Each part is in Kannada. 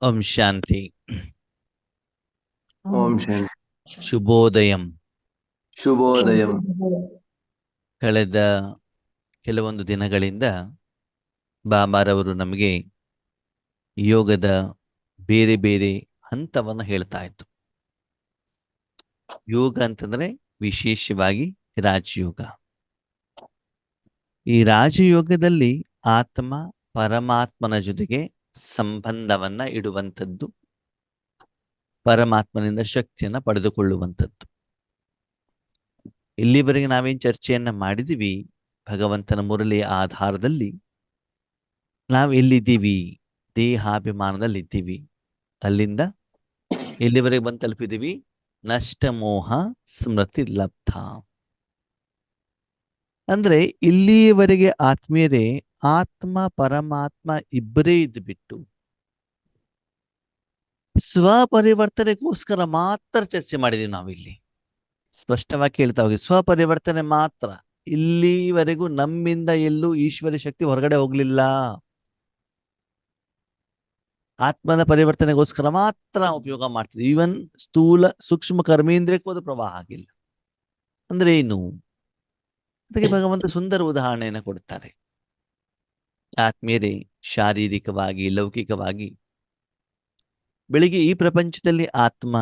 ಓಂ ಶಾಂತಿ. ಓಂ ಶಾಂತಿ. ಶುಭೋದಯಂ. ಶುಭೋದಯಂ. ಕಳೆದ ಕೆಲವೊಂದು ದಿನಗಳಿಂದ ಬಾಬಾರವರು ನಮಗೆ ಯೋಗದ ಬೇರೆ ಬೇರೆ ಹಂತವನ್ನು ಹೇಳ್ತಾ ಇತ್ತು. ಯೋಗ ಅಂತಂದ್ರೆ ವಿಶೇಷವಾಗಿ ರಾಜಯೋಗ. ಈ ರಾಜಯೋಗದಲ್ಲಿ ಆತ್ಮ ಪರಮಾತ್ಮನ ಜೊತೆಗೆ ಸಂಬಂಧವನ್ನ ಇಡುವಂಥದ್ದು, ಪರಮಾತ್ಮನಿಂದ ಶಕ್ತಿಯನ್ನ ಪಡೆದುಕೊಳ್ಳುವಂಥದ್ದು. ಇಲ್ಲಿವರೆಗೆ ನಾವೇನ್ ಚರ್ಚೆಯನ್ನ ಮಾಡಿದೀವಿ, ಭಗವಂತನ ಮುರಳಿಯ ಆಧಾರದಲ್ಲಿ ನಾವು ಎಲ್ಲಿದ್ದೀವಿ, ದೇಹಾಭಿಮಾನದಲ್ಲಿದ್ದೀವಿ. ಅಲ್ಲಿಂದ ಎಲ್ಲಿವರೆಗೆ ಬಂದು ತಲುಪಿದೀವಿ, ನಷ್ಟಮೋಹ ಸ್ಮೃತಿ ಲಬ್ಧ. ಅಂದ್ರೆ ಇಲ್ಲಿಯವರೆಗೆ ಆತ್ಮೀಯರೇ, ಆತ್ಮ ಪರಮಾತ್ಮ ಇಬ್ಬರೇ ಇದ್ದು ಬಿಟ್ಟು ಸ್ವಪರಿವರ್ತನೆಗೋಸ್ಕರ ಮಾತ್ರ ಚರ್ಚೆ ಮಾಡಿದೀವಿ ನಾವಿಲ್ಲಿ. ಸ್ಪಷ್ಟವಾಗಿ ಕೇಳ್ತಾ ಹೋಗಿ, ಸ್ವಪರಿವರ್ತನೆ ಮಾತ್ರ. ಇಲ್ಲಿವರೆಗೂ ನಮ್ಮಿಂದ ಎಲ್ಲೂ ಈಶ್ವರ ಶಕ್ತಿ ಹೊರಗಡೆ ಹೋಗ್ಲಿಲ್ಲ. ಆತ್ಮನ ಪರಿವರ್ತನೆಗೋಸ್ಕರ ಮಾತ್ರ ಉಪಯೋಗ ಮಾಡ್ತಿದ್ವಿ. ಈವನ್ ಸ್ಥೂಲ ಸೂಕ್ಷ್ಮ ಕರ್ಮೇಂದ್ರಿಯಕ್ಕೂ ಅದು ಪ್ರವಾಹ ಆಗಿಲ್ಲ. ಅಂದ್ರೆ ಏನು? ಅದಕ್ಕೆ ಭಗವಂತ ಸುಂದರ ಉದಾಹರಣೆಯನ್ನು ಕೊಡ್ತಾರೆ. ಆತ್ಮೀಯರೇ, ಶಾರೀರಿಕವಾಗಿ ಲೌಕಿಕವಾಗಿ ಬೆಳಿಗ್ಗೆ ಈ ಪ್ರಪಂಚದಲ್ಲಿ ಆತ್ಮ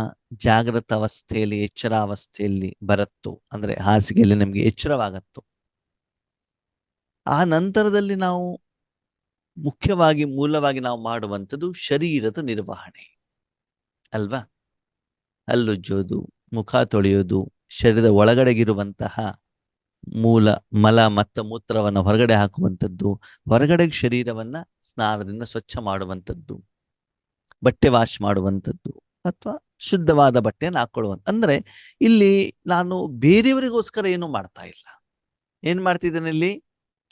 ಜಾಗೃತ ಅವಸ್ಥೆಯಲ್ಲಿ, ಎಚ್ಚರಾವಸ್ಥೆಯಲ್ಲಿ ಬರುತ್ತೋ, ಅಂದ್ರೆ ಹಾಸಿಗೆಯಲ್ಲಿ ನಮಗೆ ಎಚ್ಚರವಾಗತ್ತೋ, ಆ ನಂತರದಲ್ಲಿ ನಾವು ಮುಖ್ಯವಾಗಿ ಮೂಲವಾಗಿ ನಾವು ಮಾಡುವಂಥದ್ದು ಶರೀರದ ನಿರ್ವಹಣೆ ಅಲ್ವಾ? ಹಲ್ಲುಜ್ಜೋದು, ಮುಖ ತೊಳೆಯೋದು, ಶರೀರದ ಒಳಗಡೆಗಿರುವಂತಹ ಮೂಲ ಮಲ ಮತ್ತು ಮೂತ್ರವನ್ನು ಹೊರಗಡೆ ಹಾಕುವಂಥದ್ದು, ಹೊರಗಡೆ ಶರೀರವನ್ನ ಸ್ನಾನದಿಂದ ಸ್ವಚ್ಛ ಮಾಡುವಂಥದ್ದು, ಬಟ್ಟೆ ವಾಶ್ ಮಾಡುವಂಥದ್ದು, ಅಥವಾ ಶುದ್ಧವಾದ ಬಟ್ಟೆಯನ್ನು ಹಾಕೊಳ್ಳುವಂಥ. ಅಂದ್ರೆ ಇಲ್ಲಿ ನಾನು ಬೇರೆಯವರಿಗೋಸ್ಕರ ಏನು ಮಾಡ್ತಾ ಇಲ್ಲ. ಏನ್ ಮಾಡ್ತಿದ್ದೇನೆ ಇಲ್ಲಿ?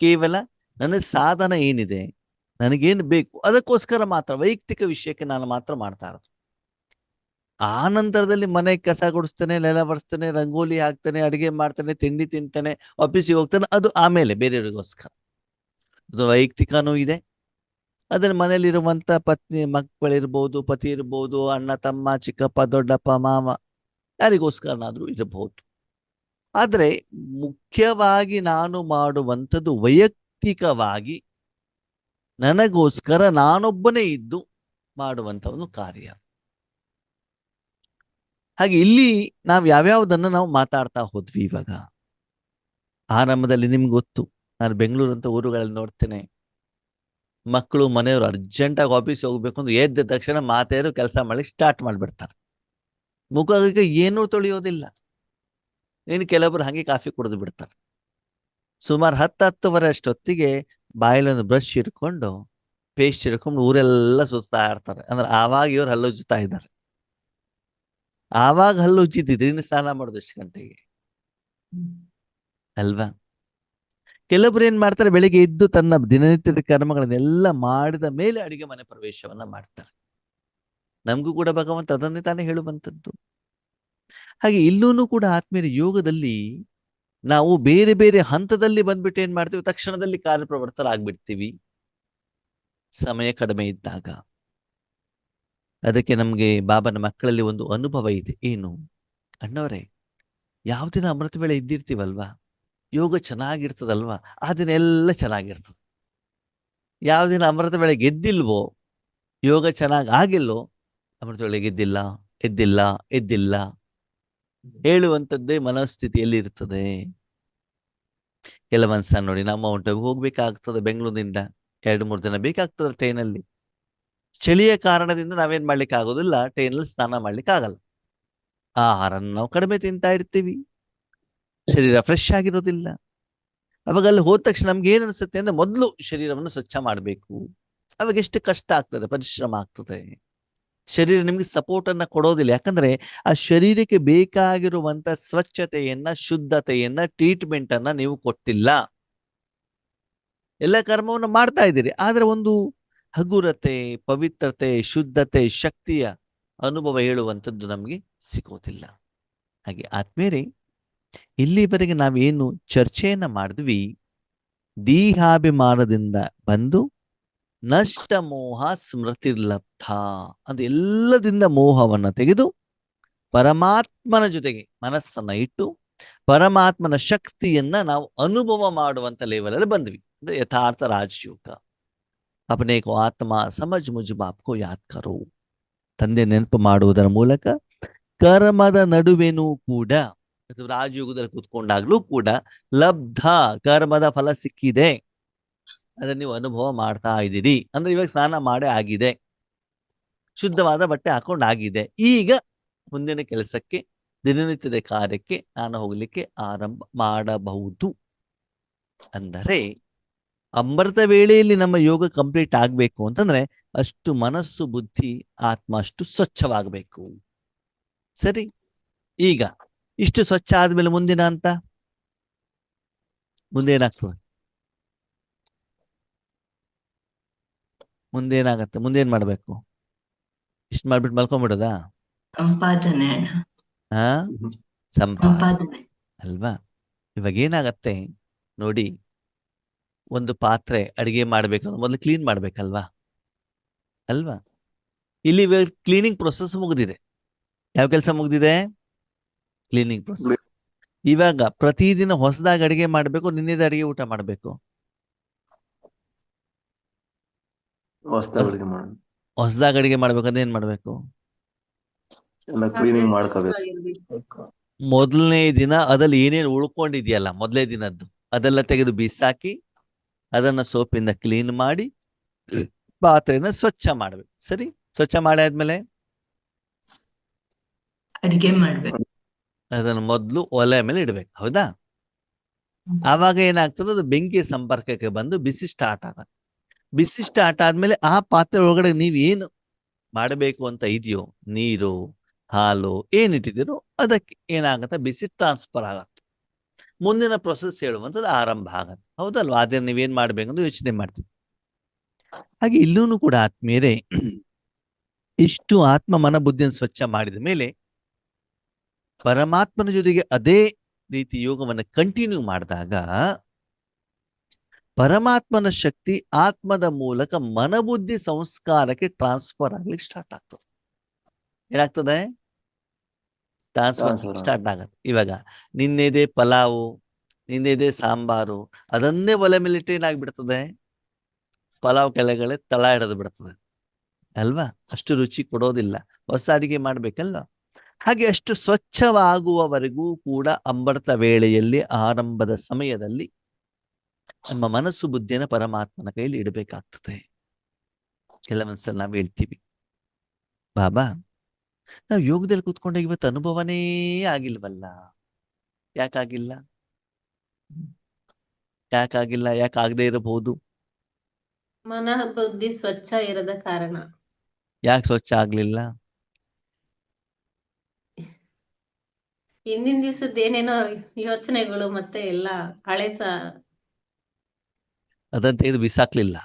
ಕೇವಲ ನನ್ನ ಸಾಧನ ಏನಿದೆ, ನನಗೇನು ಬೇಕು ಅದಕ್ಕೋಸ್ಕರ ಮಾತ್ರ, ವೈಯಕ್ತಿಕ ವಿಷಯಕ್ಕೆ ನಾನು ಮಾತ್ರ ಮಾಡ್ತಾ ಇರೋದು. ಆ ನಂತರದಲ್ಲಿ ಮನೆ ಕಸ ಗುಡಿಸ್ತೇನೆ, ನೆಲ ಬರ್ಸ್ತೇನೆ, ರಂಗೋಲಿ ಹಾಕ್ತೇನೆ, ಅಡಿಗೆ ಮಾಡ್ತೇನೆ, ತಿಂಡಿ ತಿಂತೇನೆ, ಆಫೀಸಿಗೆ ಹೋಗ್ತೇನೆ, ಅದು ಆಮೇಲೆ ಬೇರೆಯವರಿಗೋಸ್ಕರ. ಅದು ವೈಯಕ್ತಿಕನೂ ಇದೆ. ಅದನ್ನ ಮನೇಲಿರುವಂತ ಪತ್ನಿ ಮಕ್ಕಳಿರ್ಬೋದು, ಪತಿ ಇರ್ಬೋದು, ಅಣ್ಣ ತಮ್ಮ ಚಿಕ್ಕಪ್ಪ ದೊಡ್ಡಪ್ಪ ಮಾವ, ಯಾರಿಗೋಸ್ಕರನಾದ್ರೂ ಇರಬಹುದು. ಆದ್ರೆ ಮುಖ್ಯವಾಗಿ ನಾನು ಮಾಡುವಂಥದ್ದು ವೈಯಕ್ತಿಕವಾಗಿ ನನಗೋಸ್ಕರ ನಾನೊಬ್ಬನೇ ಇದ್ದು ಮಾಡುವಂತ ಒಂದು ಕಾರ್ಯ. ಹಾಗೆ ಇಲ್ಲಿ ನಾವು ಯಾವ್ಯಾವುದನ್ನು ನಾವು ಮಾತಾಡ್ತಾ ಹೋದ್ವಿ. ಇವಾಗ ಆರಂಭದಲ್ಲಿ ನಿಮ್ಗೆ ಗೊತ್ತು, ನಾನು ಬೆಂಗಳೂರು ಅಂತ ಊರುಗಳಲ್ಲಿ ನೋಡ್ತೇನೆ, ಮಕ್ಕಳು ಮನೆಯವರು ಅರ್ಜೆಂಟಾಗಿ ಆಫೀಸ್ ಹೋಗ್ಬೇಕು ಅಂದ್ರೆ ಎದ್ದ ತಕ್ಷಣ ಮಾತೆಯರು ಕೆಲಸ ಮಾಡಿ ಸ್ಟಾರ್ಟ್ ಮಾಡಿಬಿಡ್ತಾರೆ. ಮುಖಕ್ಕೆ ಏನೂ ತೊಳೆಯೋದಿಲ್ಲ. ಇನ್ನು ಕೆಲವೊಬ್ರು ಹಾಗೆ ಕಾಫಿ ಕುಡಿದು ಬಿಡ್ತಾರೆ. ಸುಮಾರು 10-10:30 ಅಷ್ಟೊತ್ತಿಗೆ ಬಾಯಲ್ಲೊಂದು ಬ್ರಷ್ ಇಟ್ಕೊಂಡು ಪೇಸ್ಟ್ ಇಟ್ಕೊಂಡು ಊರೆಲ್ಲ ಸುತ್ತಾ ಇರ್ತಾರೆ. ಅಂದ್ರೆ ಆವಾಗ ಇವ್ರು ಹಲ್ಲುಜ್ಜುತ್ತಾ ಇದ್ದಾರೆ. ಆವಾಗ ಹಲ್ಲು ಉಜ್ಜಿದ್ದಿದ್ರೆ ಇನ್ನು ಸ್ನಾನ ಮಾಡೋದು ಎಷ್ಟು ಗಂಟೆಗೆ ಅಲ್ವಾ? ಕೆಲವೊಬ್ರು ಏನ್ ಮಾಡ್ತಾರೆ, ಬೆಳಿಗ್ಗೆ ಎದ್ದು ತನ್ನ ದಿನನಿತ್ಯದ ಕರ್ಮಗಳನ್ನೆಲ್ಲ ಮಾಡಿದ ಮೇಲೆ ಅಡಿಗೆ ಮನೆ ಪ್ರವೇಶವನ್ನ ಮಾಡ್ತಾರೆ. ನಮಗೂ ಕೂಡ ಭಗವಂತ ಅದನ್ನೇ ತಾನೇ ಹೇಳುವಂಥದ್ದು. ಹಾಗೆ ಇಲ್ಲೂ ಕೂಡ ಆತ್ಮೀಯ ಯೋಗದಲ್ಲಿ ನಾವು ಬೇರೆ ಬೇರೆ ಹಂತದಲ್ಲಿ ಬಂದ್ಬಿಟ್ಟು ಏನ್ ಮಾಡ್ತೀವಿ, ತಕ್ಷಣದಲ್ಲಿ ಕಾರ್ಯಪ್ರವೃತ್ತರಾಗ್ಬಿಡ್ತೀವಿ ಸಮಯ ಕಡಿಮೆ ಇದ್ದಾಗ. ಅದಕ್ಕೆ ನಮ್ಗೆ ಬಾಬನ ಮಕ್ಕಳಲ್ಲಿ ಒಂದು ಅನುಭವ ಇದೆ. ಏನು ಅಣ್ಣವರೇ, ಯಾವ ದಿನ ಅಮೃತ ವೇಳೆ ಇದ್ದಿರ್ತೀವಲ್ವಾ, ಯೋಗ ಚೆನ್ನಾಗಿರ್ತದಲ್ವಾ, ಆ ದಿನ ಎಲ್ಲ ಚೆನ್ನಾಗಿರ್ತದೆ. ಯಾವ ದಿನ ಅಮೃತ ವೇಳೆ ಗೆದ್ದಿಲ್ವೋ, ಯೋಗ ಚೆನ್ನಾಗಿ ಆಗಿಲ್ಲೋ, ಅಮೃತ ವೇಳೆ ಗೆದ್ದಿಲ್ಲ ಎದ್ದಿಲ್ಲ ಎದ್ದಿಲ್ಲ ಹೇಳುವಂಥದ್ದೇ ಮನಸ್ಥಿತಿಯಲ್ಲಿ ಇರ್ತದೆ. ಕೆಲವೊಂದ್ಸಲ ನೋಡಿ, ನಮ್ಮ ಮೌಂಟಿಗೆ ಹೋಗ್ಬೇಕಾಗ್ತದೆ, ಬೆಂಗಳೂರಿನಿಂದ 2-3 ದಿನ ಬೇಕಾಗ್ತದೆ ಟ್ರೈನಲ್ಲಿ. ಚಳಿಯ ಕಾರಣದಿಂದ ನಾವೇನ್ ಮಾಡ್ಲಿಕ್ಕೆ ಆಗೋದಿಲ್ಲ, ಟ್ರೈನಲ್ಲಿ ಸ್ನಾನ ಮಾಡ್ಲಿಕ್ಕೆ ಆಗಲ್ಲ. ಆಹಾರ ನಾವು ಕಡಿಮೆ ತಿಂತಾ ಇರ್ತೀವಿ, ಶರೀರ ಫ್ರೆಶ್ ಆಗಿರೋದಿಲ್ಲ. ಅವಾಗ ಅಲ್ಲಿ ಹೋದ ತಕ್ಷಣ ನಮ್ಗೆ ಏನ್ ಅನ್ಸುತ್ತೆ ಅಂದ್ರೆ, ಮೊದಲು ಶರೀರವನ್ನು ಸ್ವಚ್ಛ ಮಾಡಬೇಕು. ಅವಾಗ ಎಷ್ಟು ಕಷ್ಟ ಆಗ್ತದೆ, ಪರಿಶ್ರಮ ಆಗ್ತದೆ. ಶರೀರ ನಿಮ್ಗೆ ಸಪೋರ್ಟ್ ಅನ್ನ ಕೊಡೋದಿಲ್ಲ. ಯಾಕಂದ್ರೆ ಆ ಶರೀರಕ್ಕೆ ಬೇಕಾಗಿರುವಂತ ಸ್ವಚ್ಛತೆಯನ್ನ, ಶುದ್ಧತೆಯನ್ನ, ಟ್ರೀಟ್ಮೆಂಟ್ ಅನ್ನ ನೀವು ಕೊಟ್ಟಿಲ್ಲ. ಎಲ್ಲ ಕರ್ಮವನ್ನು ಮಾಡ್ತಾ ಇದ್ದೀರಿ, ಆದ್ರೆ ಒಂದು ಹಗುರತೆ, ಪವಿತ್ರತೆ, ಶುದ್ಧತೆ, ಶಕ್ತಿಯ ಅನುಭವ ಹೇಳುವಂಥದ್ದು ನಮ್ಗೆ ಸಿಗೋದಿಲ್ಲ. ಹಾಗೆ ಆತ್ಮೀಯರೇ, ಇಲ್ಲಿವರೆಗೆ ನಾವೇನು ಚರ್ಚೆಯನ್ನ ಮಾಡಿದ್ವಿ, ದೇಹಾಭಿಮಾನದಿಂದ ಬಂದು ನಷ್ಟ ಮೋಹ ಸ್ಮೃತಿರ್ಲಬ್ಧ. ಅದು ಎಲ್ಲದಿಂದ ಮೋಹವನ್ನ ತೆಗೆದು ಪರಮಾತ್ಮನ ಜೊತೆಗೆ ಮನಸ್ಸನ್ನ ಇಟ್ಟು ಪರಮಾತ್ಮನ ಶಕ್ತಿಯನ್ನ ನಾವು ಅನುಭವ ಮಾಡುವಂತ ಲೆವೆಲಲ್ಲಿ ಬಂದ್ವಿ. ಅಂದ್ರೆ ಯಥಾರ್ಥ ರಾಜಯೋಗ. ಅಪನೆ ಕೋ ಆತ್ಮ ಸಮಜ್ ಮುಜ್ ಬಾಪ್ಕೋ ಯಾದ್ ಕರೋ. ತಂದೆ ನೆನಪು ಮಾಡುವುದರ ಮೂಲಕ ಕರ್ಮದ ನಡುವೆನೂ ಕೂಡ, ಅದು ರಾಜಯೋಗದಲ್ಲಿ ಕೂತ್ಕೊಂಡಾಗ್ಲೂ ಕೂಡ ಲಬ್ಧ, ಕರ್ಮದ ಫಲ ಸಿಕ್ಕಿದೆ, ಅದನ್ನ ನೀವು ಅನುಭವ ಮಾಡ್ತಾ ಇದ್ದೀರಿ. ಅಂದ್ರೆ ಇವಾಗ ಸ್ನಾನ ಮಾಡೇ ಆಗಿದೆ, ಶುದ್ಧವಾದ ಬಟ್ಟೆ ಹಾಕೊಂಡಾಗಿದೆ, ಈಗ ಮುಂದಿನ ಕೆಲಸಕ್ಕೆ, ದಿನನಿತ್ಯದ ಕಾರ್ಯಕ್ಕೆ ನಾನು ಹೋಗ್ಲಿಕ್ಕೆ ಆರಂಭ ಮಾಡಬಹುದು. ಅಂದರೆ ಅಮೃತ ವೇಳೆಯಲ್ಲಿ ನಮ್ಮ ಯೋಗ ಕಂಪ್ಲೀಟ್ ಆಗ್ಬೇಕು ಅಂತಂದ್ರೆ ಅಷ್ಟು ಮನಸ್ಸು ಬುದ್ಧಿ ಆತ್ಮ ಅಷ್ಟು ಸ್ವಚ್ಛವಾಗಬೇಕು. ಸರಿ, ಈಗ ಇಷ್ಟು ಸ್ವಚ್ಛ ಆದ್ಮೇಲೆ ಮುಂದಿನ ಹಂತ, ಮುಂದೇನಾಗ್ತದೆ? ಮುಂದೇನಾಗತ್ತೆ? ಮುಂದೇನ್ ಮಾಡ್ಬೇಕು? ಇಷ್ಟು ಮಾಡ್ಬಿಟ್ಟು ಮಲ್ಕೊಂಡ್ಬಿಡೋದಾ? ಸಂಪಾದನೆ ಅಣ್ಣ. ಹಾ, ಸಂಪಾದನೆ ಸಂಪಾದನೆ. ಅಲ್ವಾ? ಇವಾಗ ಏನಾಗತ್ತೆ ನೋಡಿ, ಒಂದು ಪಾತ್ರೆ ಅಡಿಗೆ ಮಾಡ್ಬೇಕಂದ್ರೆ ಮೊದಲು ಕ್ಲೀನ್ ಮಾಡ್ಬೇಕಲ್ವಾ? ಅಲ್ವಾ? ಇಲ್ಲಿ ಕ್ಲೀನಿಂಗ್ ಪ್ರೊಸೆಸ್ ಮುಗಿದಿದೆ. ಯಾವ ಕೆಲಸ ಮುಗಿದಿದೆ? Cleaning process. ಇವಾಗ ಪ್ರತಿದಿನ ಹೊಸದಾಗಿ ಅಡಿಗೆ ಮಾಡ್ಬೇಕು, ನಿನ್ನೆದ ಅಡಿಗೆ ಊಟ ಮಾಡ್ಬೇಕು? ಹೊಸದಾಗಿ ಮಾಡೋದು, ಹೊಸದಾಗಿ ಅಡಿಗೆ ಮಾಡ್ಬೇಕಂದ್ರೆ ಏನ್ ಮಾಡ್ಬೇಕು? ಎಲ್ಲ ಕ್ಲೀನಿಂಗ್ ಮಾಡ್ಕೋಬೇಕು. ಮೊದಲನೇ ದಿನ ಅದ್ರಲ್ಲಿ ಏನೇನು ಉಳ್ಕೊಂಡಿದ್ಯಲ್ಲ ಮೊದಲನೇ ದಿನದ್ದು ಅದೆಲ್ಲ ತೆಗೆದು ಬಿಸಾಕಿ ಅದನ್ನ ಸೋಪಿಂದ ಕ್ಲೀನ್ ಮಾಡಿ ಪಾತ್ರೆನ ಸ್ವಚ್ಛ ಮಾಡ್ಬೇಕು. ಸರಿ, ಸ್ವಚ್ಛ ಮಾಡಿ ಆದ್ಮೇಲೆ ಅಡಿಗೆ ಮಾಡ್ಬೇಕು. ಅದನ್ನ ಮೊದಲು ಒಲೆ ಮೇಲೆ ಇಡ್ಬೇಕು, ಹೌದಾ? ಆವಾಗ ಏನಾಗ್ತದೆ, ಅದು ಬೆಂಕಿ ಸಂಪರ್ಕಕ್ಕೆ ಬಂದು ಬಿಸಿ ಸ್ಟಾರ್ಟ್ ಆಗತ್ತೆ. ಬಿಸಿ ಸ್ಟಾರ್ಟ್ ಆದ್ಮೇಲೆ ಆ ಪಾತ್ರೆ ಒಳಗಡೆ ನೀವು ಏನು ಮಾಡಬೇಕು ಅಂತ ಇದೆಯೋ, ನೀರು, ಹಾಲು ಏನಿಟ್ಟಿದ್ದೀರೋ ಅದಕ್ಕೆ ಏನಾಗತ್ತೆ, ಬಿಸಿ ಟ್ರಾನ್ಸ್ಫರ್ ಆಗತ್ತೆ. ಮುಂದಿನ ಪ್ರೊಸೆಸ್ ಹೇಳುವಂಥದ್ದು ಆರಂಭ ಆಗತ್ತೆ, ಹೌದಲ್ವಾ? ಅದೇ ನೀವೇನ್ ಮಾಡ್ಬೇಕಂತ ಯೋಚನೆ ಮಾಡ್ತೀವಿ. ಹಾಗೆ ಇಲ್ಲೂ ಕೂಡ ಆತ್ಮೀಯರೇ, ಇಷ್ಟು ಆತ್ಮ ಮನ ಬುದ್ಧಿಯನ್ನು ಸ್ವಚ್ಛ ಮಾಡಿದ ಮೇಲೆ ಪರಮಾತ್ಮನ ಜೊತೆಗೆ ಅದೇ ರೀತಿ ಯೋಗವನ್ನು ಕಂಟಿನ್ಯೂ ಮಾಡಿದಾಗ ಪರಮಾತ್ಮನ ಶಕ್ತಿ ಆತ್ಮದ ಮೂಲಕ ಮನಬುದ್ಧಿ ಸಂಸ್ಕಾರಕ್ಕೆ ಟ್ರಾನ್ಸ್ಫರ್ ಆಗ್ಲಿಕ್ಕೆ ಸ್ಟಾರ್ಟ್ ಆಗ್ತದೆ. ಏನಾಗ್ತದೆ? ಟ್ರಾನ್ಸ್ಫರ್ ಸ್ಟಾರ್ಟ್ ಆಗತ್ತೆ. ಇವಾಗ ನಿನ್ನೆದೆ ಪಲಾವು, ನಿನ್ನೆದೆ ಸಾಂಬಾರು, ಅದನ್ನೇ ಒಲೆ ಮೇಲೆ ಏನಾಗ್ಬಿಡ್ತದೆ, ಪಲಾವ್ ಕೆಳಗಡೆ ತಳ ಹಿಡಿದು ಬಿಡ್ತದೆ ಅಲ್ವಾ? ಅಷ್ಟು ರುಚಿ ಕೊಡೋದಿಲ್ಲ. ಹೊಸ ಅಡಿಗೆ ಮಾಡ್ಬೇಕಲ್ವ? ಹಾಗೆ ಅಷ್ಟು ಸ್ವಚ್ಛವಾಗುವವರೆಗೂ ಕೂಡ ಅಮೃತ ವೇಳೆಯಲ್ಲಿ, ಆರಂಭದ ಸಮಯದಲ್ಲಿ ನಮ್ಮ ಮನಸ್ಸು ಬುದ್ಧಿಯನ್ನು ಪರಮಾತ್ಮನ ಕೈಯಲ್ಲಿ ಇಡಬೇಕಾಗ್ತದೆ. ಕೆಲವೊಂದ್ಸಲ ನಾವು ಹೇಳ್ತೀವಿ, ಬಾಬಾ ನಾವು ಯೋಗದಲ್ಲಿ ಕೂತ್ಕೊಂಡಾಗ ಇವತ್ತು ಅನುಭವನೇ ಆಗಿಲ್ವಲ್ಲ. ಯಾಕಾಗಿಲ್ಲ? ಯಾಕಾಗಿಲ್ಲ? ಯಾಕಾಗದೇ ಇರಬಹುದು? ಮನ ಬುದ್ಧಿ ಸ್ವಚ್ಛ ಇರದ ಕಾರಣ. ಯಾಕೆ ಸ್ವಚ್ಛ ಆಗ್ಲಿಲ್ಲ? ಹಿಂದಿನ ದಿವಸದ ಏನೇನೋ ಯೋಚನೆಗಳು ಮತ್ತೆ ಎಲ್ಲ ಹಳೆ ಅದನ್ನ ತೆಗೆದು ಬಿಸಾಕ್ಲಿಲ್ಲ.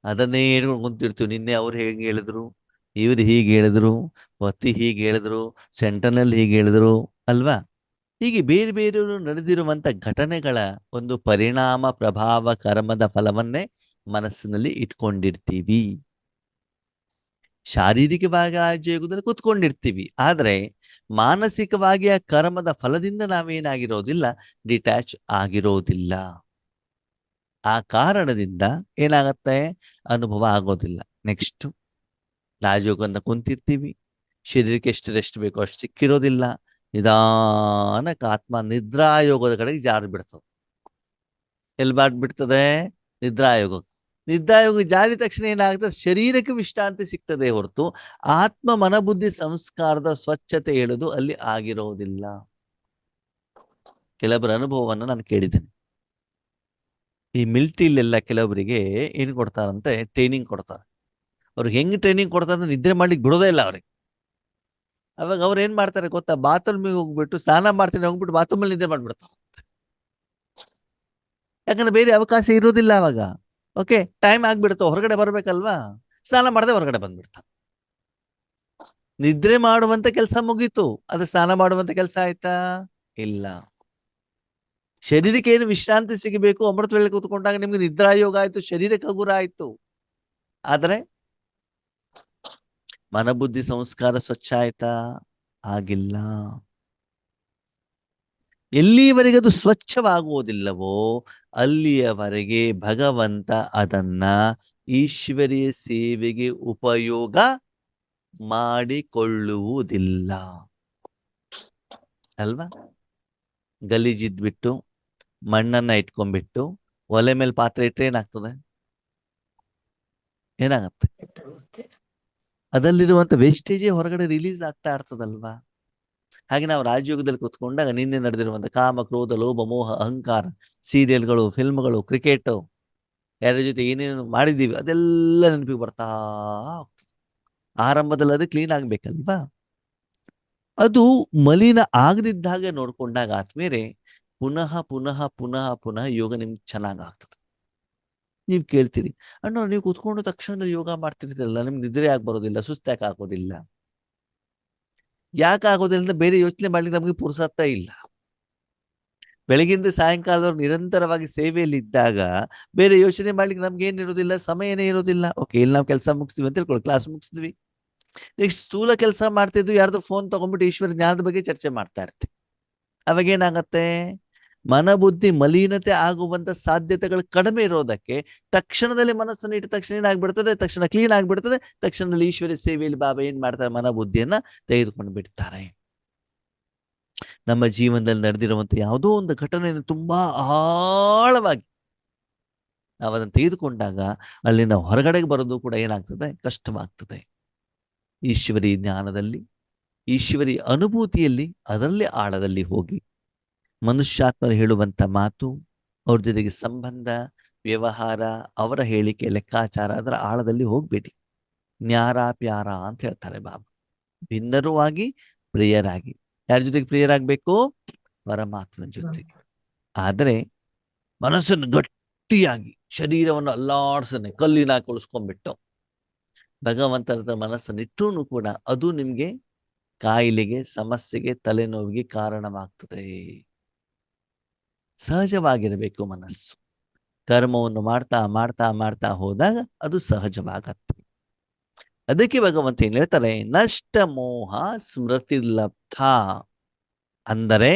ಅದನ್ನೇ ಹೇಳ್ಕೊಂಡು ಕುಂತಿರ್ತೀವಿ. ನಿನ್ನೆ ಅವ್ರು ಹೇಗೆ ಹೇಳಿದ್ರು, ಇವ್ರು ಹೀಗೆ ಹೇಳಿದ್ರು, ಪತಿ ಹೀಗೆ ಹೇಳಿದ್ರು, ಸೆಂಟರ್ನಲ್ಲಿ ಹೀಗೆ ಹೇಳಿದ್ರು ಅಲ್ವಾ? ಹೀಗೆ ಬೇರೆ ಬೇರೆಯವರು ನಡೆದಿರುವಂತ ಘಟನೆಗಳ ಒಂದು ಪರಿಣಾಮ, ಪ್ರಭಾವ, ಕರ್ಮದ ಫಲವನ್ನೇ ಮನಸ್ಸಿನಲ್ಲಿ ಇಟ್ಕೊಂಡಿರ್ತೀವಿ. ಶಾರೀರಿಕವಾಗಿ ರಾಜಯೋಗದಲ್ಲಿ ಕೂತ್ಕೊಂಡಿರ್ತೀವಿ, ಆದ್ರೆ ಮಾನಸಿಕವಾಗಿ ಆ ಕರ್ಮದ ಫಲದಿಂದ ನಾವೇನಾಗಿರೋದಿಲ್ಲ, ಡಿಟ್ಯಾಚ್ ಆಗಿರೋದಿಲ್ಲ. ಆ ಕಾರಣದಿಂದ ಏನಾಗತ್ತೆ, ಅನುಭವ ಆಗೋದಿಲ್ಲ. ನೆಕ್ಸ್ಟ್ ರಾಜಯೋಗ ಅಂತ ಕುಂತಿರ್ತೀವಿ, ಶರೀರಕ್ಕೆ ಎಷ್ಟು ರೆಸ್ಟ್ ಬೇಕೋ ಅಷ್ಟು ಸಿಕ್ಕಿರೋದಿಲ್ಲ. ನಿಧಾನಕ್ಕೆ ಆತ್ಮ ನಿದ್ರಾಯೋಗದ ಕಡೆಗೆ ಜಾರಿ ಬಿಡ್ತದೆ. ಎಲ್ಲಿ ಬಿಡ್ತದೆ? ನಿದ್ರಾಯೋಗ. ನಿದ್ರಾಯೋಗ ಜಾರಿದ ತಕ್ಷಣ ಏನಾಗ್ತದೆ, ಶರೀರಕ್ಕೆ ವಿಶ್ರಾಂತಿ ಸಿಗ್ತದೆ ಹೊರತು ಆತ್ಮ ಮನಬುದ್ಧಿ ಸಂಸ್ಕಾರದ ಸ್ವಚ್ಛತೆ ಹೇಳುದು ಅಲ್ಲಿ ಆಗಿರೋದಿಲ್ಲ. ಕೆಲವರ ಅನುಭವವನ್ನು ನಾನು ಕೇಳಿದ್ದೇನೆ. ಈ ಮಿಲಿಟರಿಲೆಲ್ಲ ಕೆಲವರಿಗೆ ಏನು ಕೊಡ್ತಾರಂತೆ, ಟ್ರೈನಿಂಗ್ ಕೊಡ್ತಾರೆ. ಅವ್ರಿಗೆ ಹೆಂಗ್ ಟ್ರೈನಿಂಗ್ ಕೊಡ್ತಾರೆ ಅಂದ್ರೆ ನಿದ್ರೆ ಮಾಡ್ಲಿಕ್ಕೆ ಬಿಡೋದೇ ಇಲ್ಲ ಅವ್ರಿಗೆ. ಅವಾಗ ಅವ್ರು ಏನ್ ಮಾಡ್ತಾರೆ ಗೊತ್ತಾ, ಬಾತ್ರೂಮಿಗೆ ಹೋಗ್ಬಿಟ್ಟು ಸ್ನಾನ ಮಾಡ್ತೀನಿ ಹೋಗ್ಬಿಟ್ಟು ಬಾತ್ರೂಮಲ್ಲಿ ನಿದ್ರೆ ಮಾಡ್ಬಿಡ್ತಾರೆ. ಯಾಕಂದ್ರೆ ಬೇರೆ ಅವಕಾಶ ಇರೋದಿಲ್ಲ ಅವಾಗ. ಓಕೆ, ಟೈಮ್ ಆಗ್ಬಿಡುತ್ತೋ, ಹೊರಗಡೆ ಬರ್ಬೇಕಲ್ವಾ, ಸ್ನಾನ ಮಾಡದೆ ಹೊರಗಡೆ ಬಂದ್ಬಿಡ್ತಾರೆ. ನಿದ್ರೆ ಮಾಡುವಂತ ಕೆಲಸ ಮುಗೀತು, ಅದು ಸ್ನಾನ ಮಾಡುವಂತ ಕೆಲಸ ಆಯ್ತಾ? ಇಲ್ಲ. ಶರೀರಕ್ಕೆ ಏನು ವಿಶ್ರಾಂತಿ ಸಿಗಬೇಕು, ಅಮೃತ ವೇಳೆ ಕೂತ್ಕೊಂಡಾಗ ನಿಮ್ಗೆ ನಿದ್ರಾಯೋಗ ಆಯ್ತು, ಶರೀರಕ್ಕೆ ಹಗುರ ಆಯ್ತು. ಆದರೆ ಮನಬುದ್ಧಿ ಸಂಸ್ಕಾರ ಸ್ವಚ್ಛ ಆಯ್ತಾ? ಆಗಿಲ್ಲ. ಎಲ್ಲಿಯವರೆಗೆ ಅದು ಸ್ವಚ್ಛವಾಗುವುದಿಲ್ಲವೋ ಅಲ್ಲಿಯವರೆಗೆ ಭಗವಂತ ಅದನ್ನ ಈಶ್ವರೀಯ ಸೇವೆಗೆ ಉಪಯೋಗ ಮಾಡಿಕೊಳ್ಳುವುದಿಲ್ಲ ಅಲ್ವಾ? ಗಲೀಜಿದ್ಬಿಟ್ಟು ಮಣ್ಣನ್ನ ಇಟ್ಕೊಂಡ್ಬಿಟ್ಟು ಒಲೆ ಮೇಲೆ ಪಾತ್ರೆ ಇಟ್ಟರೆ ಏನಾಗ್ತದೆ? ಏನಾಗತ್ತೆ? ಅದರಲ್ಲಿರುವಂತ ವೇಸ್ಟೇಜೇ ಹೊರಗಡೆ ರಿಲೀಸ್ ಆಗ್ತಾ ಇರ್ತದಲ್ವಾ? ಹಾಗೆ ನಾವು ರಾಜಯೋಗದಲ್ಲಿ ಕೂತ್ಕೊಂಡಾಗ ನಿನ್ನೆ ನಡೆದಿರುವಂತ ಕಾಮ, ಕ್ರೋಧ, ಲೋಭ, ಮೋಹ, ಅಹಂಕಾರ, ಸೀರಿಯಲ್ಗಳು, ಫಿಲ್ಮ್ಗಳು, ಕ್ರಿಕೆಟ್, ಯಾರ ಜೊತೆ ಏನೇನು ಮಾಡಿದೀವಿ ಅದೆಲ್ಲ ನೆನಪಿಗೆ ಬರ್ತಾ ಹೋಗ್ತದೆ. ಆರಂಭದಲ್ಲಿ ಅದು ಕ್ಲೀನ್ ಆಗ್ಬೇಕಲ್ವಾ? ಅದು ಮಲಿನ ಆಗದಿದ್ದ ಹಾಗೆ ನೋಡ್ಕೊಂಡಾಗ ಆದ್ಮೇಲೆ ಪುನಃ ಪುನಃ ಪುನಃ ಪುನಃ ಯೋಗ ನಿಮ್ಗೆ ಚೆನ್ನಾಗ್ ಆಗ್ತದೆ. ನೀವು ಕೇಳ್ತೀರಿ, ಅಣ್ಣ ನೀವು ಕೂತ್ಕೊಂಡು ತಕ್ಷಣದಲ್ಲಿ ಯೋಗ ಮಾಡ್ತಿರ್ತೀರಲ್ಲ, ನಿಮ್ಗೆ ನಿದ್ರೆ ಯಾಕೆ ಬರೋದಿಲ್ಲ, ಸುಸ್ತಾಕ್ ಆಗೋದಿಲ್ಲ? ಯಾಕೆ ಆಗೋದಿಲ್ಲ ಅಂತ ಬೇರೆ ಯೋಚನೆ ಮಾಡ್ಲಿಕ್ಕೆ ನಮಗೆ ಪುರ್ಸತ್ತ ಇಲ್ಲ. ಬೆಳಗಿಂದ ಸಾಯಂಕಾಲದವ್ರು ನಿರಂತರವಾಗಿ ಸೇವೆಯಲ್ಲಿ ಇದ್ದಾಗ ಬೇರೆ ಯೋಚನೆ ಮಾಡ್ಲಿಕ್ಕೆ ನಮ್ಗೆ ಏನಿರೋದಿಲ್ಲ, ಸಮಯನೇ ಇರೋದಿಲ್ಲ. ಓಕೆ, ಇಲ್ಲಿ ನಾವು ಕೆಲಸ ಮುಗಿಸ್ತೀವಿ ಅಂತ ಹೇಳ್ಕೊಳ್ಳಿ, ಕ್ಲಾಸ್ ಮುಗಿಸಿದ್ವಿ, ನೆಕ್ಸ್ಟ್ ಸ್ಥೂಲ ಕೆಲಸ ಮಾಡ್ತಿದ್ವಿ, ಯಾರ್ದು ಫೋನ್ ತಗೊಂಡ್ಬಿಟ್ಟು ಈಶ್ವರ ಜ್ಞಾನದ ಬಗ್ಗೆ ಚರ್ಚೆ ಮಾಡ್ತಾ ಇರ್ತೀವಿ. ಅವಾಗ ಏನಾಗತ್ತೆ? ಮನಬುದ್ಧಿ ಮಲಿನತೆ ಆಗುವಂತ ಸಾಧ್ಯತೆಗಳು ಕಡಿಮೆ ಇರೋದಕ್ಕೆ ತಕ್ಷಣದಲ್ಲಿ ಮನಸ್ಸನ್ನು ಇಟ್ಟ ತಕ್ಷಣ ಏನಾಗ್ಬಿಡ್ತದೆ? ತಕ್ಷಣ ಕ್ಲೀನ್ ಆಗ್ಬಿಡ್ತದೆ. ತಕ್ಷಣದಲ್ಲಿ ಈಶ್ವರ ಸೇವೆಯಲ್ಲಿ ಬಾಬಾ ಏನ್ ಮಾಡ್ತಾರೆ? ಮನಬುದ್ಧಿಯನ್ನ ತೆಗೆದುಕೊಂಡು ಬಿಡ್ತಾರೆ. ನಮ್ಮ ಜೀವನದಲ್ಲಿ ನಡೆದಿರುವಂತ ಯಾವುದೋ ಒಂದು ಘಟನೆಯನ್ನು ತುಂಬಾ ಆಳವಾಗಿ ನಾವು ಅದನ್ನು ತೆಗೆದುಕೊಂಡಾಗ ಅಲ್ಲಿಂದ ಹೊರಗಡೆಗೆ ಬರೋದು ಕೂಡ ಏನಾಗ್ತದೆ? ಕಷ್ಟವಾಗ್ತದೆ. ಈಶ್ವರಿ ಜ್ಞಾನದಲ್ಲಿ, ಈಶ್ವರಿ ಅನುಭೂತಿಯಲ್ಲಿ, ಅದರಲ್ಲಿ ಆಳದಲ್ಲಿ ಹೋಗಿ ಮನುಷ್ಯಾತ್ಮರು ಹೇಳುವಂತ ಮಾತು, ಅವ್ರ ಜೊತೆಗೆ ಸಂಬಂಧ, ವ್ಯವಹಾರ, ಅವರ ಹೇಳಿಕೆ, ಲೆಕ್ಕಾಚಾರ, ಅದರ ಆಳದಲ್ಲಿ ಹೋಗ್ಬೇಡಿ. ನ್ಯಾರ ಪ್ಯಾರ ಅಂತ ಹೇಳ್ತಾರೆ ಬಾಬಾ. ಭಿನ್ನರೂ ಆಗಿ ಪ್ರಿಯರಾಗಿ. ಯಾರ ಜೊತೆಗೆ ಪ್ರಿಯರಾಗಬೇಕು? ಪರಮಾತ್ಮನ ಜೊತೆಗೆ. ಆದರೆ ಮನಸ್ಸನ್ನು ಗಟ್ಟಿಯಾಗಿ ಶರೀರವನ್ನು ಅಲ್ಲಾಡ್ಸನೆ ಕಲ್ಲಿನ ಕೊಳಿಸ್ಕೊಂಡ್ಬಿಟ್ಟು ಭಗವಂತನ ಮನಸ್ಸನ್ನಿಟ್ಟರೂ ಕೂಡ ಅದು ನಿಮ್ಗೆ ಕಾಯಿಲೆಗೆ, ಸಮಸ್ಯೆಗೆ, ತಲೆನೋವಿಗೆ ಕಾರಣವಾಗ್ತದೆ. ಸಹಜವಾಗಿರಬೇಕು ಮನಸ್ಸು. ಕರ್ಮವನ್ನು ಮಾಡ್ತಾ ಮಾಡ್ತಾ ಮಾಡ್ತಾ ಹೋದಾಗ ಅದು ಸಹಜವಾಗತ್ತೆ. ಅದಕ್ಕೆ ಭಗವಂತ ಏನ್ ಹೇಳ್ತಾರೆ? ನಷ್ಟ ಮೋಹ ಸ್ಮೃತಿ ಲಬ್ಧ. ಅಂದರೆ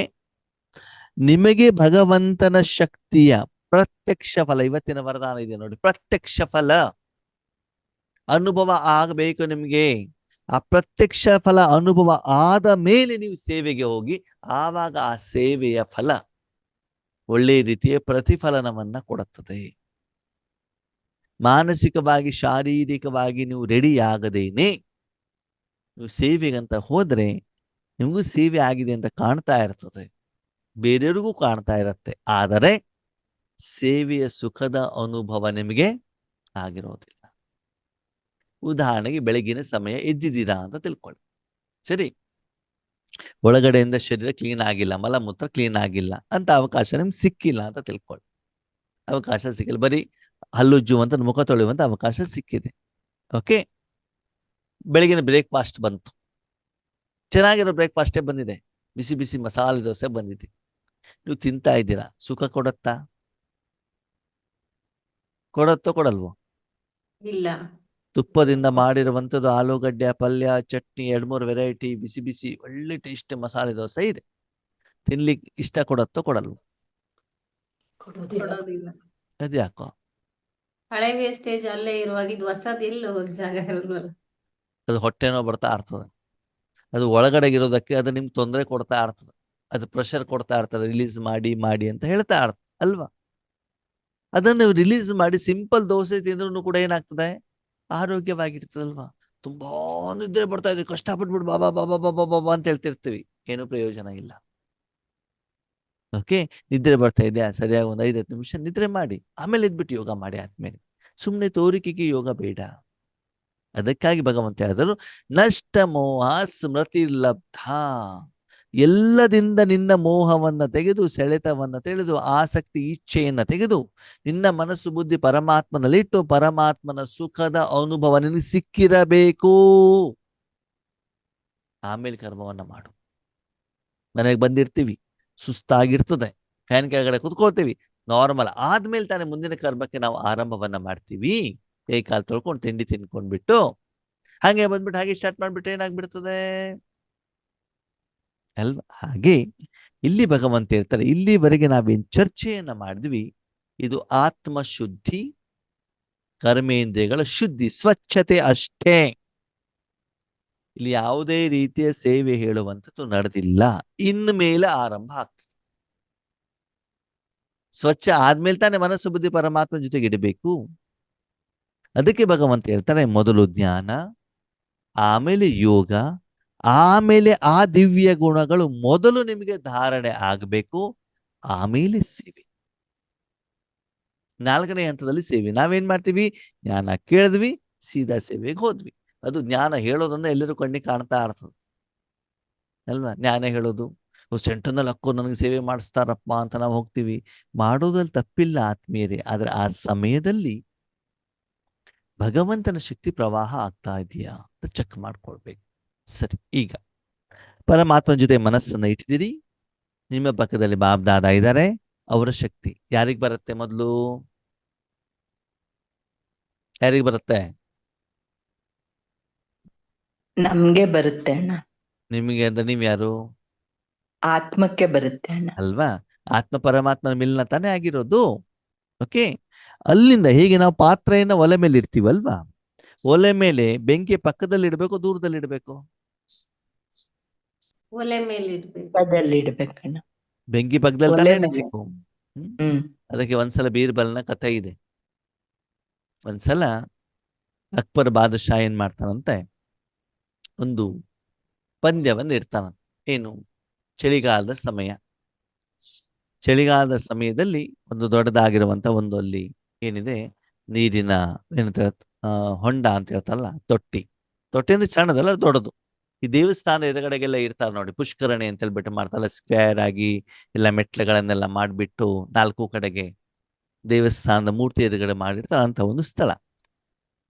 ನಿಮಗೆ ಭಗವಂತನ ಶಕ್ತಿಯ ಪ್ರತ್ಯಕ್ಷ ಫಲ, ಇವತ್ತಿನ ವರದಾನ ಇದೆ ನೋಡಿ, ಪ್ರತ್ಯಕ್ಷ ಫಲ ಅನುಭವ ಆಗಬೇಕು ನಿಮ್ಗೆ. ಆ ಪ್ರತ್ಯಕ್ಷ ಫಲ ಅನುಭವ ಆದ ಮೇಲೆ ನೀವು ಸೇವೆಗೆ ಹೋಗಿ, ಆವಾಗ ಆ ಸೇವೆಯ ಫಲ ಒಳ್ಳೆಯ ರೀತಿಯ ಪ್ರತಿಫಲನವನ್ನ ಕೊಡುತ್ತದೆ. ಮಾನಸಿಕವಾಗಿ, ಶಾರೀರಿಕವಾಗಿ ನೀವು ರೆಡಿ ಆಗದೇನೆ ನೀವು ಸೇವೆಗಂತ ಹೋದ್ರೆ ನಿಮಗೂ ಸೇವೆ ಆಗಿದೆ ಅಂತ ಕಾಣ್ತಾ ಇರ್ತದೆ, ಬೇರೆಯವ್ರಿಗೂ ಕಾಣ್ತಾ ಇರತ್ತೆ. ಆದರೆ ಸೇವೆಯ ಸುಖದ ಅನುಭವ ನಿಮಗೆ ಆಗಿರೋದಿಲ್ಲ. ಉದಾಹರಣೆಗೆ ಬೆಳಗಿನ ಸಮಯ ಎದ್ದಿದ್ದೀರಾ ಅಂತ ತಿಳ್ಕೊಳ್ಳಿ, ಸರಿ? ಒಳಗಡೆಯಿಂದ ಶರೀರ ಕ್ಲೀನ್ ಆಗಿಲ್ಲ, ಮಲಮೂತ್ರ ಕ್ಲೀನ್ ಆಗಿಲ್ಲ ಅಂತ ಅವಕಾಶ ನಿಮ್ಗೆ ಸಿಕ್ಕಿಲ್ಲ ಅಂತ ತಿಳ್ಕೊಳ್ಳಿ. ಅವಕಾಶ ಸಿಕ್ಕಿಲ್ಲ, ಬರೀ ಹಲ್ಲುಜ್ಜುವಂತ, ಮುಖ ತೊಳೆಯುವಂತ ಅವಕಾಶ ಸಿಕ್ಕಿದೆ. ಓಕೆ, ಬೆಳಗಿನ ಬ್ರೇಕ್ಫಾಸ್ಟ್ ಬಂತು, ಚೆನ್ನಾಗಿರೋ ಬ್ರೇಕ್ಫಾಸ್ಟೇ ಬಂದಿದೆ, ಬಿಸಿ ಬಿಸಿ ಮಸಾಲೆ ದೋಸೆ ಬಂದಿದೆ, ನೀವು ತಿಂತಾ ಇದ್ದೀರಾ. ಸುಖ ಕೊಡತ್ತಾ? ಕೊಡತ್ತೋ ಕೊಡಲ್ವೋ? ಇಲ್ಲ. ತುಪ್ಪದಿಂದ ಮಾಡಿರುವಂಥದ್ದು ಆಲೂಗಡ್ಡೆ ಪಲ್ಯ, ಚಟ್ನಿ, 2-3 ವೆರೈಟಿ, ಬಿಸಿ ಬಿಸಿ ಒಳ್ಳೆ ಟೇಸ್ಟ್ ಮಸಾಲೆ ದೋಸೆ ಇದೆ. ತಿನ್ಲಿಕ್ಕೆ ಇಷ್ಟ ಕೊಡತ್ತೋ ಕೊಡಲ್ವೋ? ಕೊಡೋದಿಲ್ಲ. ಅದ್ಯಾಕೋ? ಹಳೆ ವೇಸ್ಟೇಜ್ ಅಲ್ಲೇ ಇರುವಾಗ ಇದು ಹೊಸದು ಎಲ್ಲಿ ಹೋಗಿ ಜಾಗ ಇರಲ್ವಲ್ಲ. ಅದು ಹೊಟ್ಟೆನೋ ಬರ್ತಾ ಇರ್ತದೆ, ಅದು ಒಳಗಡೆಗಿರೋದಕ್ಕೆ ಅದು ನಿಮ್ಗೆ ತೊಂದರೆ ಕೊಡ್ತಾ ಇರ್ತದೆ, ಅದು ಪ್ರೆಷರ್ ಕೊಡ್ತಾ ಇರ್ತದೆ, ರಿಲೀಸ್ ಮಾಡಿ ಮಾಡಿ ಅಂತ ಹೇಳ್ತಾ ಇರ್ತದೆ ಅಲ್ವಾ? ಅದನ್ನು ರಿಲೀಸ್ ಮಾಡಿ ಸಿಂಪಲ್ ದೋಸೆ ತಿಂದ್ರೂ ಕೂಡ ಏನಾಗ್ತದೆ? ಆರೋಗ್ಯವಾಗಿರ್ತದಲ್ವಾ? ತುಂಬಾ ನಿದ್ರೆ ಬರ್ತಾ ಇದೆ, ಕಷ್ಟಪಟ್ಬಿಟ್ಟು ಬಾಬಾ ಬಾಬಾ ಬಾಬಾ ಬಾಬಾ ಅಂತ ಹೇಳ್ತಿರ್ತೀವಿ, ಏನು ಪ್ರಯೋಜನ ಇಲ್ಲ. ಓಕೆ, ನಿದ್ರೆ ಬರ್ತಾ ಇದೆಯಾ? ಸರಿಯಾಗಿ ಒಂದು 5-10 ನಿಮಿಷ ನಿದ್ರೆ ಮಾಡಿ, ಆಮೇಲೆ ಎದ್ಬಿಟ್ಟು ಯೋಗ ಮಾಡಿ. ಆದ್ಮೇಲೆ ಸುಮ್ಮನೆ ತೋರಿಕೆಗೆ ಯೋಗ ಬೇಡ. ಅದಕ್ಕಾಗಿ ಭಗವಂತ ಹೇಳಿದರು, ನಷ್ಟ ಮೋಹ ಸ್ಮೃತಿ ಲಬ್ಧ. ಎಲ್ಲದಿಂದ ನಿನ್ನ ಮೋಹವನ್ನ ತೆಗೆದು, ಸೆಳೆತವನ್ನ ತೆಗೆದು, ಆಸಕ್ತಿ ಇಚ್ಛೆಯನ್ನ ತೆಗೆದು, ನಿನ್ನ ಮನಸ್ಸು ಬುದ್ಧಿ ಪರಮಾತ್ಮನಲ್ಲಿಟ್ಟು ಪರಮಾತ್ಮನ ಸುಖದ ಅನುಭವ ನಿನಗೆ ಸಿಕ್ಕಿರಬೇಕು. ಆಮೇಲೆ ಕರ್ಮವನ್ನ ಮಾಡು. ಮನೆಗೆ ಬಂದಿರ್ತೀವಿ, ಸುಸ್ತಾಗಿರ್ತದೆ, ಫ್ಯಾನ್ ಕೆಳಗಡೆ ಕುತ್ಕೊಳ್ತೀವಿ, ನಾರ್ಮಲ್ ಆದ್ಮೇಲೆ ತಾನೇ ಮುಂದಿನ ಕರ್ಮಕ್ಕೆ ನಾವು ಆರಂಭವನ್ನ ಮಾಡ್ತೀವಿ. ಕೈ ಕಾಲು ತೊಳ್ಕೊಂಡು ತಿಂಡಿ ತಿನ್ಕೊಂಡ್ಬಿಟ್ಟು ಹಾಗೆ ಬಂದ್ಬಿಟ್ಟು ಹಾಗೆ ಸ್ಟಾರ್ಟ್ ಮಾಡ್ಬಿಟ್ಟು ಏನಾಗ್ಬಿಡ್ತದೆ ಅಲ್ವಾ? ಹಾಗೆ ಇಲ್ಲಿ ಭಗವಂತ ಇರ್ತಾರೆ. ಇಲ್ಲಿವರೆಗೆ ನಾವೇನ್ ಚರ್ಚೆಯನ್ನ ಮಾಡಿದ್ವಿ, ಇದು ಆತ್ಮಶುದ್ಧಿ, ಕರ್ಮೇಂದ್ರಿಯಗಳ ಶುದ್ಧಿ, ಸ್ವಚ್ಛತೆ ಅಷ್ಟೇ. ಇಲ್ಲಿ ಯಾವುದೇ ರೀತಿಯ ಸೇವೆ ಹೇಳುವಂಥದ್ದು ನಡೆದಿಲ್ಲ. ಇನ್ನು ಮೇಲೆ ಆರಂಭ ಆಗ್ತದೆ. ಸ್ವಚ್ಛ ಆದ್ಮೇಲೆ ತಾನೇ ಮನಸ್ಸು ಬುದ್ಧಿ ಪರಮಾತ್ಮ ಜೊತೆಗೆ ಇಡಬೇಕು. ಅದಕ್ಕೆ ಭಗವಂತ ಹೇಳ್ತಾರೆ, ಮೊದಲು ಜ್ಞಾನ, ಆಮೇಲೆ ಯೋಗ, ಆಮೇಲೆ ಆ ದಿವ್ಯ ಗುಣಗಳು ಮೊದಲು ನಿಮಗೆ ಧಾರಣೆ ಆಗಬೇಕು, ಆಮೇಲೆ ಸೇವೆ. 4ನೇ ಹಂತದಲ್ಲಿ ಸೇವೆ. ನಾವೇನ್ ಮಾಡ್ತೀವಿ? ಜ್ಞಾನ ಕೇಳಿದ್ವಿ, ಸೀದಾ ಸೇವೆಗೆ ಹೋದ್ವಿ. ಅದು ಜ್ಞಾನ ಹೇಳೋದನ್ನ ಎಲ್ಲರೂ ಕಣ್ಣಿಗೆ ಕಾಣ್ತಾ ಇರ್ತದೆ ಅಲ್ವಾ? ಜ್ಞಾನ ಹೇಳೋದು, ಸೆಂಟರ್ನಲ್ಲಿ ಅಕ್ಕೋ ನನಗೆ ಸೇವೆ ಮಾಡಿಸ್ತಾರಪ್ಪ ಅಂತ ನಾವು ಹೋಗ್ತೀವಿ. ಮಾಡೋದ್ರಲ್ಲಿ ತಪ್ಪಿಲ್ಲ ಆತ್ಮೀಯರೇ. ಆದ್ರೆ ಆ ಸಮಯದಲ್ಲಿ ಭಗವಂತನ ಶಕ್ತಿ ಪ್ರವಾಹ ಆಗ್ತಾ ಇದೆಯಾ ಅಂತ ಚೆಕ್ ಮಾಡ್ಕೊಳ್ಬೇಕು. ಸರಿ, ಈಗ ಪರಮಾತ್ಮನ ಜೊತೆ ಮನಸ್ಸನ್ನ ಇಟ್ಟಿದ್ದೀರಿ. ನಿಮ್ಮ ಪಕ್ಕದಲ್ಲಿ ಬಾಬ್ ದಾದಾ ಇದ್ದಾರೆ. ಅವರ ಶಕ್ತಿ ಯಾರಿಗ್ ಬರುತ್ತೆ? ಮೊದಲು ಯಾರಿಗ್ ಬರುತ್ತೆ? ನಮ್ಗೆ ಬರುತ್ತೆ ಅಣ್ಣ. ನಿಮಗೆ ಅಂದ್ರೆ ನೀವ್ ಯಾರು? ಆತ್ಮಕ್ಕೆ ಬರುತ್ತೆ ಅಣ್ಣ. ಅಲ್ವಾ? ಆತ್ಮ ಪರಮಾತ್ಮನ ಮಿಲನ ತಾನೇ ಆಗಿರೋದು. ಓಕೆ, ಅಲ್ಲಿಂದ ಹೇಗೆ ನಾವು ಪಾತ್ರೆಯನ್ನ ಒಲೆ ಮೇಲೆ ಇಡ್ತೀವಲ್ವಾ, ಒಲೆ ಮೇಲೆ ಬೆಂಕಿ ಪಕ್ಕದಲ್ಲಿ ಇಡಬೇಕು, ದೂರದಲ್ಲಿ ಇಡಬೇಕು? ಒಲೆ ಮೇಲೆ ಇಡ್ಬೇಕು. ಪಕ್ಕದಲ್ಲಿ ಇಡ್ಬೇಕಣ್ಣ. ಬೆಂಕಿ ಪಕ್ಕದಲ್ಲಿ ಒಲೆ ತಾನೇ ಮೇಲೆ. ಇಡಬೇಕು. ಅದಕ್ಕೆ ಒಂದ್ಸಲ ಬೀರ್ಬಲ್ನ ಕಥೆ ಇದೆ. ಒಂದ್ಸಲ ಅಕ್ಬರ್ ಬಾದಶಾ ಏನ್ ಮಾಡ್ತಾನಂತೆ, ಒಂದು ಪಂದ್ಯವನ್ನು ಇಡ್ತಾನ. ಏನು? ಚಳಿಗಾಲದ ಸಮಯ. ಚಳಿಗಾಲದ ಸಮಯದಲ್ಲಿ ಒಂದು ದೊಡ್ಡದಾಗಿರುವಂತ ಒಂದು ಅಲ್ಲಿ ಏನಿದೆ, ನೀರಿನ ಏನಂತಾರೆ, ಹೊಂಡ ಅಂತ ಹೇಳ್ತಾರಲ್ಲ, ತೊಟ್ಟಿ. ತೊಟ್ಟಿ ಅಂದ್ರೆ ಸಣ್ಣದಲ್ಲ, ದೊಡ್ಡದು. ಈ ದೇವಸ್ಥಾನ ಎದುರುಗಡೆಗೆಲ್ಲ ಇರ್ತಾರೆ ನೋಡಿ, ಪುಷ್ಕರಣಿ ಅಂತ ಹೇಳ್ಬಿಟ್ಟು ಮಾಡ್ತಾರಲ್ಲ, ಸ್ಕ್ವೇರ್ ಆಗಿ ಎಲ್ಲ ಮೆಟ್ಲುಗಳನ್ನೆಲ್ಲ ಮಾಡಿಬಿಟ್ಟು 4 ಕಡೆಗೆ ದೇವಸ್ಥಾನದ ಮೂರ್ತಿ ಎದುರುಗಡೆ ಮಾಡಿರ್ತಾರೆ ಅಂತ ಒಂದು ಸ್ಥಳ.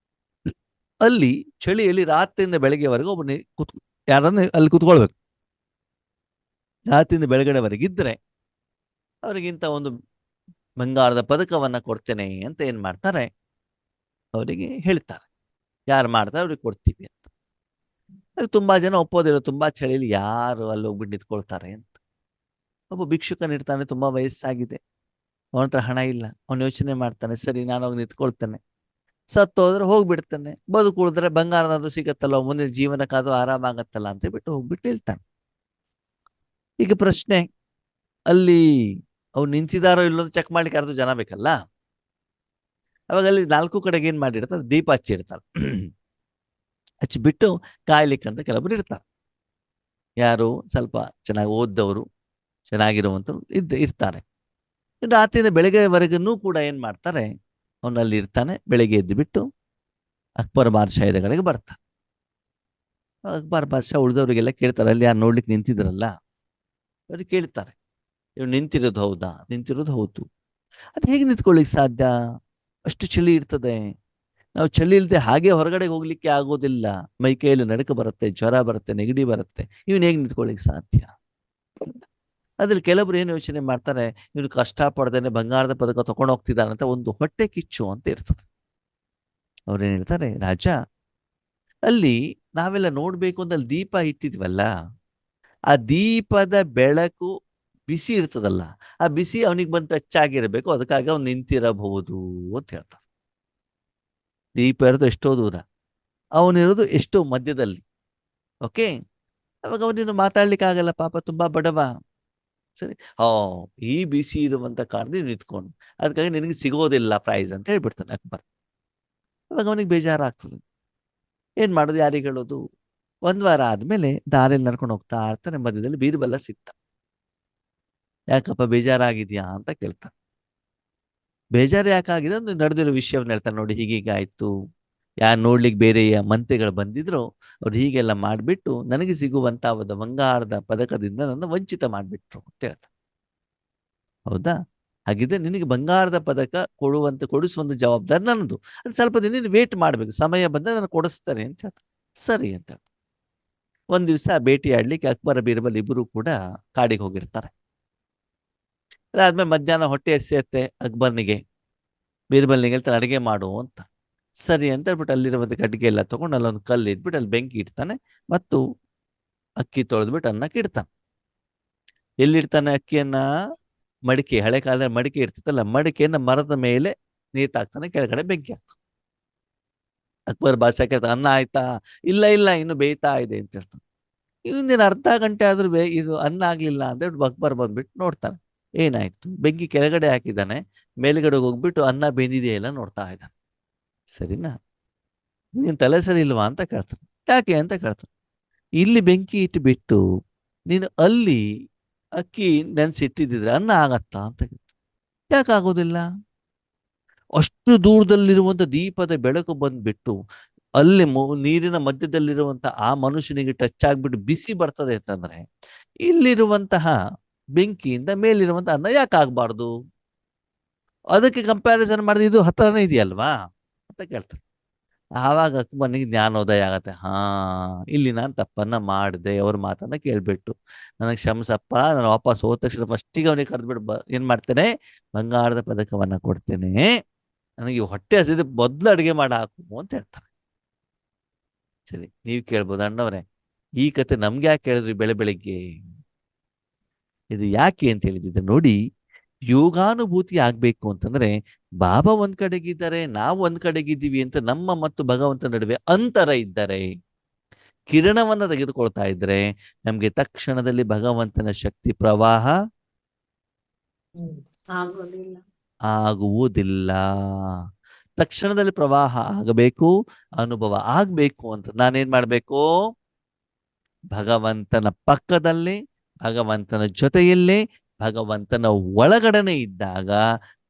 ಅಲ್ಲಿ ಚಳಿಯಲ್ಲಿ ರಾತ್ರಿಯಿಂದ ಬೆಳಗ್ಗೆವರೆಗೂ ಒಬ್ಬ ಯಾರನ್ನ ಅಲ್ಲಿ ಕುತ್ಕೊಳ್ಬೇಕು. ರಾತ್ರಿಯಿಂದ ಬೆಳಗಡೆವರೆಗೆ ಇದ್ರೆ ಅವರಿಗಿಂತ ಒಂದು ಬಂಗಾರದ ಪದಕವನ್ನ ಕೊಡ್ತೇನೆ ಅಂತ ಏನ್ ಮಾಡ್ತಾರೆ, ಅವರಿಗೆ ಹೇಳ್ತಾರೆ. ಯಾರು ಮಾಡ್ತಾರೆ ಅವ್ರಿಗೆ ಕೊಡ್ತೀವಿ ಅಂತ. ತುಂಬಾ ಜನ ಒಪ್ಪೋದಿಲ್ಲ, ತುಂಬಾ ಚಳಿಲಿ ಯಾರು ಅಲ್ಲಿ ಹೋಗ್ಬಿಟ್ಟು ನಿಂತ್ಕೊಳ್ತಾರೆ ಅಂತ. ಒಬ್ಬ ಭಿಕ್ಷುಕನಿರ್ತಾನೆ, ತುಂಬಾ ವಯಸ್ಸಾಗಿದೆ, ಅವನ ಹತ್ರ ಹಣ ಇಲ್ಲ. ಅವನು ಯೋಚನೆ ಮಾಡ್ತಾನೆ, ಸರಿ ನಾನು ಹೋಗಿ ನಿಂತ್ಕೊಳ್ತೇನೆ, ಸತ್ತೋದ್ರೆ ಹೋಗ್ಬಿಡ್ತಾನೆ, ಬದುಕುಳಿದ್ರೆ ಬಂಗಾರನಾದ್ರೂ ಸಿಗತ್ತಲ್ಲ, ಮುಂದಿನ ಜೀವನಕ್ಕಾದ್ರೂ ಆರಾಮಾಗತ್ತಲ್ಲ ಅಂತ ಬಿಟ್ಟು ಹೋಗ್ಬಿಟ್ಟು ಹೇಳ್ತಾನೆ. ಈಗ ಪ್ರಶ್ನೆ, ಅಲ್ಲಿ ಅವ್ರು ನಿಂತಿದಾರೋ ಇಲ್ಲೋ ಚೆಕ್ ಮಾಡ್ಲಿಕ್ಕೆ ಯಾರ್ದು ಜನ ಬೇಕಲ್ಲ. ಅವಾಗ ಅಲ್ಲಿ 4 ಕಡೆಗೆ ಏನ್ ಮಾಡಿರ್ತಾರೆ, ದೀಪ ಹಚ್ಚಿರ್ತಾರೆ. ಹಚ್ಚಿಬಿಟ್ಟು ಕಾಯ್ಲಿಕ್ಕಂತ ಕೆಲವರು ಇರ್ತಾರೆ. ಯಾರು ಸ್ವಲ್ಪ ಚೆನ್ನಾಗಿ ಓದ್ದವರು, ಚೆನ್ನಾಗಿರುವಂತವ್ರು ಇರ್ತಾರೆ. ರಾತ್ರಿಯಿಂದ ಬೆಳಗ್ಗೆವರೆಗೂ ಕೂಡ ಏನ್ ಮಾಡ್ತಾರೆ, ಅವನಲ್ಲಿ ಇರ್ತಾನೆ. ಬೆಳಗ್ಗೆ ಎದ್ದು ಬಿಟ್ಟು ಅಕ್ಬರ್ ಬಾದ್ಶಾ ಎದುರುಗಡೆಗೆ ಬರ್ತಾನೆ. ಅಕ್ಬರ್ ಬಾದ್ಶಾ ಉಳಿದವರಿಗೆಲ್ಲ ಕೇಳ್ತಾರೆ, ಅಲ್ಲಿ ಯಾರು ನೋಡ್ಲಿಕ್ಕೆ ನಿಂತಿದ್ರಲ್ಲ ಅವ್ರಿಗೆ ಕೇಳ್ತಾರೆ, ಇವ್ರು ನಿಂತಿರೋದು ಹೌದಾ? ನಿಂತಿರೋದು ಹೌದು. ಅದು ಹೇಗೆ ನಿಂತ್ಕೊಳ್ಳಿಕ್ ಸಾಧ್ಯ? ಅಷ್ಟು ಚಳಿ ಇರ್ತದೆ, ನಾವು ಚಳಿ ಇಲ್ಲದೆ ಹಾಗೆ ಹೊರಗಡೆ ಹೋಗ್ಲಿಕ್ಕೆ ಆಗೋದಿಲ್ಲ, ಮೈ ಕೈಯಲ್ಲಿ ನಡುಕ ಬರುತ್ತೆ, ಜ್ವರ ಬರುತ್ತೆ, ನೆಗಡಿ ಬರುತ್ತೆ, ಇವನ್ ಹೇಗೆ ನಿಂತ್ಕೊಳ್ಳಿಕ್ ಸಾಧ್ಯ? ಅದ್ರಲ್ಲಿ ಕೆಲವರು ಏನು ಯೋಚನೆ ಮಾಡ್ತಾರೆ, ಇವನು ಕಷ್ಟ ಪಡ್ದೇನೆ ಬಂಗಾರದ ಪದಕ ತಗೊಂಡು ಹೋಗ್ತಿದ್ದಾನಂತ ಒಂದು ಹೊಟ್ಟೆ ಕಿಚ್ಚು ಅಂತ ಇರ್ತದೆ. ಅವ್ರೇನ್ ಹೇಳ್ತಾರೆ, ರಾಜ ಅಲ್ಲಿ ನಾವೆಲ್ಲ ನೋಡ್ಬೇಕು ಅಂತ ಅಲ್ಲಿ ದೀಪ ಇಟ್ಟಿದ್ವಲ್ಲ, ಆ ದೀಪದ ಬೆಳಕು ಬಿಸಿ ಇರ್ತದಲ್ಲ, ಆ ಬಿಸಿ ಅವನಿಗೆ ಬಂದು ಟಚ್ ಆಗಿರ್ಬೇಕು, ಅದಕ್ಕಾಗಿ ಅವ್ನು ನಿಂತಿರಬಹುದು ಅಂತ ಹೇಳ್ತಾರೆ. ದೀಪ ಇರೋದು ಎಷ್ಟೋ ದೂರ, ಅವನಿರೋದು ಎಷ್ಟೋ ಮಧ್ಯದಲ್ಲಿ. ಓಕೆ, ಅವಾಗ ಅವನಿನ್ನು ಮಾತಾಡ್ಲಿಕ್ಕೆ ಆಗಲ್ಲ, ಪಾಪ ತುಂಬಾ ಬಡವ. ಸರಿ, ಈ ಬಿಸಿ ಇರುವಂತ ಕಾರಣದಿಂದ ನಿಂತ್ಕೊಂಡು, ಅದಕ್ಕಾಗಿ ನಿನಗೆ ಸಿಗೋದಿಲ್ಲ ಪ್ರೈಸ್ ಅಂತ ಹೇಳ್ಬಿಡ್ತಾನೆ ಅಕ್ಬರ್. ಅವಾಗ ಅವನಿಗೆ ಬೇಜಾರಾಗ್ತದೆ. ಏನ್ ಮಾಡೋದು, ಯಾರಿಗೆ ಹೇಳೋದು? 1 ವಾರ ಆದ್ಮೇಲೆ ದಾರಿಯಲ್ಲಿ ನಡ್ಕೊಂಡು ಹೋಗ್ತಾ ಇರ್ತಾನೆ, ಮಧ್ಯದಲ್ಲಿ ಬೀರ್ಬಲ ಸಿಗ್ತ. ಯಾಕಪ್ಪ ಬೇಜಾರಾಗಿದ್ಯಾ ಅಂತ ಕೇಳ್ತಾನೆ. ಬೇಜಾರು ಯಾಕಾಗಿದೆ ಅಂದ್ರೆ ನಡೆದಿರೋ ವಿಷಯವನ್ನ ಹೇಳ್ತಾನೆ, ನೋಡಿ ಹೀಗೀಗಾಯ್ತು, ಯಾರು ನೋಡ್ಲಿಕ್ಕೆ ಬೇರೆ ಮಂತ್ರಿಗಳು ಬಂದಿದ್ರು, ಅವ್ರು ಹೀಗೆಲ್ಲ ಮಾಡ್ಬಿಟ್ಟು ನನಗೆ ಸಿಗುವಂತ ಒಂದು ಬಂಗಾರದ ಪದಕದಿಂದ ನನ್ನ ವಂಚಿತ ಮಾಡ್ಬಿಟ್ರು ಅಂತ ಹೇಳ್ತಾರೆ. ಹೌದಾ? ಹಾಗಿದ್ರೆ ನಿನಗೆ ಬಂಗಾರದ ಪದಕ ಕೊಡಿಸುವಂತ ಜವಾಬ್ದಾರಿ ನನ್ನದು. ಅದು ಸ್ವಲ್ಪ ದಿನ ವೇಟ್ ಮಾಡ್ಬೇಕು, ಸಮಯ ಬಂದ ನಾನು ಕೊಡಿಸ್ತಾರೆ ಅಂತ ಹೇಳ್ತಾರೆ. ಸರಿ ಅಂತ. ಒಂದ್ ದಿವಸ ಭೇಟಿ ಆಡ್ಲಿಕ್ಕೆ ಅಕ್ಬರ ಬೀರ್ಬಲ್ ಇಬ್ಬರು ಕೂಡ ಕಾಡಿಗೆ ಹೋಗಿರ್ತಾರೆ. ಅದಾದ್ಮೇಲೆ ಮಧ್ಯಾಹ್ನ ಹೊಟ್ಟೆ ಎಸೆಯುತ್ತೆ ಅಕ್ಬರ್ನಿಗೆ. ಬೀರ್ಬಲ್ನಿಗೆ ಹೇಳ್ತಾರೆ, ಅಡಿಗೆ ಮಾಡು ಅಂತ. ಸರಿ ಅಂತ ಹೇಳ್ಬಿಟ್ಟು ಅಲ್ಲಿರುವಂತ ಕಟ್ಟಿಗೆ ಎಲ್ಲ ತಗೊಂಡು ಅಲ್ಲೊಂದು ಕಲ್ಲು ಇಟ್ಬಿಟ್ಟು ಅಲ್ಲಿ ಬೆಂಕಿ ಇಡ್ತಾನೆ ಮತ್ತು ಅಕ್ಕಿ ತೊಳೆದ್ಬಿಟ್ಟು ಅನ್ನಕ್ಕೆ ಇಡ್ತಾನೆ. ಎಲ್ಲಿಡ್ತಾನೆ ಅಕ್ಕಿಯನ್ನ? ಮಡಿಕೆ, ಹಳೆ ಕಾಲದಲ್ಲಿ ಮಡಿಕೆ ಇರ್ತಿತ್ತಲ್ಲ, ಮಡಿಕೆಯನ್ನ ಮರದ ಮೇಲೆ ನೇತಾಕ್ತಾನೆ, ಕೆಳಗಡೆ ಬೆಂಕಿ ಹಾಕ್ತಾನೆ. ಅಕ್ಬರ್ ಬಾದ್ಶಾ ಕೇಳ್ತಾನೆ, ಅನ್ನ ಆಯ್ತಾ? ಇಲ್ಲ ಇಲ್ಲ, ಇನ್ನು ಬೇಯ್ತಾ ಇದೆ ಅಂತ ಹೇಳ್ತಾನೆ. ಇನ್ನೇನು ಅರ್ಧ ಗಂಟೆ ಆದ್ರೂ ಇದು ಅನ್ನ ಆಗ್ಲಿಲ್ಲ ಅಂತ ಹೇಳ್ಬಿಟ್ಟು ಅಕ್ಬರ್ ಬಂದ್ಬಿಟ್ಟು ನೋಡ್ತಾನೆ. ಏನಾಯ್ತು? ಬೆಂಕಿ ಕೆಳಗಡೆ ಹಾಕಿದ್ದಾನೆ, ಮೇಲ್ಗಡೆ ಹೋಗ್ಬಿಟ್ಟು ಅನ್ನ ಬೆಂದಿದೆಯಲ್ಲ ನೋಡ್ತಾ ಇದ್ದಾನೆ. ಸರಿನಾ? ನೀನ್ ತಲೆ ಸರಿ ಇಲ್ವಾ ಅಂತ ಕೇಳ್ತಾನೆ. ಯಾಕೆ ಅಂತ ಕೇಳ್ತಾನೆ. ಇಲ್ಲಿ ಬೆಂಕಿ ಇಟ್ಟು ನೀನು ಅಲ್ಲಿ ಅಕ್ಕಿ ನೆನ್ಸಿಟ್ಟಿದ್ರೆ ಅನ್ನ ಆಗತ್ತಾ ಅಂತ ಕೇಳ್ತಾನೆ. ಯಾಕೆ ಆಗೋದಿಲ್ಲ? ಅಷ್ಟು ದೂರದಲ್ಲಿರುವಂತ ದೀಪದ ಬೆಳಕು ಬಂದ್ಬಿಟ್ಟು ಅಲ್ಲಿ ನೀರಿನ ಮಧ್ಯದಲ್ಲಿರುವಂತ ಆ ಮನುಷ್ಯನಿಗೆ ಟಚ್ ಆಗ್ಬಿಟ್ಟು ಬಿಸಿ ಬರ್ತದೆ ಅಂತಂದ್ರೆ ಇಲ್ಲಿರುವಂತಹ ಬೆಂಕಿಯಿಂದ ಮೇಲಿರುವಂತ ಅನ್ನ ಯಾಕೆ ಆಗ್ಬಾರ್ದು? ಅದಕ್ಕೆ ಕಂಪ್ಯಾರಿಸನ್ ಮಾಡಿದ್ರೆ ಇದು ಹತ್ರನೇ ಇದೆಯಲ್ವಾ ಅಂತ ಕೇಳ್ತಾರೆ. ಆವಾಗ ಅಕ್ಬರ್ನಿಗೆ ಜ್ಞಾನೋದಯ ಆಗತ್ತೆ. ಇಲ್ಲಿ ನಾನು ತಪ್ಪನ್ನ ಮಾಡಿದೆ, ಅವ್ರ ಮಾತನ್ನ ಕೇಳ್ಬಿಟ್ಟು ನನಗೆ ಕ್ಷಮಿಸಪ್ಪ, ನಾನು ವಾಪಸ್ ಹೋದ ತಕ್ಷಣ ಫಸ್ಟಿಗೆ ಅವನಿಗೆ ಕರೆದ್ಬಿಟ್ಟು ಏನ್ ಮಾಡ್ತೇನೆ, ಬಂಗಾರದ ಪದಕವನ್ನ ಕೊಡ್ತೇನೆ, ನನಗೆ ಹೊಟ್ಟೆ ಹಸಿದ ಮೊದ್ಲು ಅಡಿಗೆ ಮಾಡ ಹಾಕು ಅಂತ ಹೇಳ್ತಾರೆ. ಸರಿ, ನೀವ್ ಕೇಳ್ಬೋದು, ಅಣ್ಣವ್ರೆ ಈ ಕತೆ ನಮ್ಗೆ ಯಾಕೆ ಹೇಳಿದ್ರಿ ಬೆಳಿಗ್ಗೆ? ಇದು ಯಾಕೆ ಅಂತ ಹೇಳಿದ್ರೆ ನೋಡಿ, ಯೋಗಾನುಭೂತಿ ಆಗ್ಬೇಕು ಅಂತಂದ್ರೆ ಬಾಬಾ ಒಂದ್ ಕಡೆಗಿದ್ದಾರೆ, ನಾವು ಒಂದ್ ಕಡೆಗಿದ್ದೀವಿ ಅಂತ ನಮ್ಮ ಮತ್ತು ಭಗವಂತನ ನಡುವೆ ಅಂತರ ಇದ್ದರೆ, ಕಿರಣವನ್ನ ತೆಗೆದುಕೊಳ್ತಾ ಇದ್ರೆ ನಮ್ಗೆ ತಕ್ಷಣದಲ್ಲಿ ಭಗವಂತನ ಶಕ್ತಿ ಪ್ರವಾಹ ಆಗುವುದಿಲ್ಲ. ತಕ್ಷಣದಲ್ಲಿ ಪ್ರವಾಹ ಆಗಬೇಕು, ಅನುಭವ ಆಗ್ಬೇಕು ಅಂತ ನಾನೇನ್ ಮಾಡ್ಬೇಕು? ಭಗವಂತನ ಪಕ್ಕದಲ್ಲಿ, ಭಗವಂತನ ಜೊತೆಯಲ್ಲೇ, ಭಗವಂತನ ಒಳಗಡೆನೆ ಇದ್ದಾಗ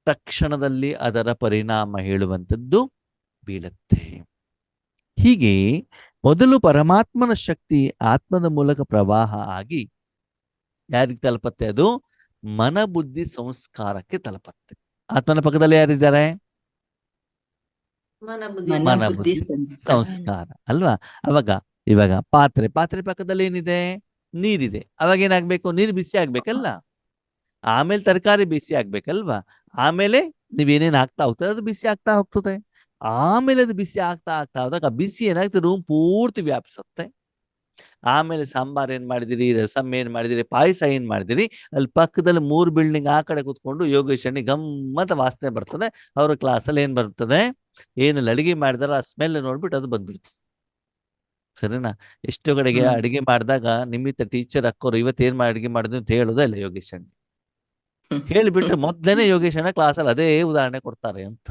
ತಕ್ಷಣದಲ್ಲಿ ಅದರ ಪರಿಣಾಮ ಹೇಳುವಂಥದ್ದು ಬೀಳುತ್ತೆ. ಹೀಗೆ ಮೊದಲು ಪರಮಾತ್ಮನ ಶಕ್ತಿ ಆತ್ಮದ ಮೂಲಕ ಪ್ರವಾಹ ಆಗಿ ಯಾರಿಗೆ ತಲುಪತ್ತೆ? ಅದು ಮನ ಬುದ್ಧಿ ಸಂಸ್ಕಾರಕ್ಕೆ ತಲುಪತ್ತೆ. ಆತ್ಮನ ಪಕ್ಕದಲ್ಲಿ ಯಾರಿದ್ದಾರೆ? ಮನ ಬುದ್ಧಿ ಸಂಸ್ಕಾರ ಅಲ್ವಾ? ಇವಾಗ ಪಾತ್ರೆ ಪಕ್ಕದಲ್ಲಿ ಏನಿದೆ? ನೀರಿದೆ. ಅವಾಗ ಏನಾಗ್ಬೇಕು? ನೀರು ಬಿಸಿ ಆಗ್ಬೇಕಲ್ಲ, ಆಮೇಲೆ ತರಕಾರಿ ಬಿಸಿ ಆಗ್ಬೇಕಲ್ವಾ, ಆಮೇಲೆ ನೀವೇನೇನ್ ಹಾಕ್ತಾ ಹೋಗ್ತದೆ ಅದು ಬಿಸಿ ಆಗ್ತಾ ಹೋಗ್ತದೆ. ಆಮೇಲೆ ಅದು ಬಿಸಿ ಆಗ್ತಾ ಹೋದಾಗ ಬಿಸಿ ಏನಾಗ್ತದೆ? ರೂಮ್ ಪೂರ್ತಿ ವ್ಯಾಪಿಸುತ್ತೆ. ಆಮೇಲೆ ಸಾಂಬಾರ್ ಏನ್ ಮಾಡಿದಿರಿ, ರಸಂ ಏನ್ ಮಾಡಿದಿರಿ, ಪಾಯಸ ಏನ್ ಮಾಡಿದಿರಿ, ಅಲ್ಲಿ ಪಕ್ಕದಲ್ಲಿ 3 ಬಿಲ್ಡಿಂಗ್ ಆ ಕಡೆ ಕೂತ್ಕೊಂಡು ಯೋಗೇಶನಿ ಗಮ್ಮತ್ತ ವಾಸನೆ ಬರ್ತದೆ. ಅವ್ರ ಕ್ಲಾಸಲ್ಲಿ ಏನ್ ಬರ್ತದೆ, ಏನಲ್ಲಿ ಅಡಿಗೆ ಮಾಡಿದಾರ ಆ ಸ್ಮೆಲ್ ನೋಡ್ಬಿಟ್ಟು ಅದು ಬಂದ್ಬಿಡ್ತದೆ. ಸರಿನಾ? ಎಷ್ಟೋ ಕಡೆಗೆ ಅಡಿಗೆ ಮಾಡಿದಾಗ ನಿಮಿತ್ತ ಟೀಚರ್ ಅಕ್ಕೋರು ಇವತ್ತೇನ್ ಅಡಿಗೆ ಮಾಡಿದ್ರು ಅಂತ ಹೇಳೋದೇ ಇಲ್ಲ ಯೋಗೇಶನ್. ಹೇಳಿಬಿಟ್ರೆ ಮೊದ್ಲೇನೆ ಯೋಗೇಶನ ಕ್ಲಾಸಲ್ಲಿ ಅದೇ ಉದಾಹರಣೆ ಕೊಡ್ತಾರೆ ಅಂತ.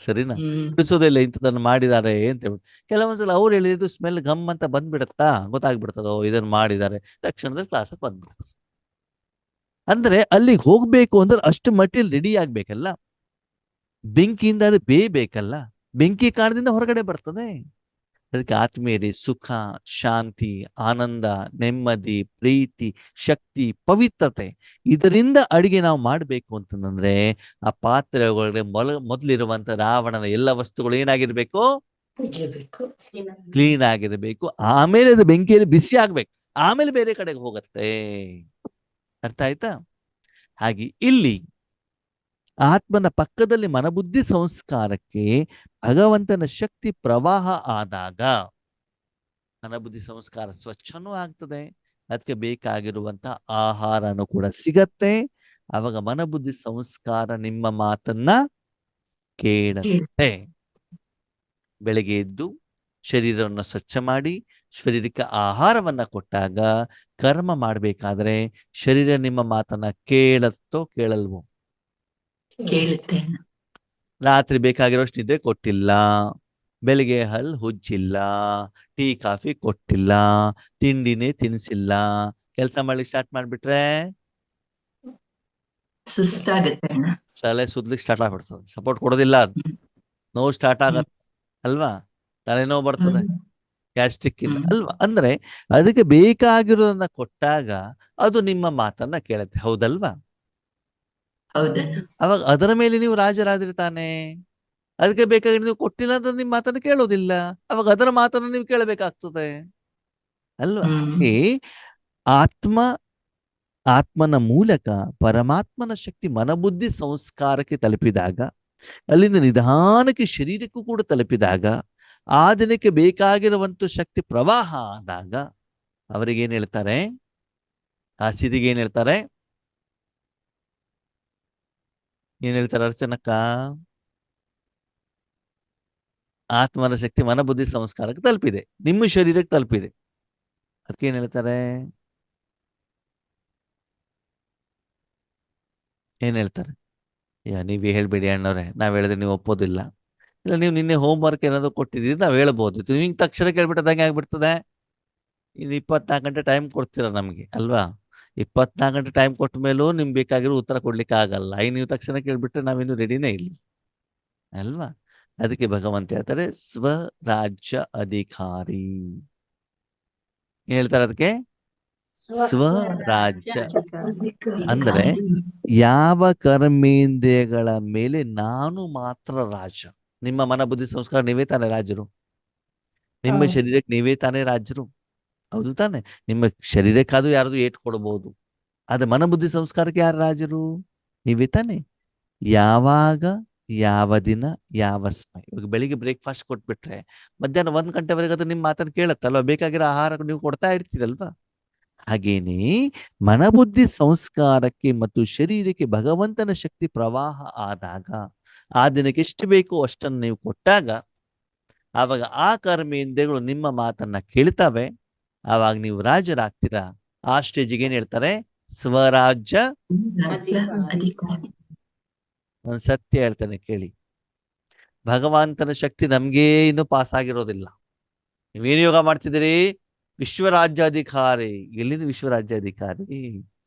ಸರಿನಾ? ಬಿಡಿಸೋದಿಲ್ಲ ಇಂಥದನ್ನು ಮಾಡಿದ್ದಾರೆ ಅಂತ ಹೇಳ್ಬಿಟ್ಟು. ಕೆಲವೊಂದ್ಸಲ ಅವ್ರು ಹೇಳಿದ್ದು ಸ್ಮೆಲ್ ಗಮ್ ಅಂತ ಬಂದ್ಬಿಡತ್ತಾ, ಗೊತ್ತಾಗ್ಬಿಡ್ತದೋ ಇದನ್ನ ಮಾಡಿದ್ದಾರೆ, ತಕ್ಷಣದಲ್ಲಿ ಕ್ಲಾಸ್ ಬಂದ್ಬಿಡ್ತದೆ. ಅಂದ್ರೆ ಅಲ್ಲಿಗೆ ಹೋಗ್ಬೇಕು ಅಂದ್ರೆ ಅಷ್ಟು ಮಟೀರಿಯಲ್ ರೆಡಿ ಆಗ್ಬೇಕಲ್ಲ, ಬೆಂಕಿಯಿಂದ ಅದು ಬೇಯಬೇಕಲ್ಲ, ಬೆಂಕಿ ಕಾರಣದಿಂದ ಹೊರಗಡೆ ಬರ್ತದೆ. ಅದಕ್ಕೆ ಆತ್ಮೀಯರೇ, ಸುಖ, ಶಾಂತಿ, ಆನಂದ, ನೆಮ್ಮದಿ, ಪ್ರೀತಿ, ಶಕ್ತಿ, ಪವಿತ್ರತೆ, ಇದರಿಂದ ಅಡಿಗೆ ನಾವು ಮಾಡಬೇಕು ಅಂತಂದ್ರೆ ಆ ಪಾತ್ರೆ ಒಳಗಡೆ ಮೊದಲಿರುವಂತ ರಾವಣನ ಎಲ್ಲ ವಸ್ತುಗಳು ಏನಾಗಿರ್ಬೇಕು? ಕ್ಲೀನ್ ಆಗಿರ್ಬೇಕು. ಆಮೇಲೆ ಅದು ಬೆಂಕಿಯಲ್ಲಿ ಬಿಸಿ ಆಗ್ಬೇಕು, ಆಮೇಲೆ ಬೇರೆ ಕಡೆಗೆ ಹೋಗತ್ತೆ. ಅರ್ಥ ಆಯ್ತಾ? ಹಾಗೆ ಇಲ್ಲಿ ಆತ್ಮನ ಪಕ್ಕದಲ್ಲಿ ಮನಬುದ್ಧಿ ಸಂಸ್ಕಾರಕ್ಕೆ ಭಗವಂತನ ಶಕ್ತಿ ಪ್ರವಾಹ ಆದಾಗ ಮನಬುದ್ಧಿ ಸಂಸ್ಕಾರ ಸ್ವಚ್ಛನೂ ಆಗ್ತದೆ, ಅದಕ್ಕೆ ಬೇಕಾಗಿರುವಂತ ಆಹಾರನೂ ಕೂಡ ಸಿಗತ್ತೆ. ಅವಾಗ ಮನಬುದ್ಧಿ ಸಂಸ್ಕಾರ ನಿಮ್ಮ ಮಾತನ್ನ ಕೇಳುತ್ತೆ. ಬೆಳಗ್ಗೆ ಎದ್ದು ಶರೀರವನ್ನು ಸ್ವಚ್ಛ ಮಾಡಿ ಶರೀರಕ್ಕೆ ಆಹಾರವನ್ನ ಕೊಟ್ಟಾಗ ಕರ್ಮ ಮಾಡ್ಬೇಕಾದ್ರೆ ಶರೀರ ನಿಮ್ಮ ಮಾತನ್ನ ಕೇಳತ್ತೋ ಕೇಳಲ್ವೋ? ಕೇಳುತ್ತೆ. ರಾತ್ರಿ ಬೇಕಾಗಿರೋಷ್ಟು ನಿದ್ರೆ ಕೊಟ್ಟಿಲ್ಲ, ಬೆಳಿಗ್ಗೆ ಹಲ್ ಹುಜ್ಜಿಲ್ಲ, ಟೀ ಕಾಫಿ ಕೊಟ್ಟಿಲ್ಲ, ತಿಂಡಿನೇ ತಿನ್ಸಿಲ್ಲ, ಕೆಲಸ ಮಾಡ್ಲಿಕ್ಕೆ ಸ್ಟಾರ್ಟ್ ಮಾಡ್ಬಿಟ್ರೆ ಸುಸ್ತಾಗತ್ತೆ ಅಣ್ಣ. ತಲೆ ಸುದ್ಲಿಕ್ಕೆ ಸ್ಟಾರ್ಟ್ ಆಗ್ಬಿಡ್ತದೆ. ಸಪೋರ್ಟ್ ಕೊಡೋದಿಲ್ಲ, ಅದು ನೋವು ಸ್ಟಾರ್ಟ್ ಆಗತ್ತೆ ಅಲ್ವಾ, ತಲೆನೋವು ಬರ್ತದೆ, ಗ್ಯಾಸ್ಟ್ರಿಕ್ ಇಂದ ಅಲ್ವಾ. ಅಂದ್ರೆ ಅದಕ್ಕೆ ಬೇಕಾಗಿರೋದನ್ನ ಕೊಟ್ಟಾಗ ಅದು ನಿಮ್ಮ ಮಾತನ್ನ ಕೇಳುತ್ತೆ, ಹೌದಲ್ವಾ? ಹೌದಣ್ಣ. ಅವಾಗ ಅದರ ಮೇಲೆ ನೀವು ರಾಜರಾದ್ರಿ ತಾನೆ. ಅದಕ್ಕೆ ಬೇಕಾಗಿ ನೀವು ಕೊಟ್ಟಿಲ್ಲ ಅಂದ್ರೆ ನಿಮ್ ಮಾತನ್ನು ಕೇಳೋದಿಲ್ಲ, ಅವಾಗ ಅದರ ಮಾತನ್ನು ನೀವು ಕೇಳಬೇಕಾಗ್ತದೆ ಅಲ್ವಾ? ಹಾಗೆ ಆತ್ಮನ ಮೂಲಕ ಪರಮಾತ್ಮನ ಶಕ್ತಿ ಮನಬುದ್ಧಿ ಸಂಸ್ಕಾರಕ್ಕೆ ತಲುಪಿದಾಗ ಅಲ್ಲಿಂದ ನಿಧಾನಕ್ಕೆ ಶರೀರಕ್ಕೂ ಕೂಡ ತಲುಪಿದಾಗ ಆ ದಿನಕ್ಕೆ ಬೇಕಾಗಿರುವಂತ ಶಕ್ತಿ ಪ್ರವಾಹ ಆದಾಗ ಅವರಿಗೇನ್ ಹೇಳ್ತಾರೆ, ಆ ಸ್ಥಿತಿಗೆ ಏನ್ ಹೇಳ್ತಾರೆ, ಏನ್ ಹೇಳ್ತಾರೆ ಅರ್ಚನಕ್ಕ? ಆತ್ಮನ ಶಕ್ತಿ ಮನ ಬುದ್ಧಿ ಸಂಸ್ಕಾರಕ್ಕೆ ತಲುಪಿದೆ, ನಿಮ್ಮ ಶರೀರಕ್ಕೆ ತಲುಪಿದೆ. ಅದಕ್ಕೆ ಏನ್ ಹೇಳ್ತಾರೆ, ಏನ್ ಹೇಳ್ತಾರೆ? ನೀವೇ ಹೇಳ್ಬೇಡಿ ಅಣ್ಣವ್ರೆ, ನಾವ್ ಹೇಳಿದ್ರೆ ನೀವು ಒಪ್ಪೋದಿಲ್ಲ. ಇಲ್ಲ, ನೀವು ನಿನ್ನೆ ಹೋಮ್ ವರ್ಕ್ ಏನಾದ್ರು ಕೊಟ್ಟಿದ್ದೀರಿ ನಾವ್ ಹೇಳ್ಬೋದು. ನೀವು ತಕ್ಷಣ ಕೇಳ್ಬಿಟ್ಟದಂಗೆ ಆಗ್ಬಿಡ್ತದೆ. ಇದು 24 ಗಂಟೆ ಟೈಮ್ ಕೊಡ್ತೀರ ನಮ್ಗೆ ಅಲ್ವಾ? 24 ಗಂಟೆ ಟೈಮ್ ಕೊಟ್ಟ ಮೇಲೂ ನಿಮ್ಗೆ ಬೇಕಾಗಿರೋ ಉತ್ತರ ಕೊಡ್ಲಿಕ್ಕೆ ಆಗಲ್ಲ. ನೀವು ತಕ್ಷಣ ಕೇಳ್ಬಿಟ್ರೆ ನಾವಿನ್ನು ರೆಡಿನೇ ಇಲ್ಲ ಅಲ್ವಾ? ಅದಕ್ಕೆ ಭಗವಂತ ಹೇಳ್ತಾರೆ ಸ್ವರಾಜ್ಯ ಅಧಿಕಾರಿ. ಏನ್ ಹೇಳ್ತಾರೆ ಅದಕ್ಕೆ? ಸ್ವರಾಜ್ಯ. ಅಂದ್ರೆ ಯಾವ ಕರ್ಮೇಂದ್ರಿಯಗಳ ಮೇಲೆ ನಾನು ಮಾತ್ರ ರಾಜ. ನಿಮ್ಮ ಮನ ಬುದ್ಧಿ ಸಂಸ್ಕಾರ ನೀವೇ ತಾನೇ ರಾಜರು. ನಿಮ್ಮ ಹೌದು. ಶರೀರಕ್ಕೆ ನೀವೇ ತಾನೇ ರಾಜರು. ಹೌದು ತಾನೆ? ನಿಮ್ಮ ಶರೀರಕ್ಕಾದ್ರೂ ಯಾರ್ದು ಏಟ್ ಕೊಡಬಹುದು, ಆದ್ರೆ ಮನ ಬುದ್ಧಿ ಸಂಸ್ಕಾರಕ್ಕೆ ಯಾರು ರಾಜರು? ನೀವೇ ತಾನೆ. ಯಾವಾಗ, ಯಾವ ದಿನ, ಯಾವ ಸಮಯ. ಇವಾಗ ಬೆಳಿಗ್ಗೆ ಬ್ರೇಕ್ಫಾಸ್ಟ್ ಕೊಟ್ಬಿಟ್ರೆ ಮಧ್ಯಾಹ್ನ 1 ಗಂಟೆವರೆಗೆ ಅದು ನಿಮ್ಮ ಮಾತನ್ನು ಕೇಳತ್ತಲ್ವಾ? ಬೇಕಾಗಿರೋ ಆಹಾರ ನೀವು ಕೊಡ್ತಾ ಇರ್ತೀರಲ್ವಾ? ಹಾಗೇನೆ ಮನಬುದ್ಧಿ ಸಂಸ್ಕಾರಕ್ಕೆ ಮತ್ತು ಶರೀರಕ್ಕೆ ಭಗವಂತನ ಶಕ್ತಿ ಪ್ರವಾಹ ಆದಾಗ ಆ ದಿನಕ್ಕೆ ಎಷ್ಟು ಬೇಕೋ ಅಷ್ಟನ್ನು ನೀವು ಕೊಟ್ಟಾಗ ಆವಾಗ ಆ ಕರ್ಮೇಂದ್ರಿಯಗಳು ನಿಮ್ಮ ಮಾತನ್ನ ಕೇಳ್ತವೆ. ಆವಾಗ ನೀವು ರಾಜರಾಗ್ತೀರಾ. ಆ ಸ್ಟೇಜಿಗೆ ಏನ್ ಹೇಳ್ತಾರೆ? ಸ್ವರಾಜ್ಯ. ಅಧಿಕಾರಿ. ಒಂದು ಸತ್ಯ ಹೇಳ್ತಾನೆ ಕೇಳಿ, ಭಗವಂತನ ಶಕ್ತಿ ನಮ್ಗೆ ಇನ್ನೂ ಪಾಸ್ ಆಗಿರೋದಿಲ್ಲ. ನೀವೇನು ಯೋಗ ಮಾಡ್ತಿದ್ದೀರಿ? ವಿಶ್ವರಾಜ್ಯಾಧಿಕಾರಿ. ಎಲ್ಲಿಂದ ವಿಶ್ವರಾಜ್ಯಾಧಿಕಾರಿ?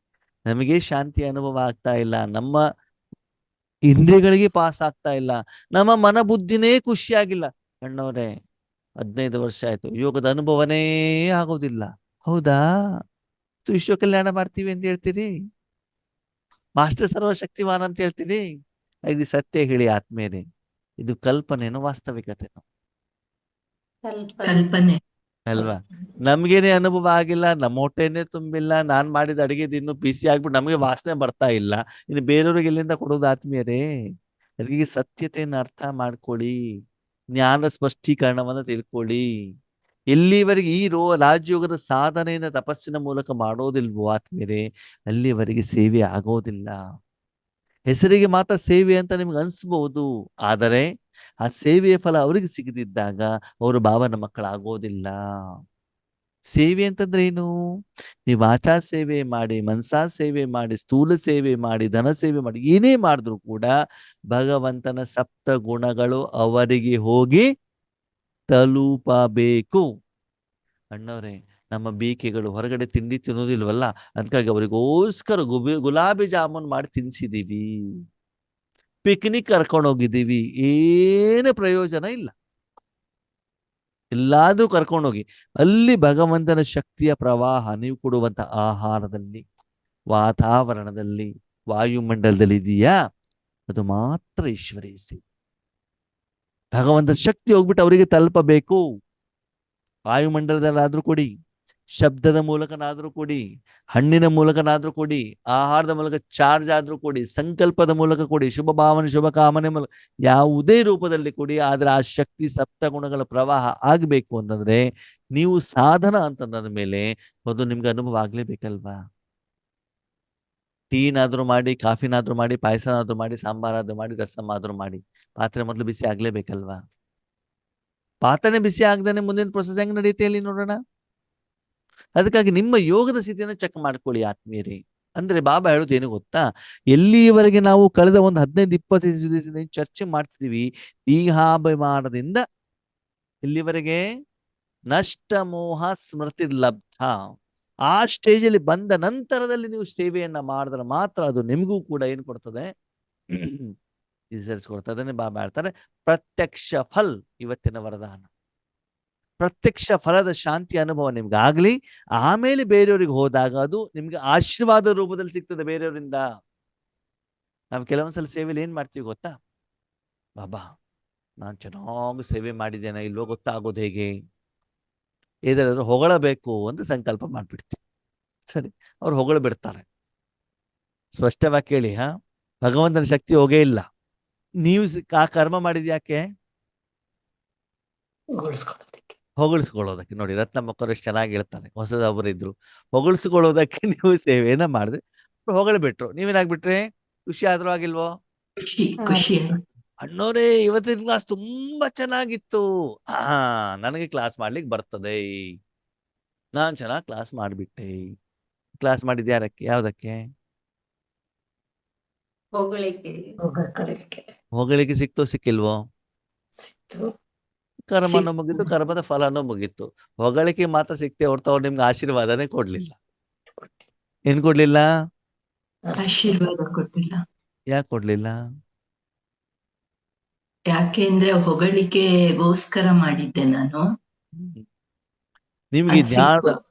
ನಮಗೆ ಶಾಂತಿ ಅನುಭವ ಆಗ್ತಾ ಇಲ್ಲ, ನಮ್ಮ ಇಂದ್ರಿಯಗಳಿಗೆ ಪಾಸ್ ಆಗ್ತಾ ಇಲ್ಲ, ನಮ್ಮ ಮನ ಬುದ್ಧಿನೇ ಖುಷಿಯಾಗಿಲ್ಲ. ಅಣ್ಣವ್ರೆ 15 ವರ್ಷ ಆಯ್ತು, ಯೋಗದ ಅನುಭವನೇ ಆಗೋದಿಲ್ಲ. ಹೌದಾ? ವಿಶ್ವ ಕಲ್ಯಾಣ ಮಾಡ್ತೀವಿ ಅಂತ ಹೇಳ್ತೀರಿ, ಮಾಸ್ಟರ್ ಸರ್ವಶಕ್ತಿಮಾನ್ ಅಂತ ಹೇಳ್ತೀರಿ. ಇದು ಸತ್ಯ ಹೇಳಿ ಆತ್ಮೇನೆ, ಇದು ಕಲ್ಪನೆನೋ ವಾಸ್ತವಿಕತೆನೋ? ಕಲ್ಪನೆ ಅಲ್ವಾ? ನಮ್ಗೇನೆ ಅನುಭವ ಆಗಿಲ್ಲ, ನಮ್ಮ ಹೊಟ್ಟೆನೆ ತುಂಬಿಲ್ಲ, ನಾನ್ ಮಾಡಿದ ಅಡಿಗೆ ಇನ್ನು ಬಿಸಿ ಆಗ್ಬಿಟ್ಟು ನಮಗೆ ವಾಸನೆ ಬರ್ತಾ ಇಲ್ಲ, ಇನ್ನು ಬೇರೆಯವ್ರಿಗೆ ಎಲ್ಲಿಂದ ಕೊಡೋದು ಆತ್ಮೀಯರೇ? ಅದಕ್ಕೆ ಸತ್ಯತೆಯನ್ನು ಅರ್ಥ ಮಾಡ್ಕೊಳ್ಳಿ, ಜ್ಞಾನ ಸ್ಪಷ್ಟೀಕರಣವನ್ನ ತಿಳ್ಕೊಳ್ಳಿ. ಎಲ್ಲಿವರೆಗೆ ಈ ರಾಜಯೋಗದ ಸಾಧನೆಯಿಂದ ತಪಸ್ಸಿನ ಮೂಲಕ ಮಾಡೋದಿಲ್ವೋ ಆತ್ಮೀಯರೇ, ಅಲ್ಲಿವರೆಗೆ ಸೇವೆ ಆಗೋದಿಲ್ಲ. ಹೆಸರಿಗೆ ಮಾತ್ರ ಸೇವೆ ಅಂತ ನಿಮ್ಗೆ ಅನ್ಸ್ಬಹುದು, ಆದರೆ ಆ ಸೇವೆಯ ಫಲ ಅವರಿಗೆ ಸಿಗದಿದ್ದಾಗ ಅವರು ಬಾಬನ ಮಕ್ಕಳಾಗೋದಿಲ್ಲ. ಸೇವೆ ಅಂತಂದ್ರೆ ಏನು? ನೀವು ಆಚಾ ಸೇವೆ ಮಾಡಿ, ಮನಸಾ ಸೇವೆ ಮಾಡಿ, ಸ್ಥೂಲ ಸೇವೆ ಮಾಡಿ, ಧನ ಸೇವೆ ಮಾಡಿ, ಏನೇ ಮಾಡಿದ್ರು ಕೂಡ ಭಗವಂತನ ಸಪ್ತ ಗುಣಗಳು ಅವರಿಗೆ ಹೋಗಿ ತಲುಪಬೇಕು. ಅಣ್ಣವ್ರೆ, ನಮ್ಮ ಬೀಕೆಗಳು ಹೊರಗಡೆ ತಿಂಡಿ ತಿನ್ನೋದಿಲ್ವಲ್ಲ, ಅದಕ್ಕಾಗಿ ಅವರಿಗೋಸ್ಕರ ಗುಲಾಬಿ ಜಾಮೂನ್ ಮಾಡಿ ತಿನ್ಸಿದೀವಿ, ಪಿಕ್ನಿಕ್ ಕರ್ಕೊಂಡು ಹೋಗಿದ್ದೀವಿ, ಏನು ಪ್ರಯೋಜನ ಇಲ್ಲ. ಎಲ್ಲಾದ್ರೂ ಕರ್ಕೊಂಡೋಗಿ ಅಲ್ಲಿ ಭಗವಂತನ ಶಕ್ತಿಯ ಪ್ರವಾಹ ನೀವು ಕೊಡುವಂತ ಆಹಾರದಲ್ಲಿ, ವಾತಾವರಣದಲ್ಲಿ, ವಾಯುಮಂಡಲದಲ್ಲಿ ಇದೆಯಾ, ಅದು ಮಾತ್ರ ಈಶ್ವರೀಯ ಸೇವೆ. ಭಗವಂತನ ಶಕ್ತಿ ಹೋಗ್ಬಿಟ್ಟು ಅವರಿಗೆ ತಲುಪಬೇಕು. ವಾಯುಮಂಡಲದಲ್ಲಾದ್ರೂ ಕೊಡಿ, ಶಬ್ದದ ಮೂಲಕನಾದ್ರೂ ಕೊಡಿ, ಹಣ್ಣಿನ ಮೂಲಕನಾದ್ರೂ ಕೊಡಿ, ಆಹಾರದ ಮೂಲಕ ಚಾರ್ಜ್ ಆದ್ರೂ ಕೊಡಿ, ಸಂಕಲ್ಪದ ಮೂಲಕ ಕೊಡಿ, ಶುಭ ಭಾವನೆ ಶುಭ ಕಾಮನೆ ಮೂಲಕ ಯಾವುದೇ ರೂಪದಲ್ಲಿ ಕೊಡಿ. ಆದ್ರೆ ಆ ಶಕ್ತಿ ಸಪ್ತ ಗುಣಗಳ ಪ್ರವಾಹ ಆಗ್ಬೇಕು ಅಂತಂದ್ರೆ ನೀವು ಸಾಧನ ಅಂತಂದ ಮೇಲೆ ಅದು ನಿಮ್ಗೆ ಅನುಭವ ಆಗ್ಲೇಬೇಕಲ್ವಾ? ಟೀನಾದ್ರೂ ಮಾಡಿ, ಕಾಫಿನಾದ್ರೂ ಮಾಡಿ, ಪಾಯಸನಾದ್ರೂ ಮಾಡಿ, ಸಾಂಬಾರಾದ್ರೂ ಮಾಡಿ, ರಸಂ ಆದ್ರೂ ಮಾಡಿ, ಪಾತ್ರೆ ಮೊದಲು ಬಿಸಿ ಆಗ್ಲೇಬೇಕಲ್ವಾ? ಪಾತ್ರೆ ಬಿಸಿ ಆಗದೇನೆ ಮುಂದಿನ ಪ್ರೊಸೆಸ್ ಹೆಂಗ್ ನಡೆಯುತ್ತೆ ಹೇಳಿ ನೋಡೋಣ. ಅದಕ್ಕಾಗಿ ನಿಮ್ಮ ಯೋಗದ ಸ್ಥಿತಿಯನ್ನು ಚೆಕ್ ಮಾಡ್ಕೊಳ್ಳಿ ಆತ್ಮೀಯರೇ. ಅಂದ್ರೆ ಬಾಬಾ ಹೇಳೋದು ಏನು ಗೊತ್ತಾ, ಎಲ್ಲಿಯವರೆಗೆ ನಾವು ಕಳೆದ ಒಂದು 15-25 ದಿವಸದಿಂದ ಚರ್ಚೆ ಮಾಡ್ತಿದೀವಿ, ದೇಹಾಭಿಮಾನದಿಂದ ಇಲ್ಲಿವರೆಗೆ ನಷ್ಟ ಮೋಹ ಸ್ಮೃತಿ ಲಬ್ಧ, ಆ ಸ್ಟೇಜಲ್ಲಿ ಬಂದ ನಂತರದಲ್ಲಿ ನೀವು ಸೇವೆಯನ್ನ ಮಾಡಿದ್ರೆ ಮಾತ್ರ ಅದು ನಿಮಗೂ ಕೂಡ ಏನ್ ಕೊಡ್ತದೆ? ರಿಸಲ್ಟ್ಸ್ ಕೊಡ್ತದೆ. ಅದನ್ನೇ ಬಾಬಾ ಹೇಳ್ತಾರೆ ಪ್ರತ್ಯಕ್ಷ ಫಲ್. ಇವತ್ತಿನ ವರದಾನ ಪ್ರತ್ಯಕ್ಷ ಫಲದ ಶಾಂತಿ ಅನುಭವ ನಿಮ್ಗೆ ಆಗ್ಲಿ, ಆಮೇಲೆ ಬೇರೆಯವ್ರಿಗೆ ಹೋದಾಗ ಅದು ನಿಮ್ಗೆ ಆಶೀರ್ವಾದ ರೂಪದಲ್ಲಿ ಸಿಗ್ತದೆ ಬೇರೆಯವರಿಂದ. ನಾವು ಕೆಲವೊಂದ್ಸಲ ಸೇವೆಯಲ್ಲಿ ಏನ್ ಮಾಡ್ತೀವಿ ಗೊತ್ತಾ? ಬಾಬಾ ನಾನು ಚೆನ್ನಾಗಿ ಸೇವೆ ಮಾಡಿದ್ದೇನೆ, ಇಲ್ವೋ ಗೊತ್ತಾಗೋದು ಹೇಗೆ? ಏನಾದ್ರು ಹೊಗಳಬೇಕು ಅಂತ ಸಂಕಲ್ಪ ಮಾಡ್ಬಿಡ್ತೀವಿ. ಸರಿ, ಅವ್ರು ಹೊಗಳು ಬಿಡ್ತಾರೆ. ಸ್ಪಷ್ಟವಾಗಿ ಕೇಳಿ, ಭಗವಂತನ ಶಕ್ತಿ ಹೋಗೇ ಇಲ್ಲ. ನೀವು ಆ ಕರ್ಮ ಮಾಡಿದ್ ಯಾಕೆ? ಗೋಳಿಸ್ಕೊಳ್ಳೋದಕ್ಕೆ. ಹೊಗಳಿಸ್ಕೊಳ್ಳೋದಕ್ಕೆ. ನೋಡಿ ರತ್ನಮ್ಮಕ್ಕವರು ಎಷ್ಟು ಚೆನ್ನಾಗಿ ಹೇಳ್ತಾರೆ. ಹೊಸದೊಬ್ಬರು ಇದ್ರು, ಹೊಗಳಿಸ್ಕೊಳ್ಳೋದಕ್ಕೆ ನೀವು ಸೇವೆಯನ್ನ ಮಾಡಿದ್ರೆ ಹೊಗಳ್ಬಿಟ್ರು, ನೀವೇನಾಗ್ಬಿಟ್ರಿ? ಖುಷಿ ಆದ್ರೂ ಆಗಿಲ್ವೋ? ಖುಷಿ ಆಯ್ತು. ಅಣ್ಣೋರೇ ಇವತ್ತಿನ ಕ್ಲಾಸ್ ತುಂಬಾ ಚೆನ್ನಾಗಿತ್ತು. ನನಗೆ ಕ್ಲಾಸ್ ಮಾಡ್ಲಿಕ್ಕೆ ಬರ್ತದೆ, ನಾನ್ ಚೆನ್ನಾಗಿ ಕ್ಲಾಸ್ ಮಾಡ್ಬಿಟ್ಟೆ. ಕ್ಲಾಸ್ ಮಾಡಿದ್ ಯಾರಕ್ಕೆ, ಯಾವ್ದಕ್ಕೆ? ಹೊಗಳಿಕೆ. ಹೊಗಳಿಕೆ ಹೊಗಳಿಕೆ ಸಿಕ್ತೋ ಸಿಕ್ಕಿಲ್ವೋ? ಸಿಕ್ತು. ಕರ್ಮನೂ ಮುಗೀತು, ಕರ್ಮದ ಫಲನೂ ಮುಗೀತು. ಹೊಗಳಿಕೆ ಮಾತ್ರ ಸಿಕ್ತೆ ಹೊರತು ಅವ್ರು ನಿಮ್ಗೆ ಆಶೀರ್ವಾದನೇ ಕೊಡ್ಲಿಲ್ಲ. ಏನ್ ಕೊಡ್ಲಿಲ್ಲ? ಆಶೀರ್ವಾದ ಕೊಟ್ಟಿಲ್ಲ. ಯಾಕೆ ಕೊಡ್ಲಿಲ್ಲ? ಯಾಕೆಂದ್ರೆ ಹೊಗಳಿಕೆಗೋಸ್ಕರ ಮಾಡಿದ್ದೆ ನಾನು. ನಿಮ್ಗೆ ಅದ್ ಜ್ಞಾನ, ಸಿಕ್ತು.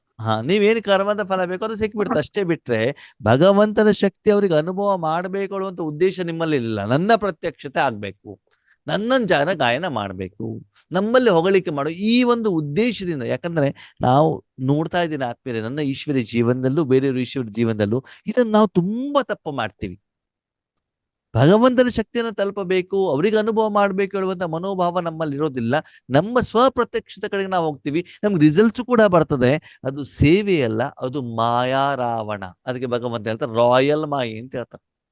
ನೀವೇನು ಕರ್ಮದ ಫಲ ಬೇಕೋ ಅದು ಸಿಕ್ಬಿಡುತ್ತೆ ಅಷ್ಟೇ. ಬಿಟ್ರೆ ಭಗವಂತನ ಶಕ್ತಿ ಅವ್ರಿಗೆ ಅನುಭವ ಮಾಡ್ಬೇಕು ಅನ್ನುವಂತ ಉದ್ದೇಶ ನಿಮ್ಮಲ್ಲಿ ಇಲ್ಲ. ನನ್ನ ಪ್ರತ್ಯಕ್ಷತೆ ಆಗ್ಬೇಕು, ನನ್ನನ್ನು ಜನ ಗಾಯನ ಮಾಡ್ಬೇಕು, ನಮ್ಮಲ್ಲಿ ಹೊಗಳಿಕೆ ಮಾಡು, ಈ ಒಂದು ಉದ್ದೇಶದಿಂದ. ಯಾಕಂದ್ರೆ ನಾವು ನೋಡ್ತಾ ಇದ್ದೀನಿ ಆತ್ಮೀಯರೇ, ನನ್ನ ಈಶ್ವರಿ ಜೀವನದಲ್ಲೂ ಬೇರೆಯವ್ರ ಈಶ್ವರ ಜೀವನದಲ್ಲೂ ಇದನ್ನು ನಾವು ತುಂಬಾ ತಪ್ಪು ಮಾಡ್ತೀವಿ. ಭಗವಂತನ ಶಕ್ತಿಯನ್ನು ತಲುಪಬೇಕು, ಅವ್ರಿಗೆ ಅನುಭವ ಮಾಡ್ಬೇಕು ಹೇಳುವಂತ ಮನೋಭಾವ ನಮ್ಮಲ್ಲಿ ಇರೋದಿಲ್ಲ. ನಮ್ಮ ಸ್ವಪ್ರತ್ಯಕ್ಷತೆ ಕಡೆಗೆ ನಾವು ಹೋಗ್ತೀವಿ, ನಮ್ಗೆ ರಿಸಲ್ಟ್ಸ್ ಕೂಡ ಬರ್ತದೆ. ಅದು ಸೇವೆಯಲ್ಲ, ಅದು ಮಾಯಾ ರಾವಣ. ಅದಕ್ಕೆ ಭಗವಂತ ಹೇಳ್ತಾರೆ ರಾಯಲ್ ಮಾಯಿ ಅಂತ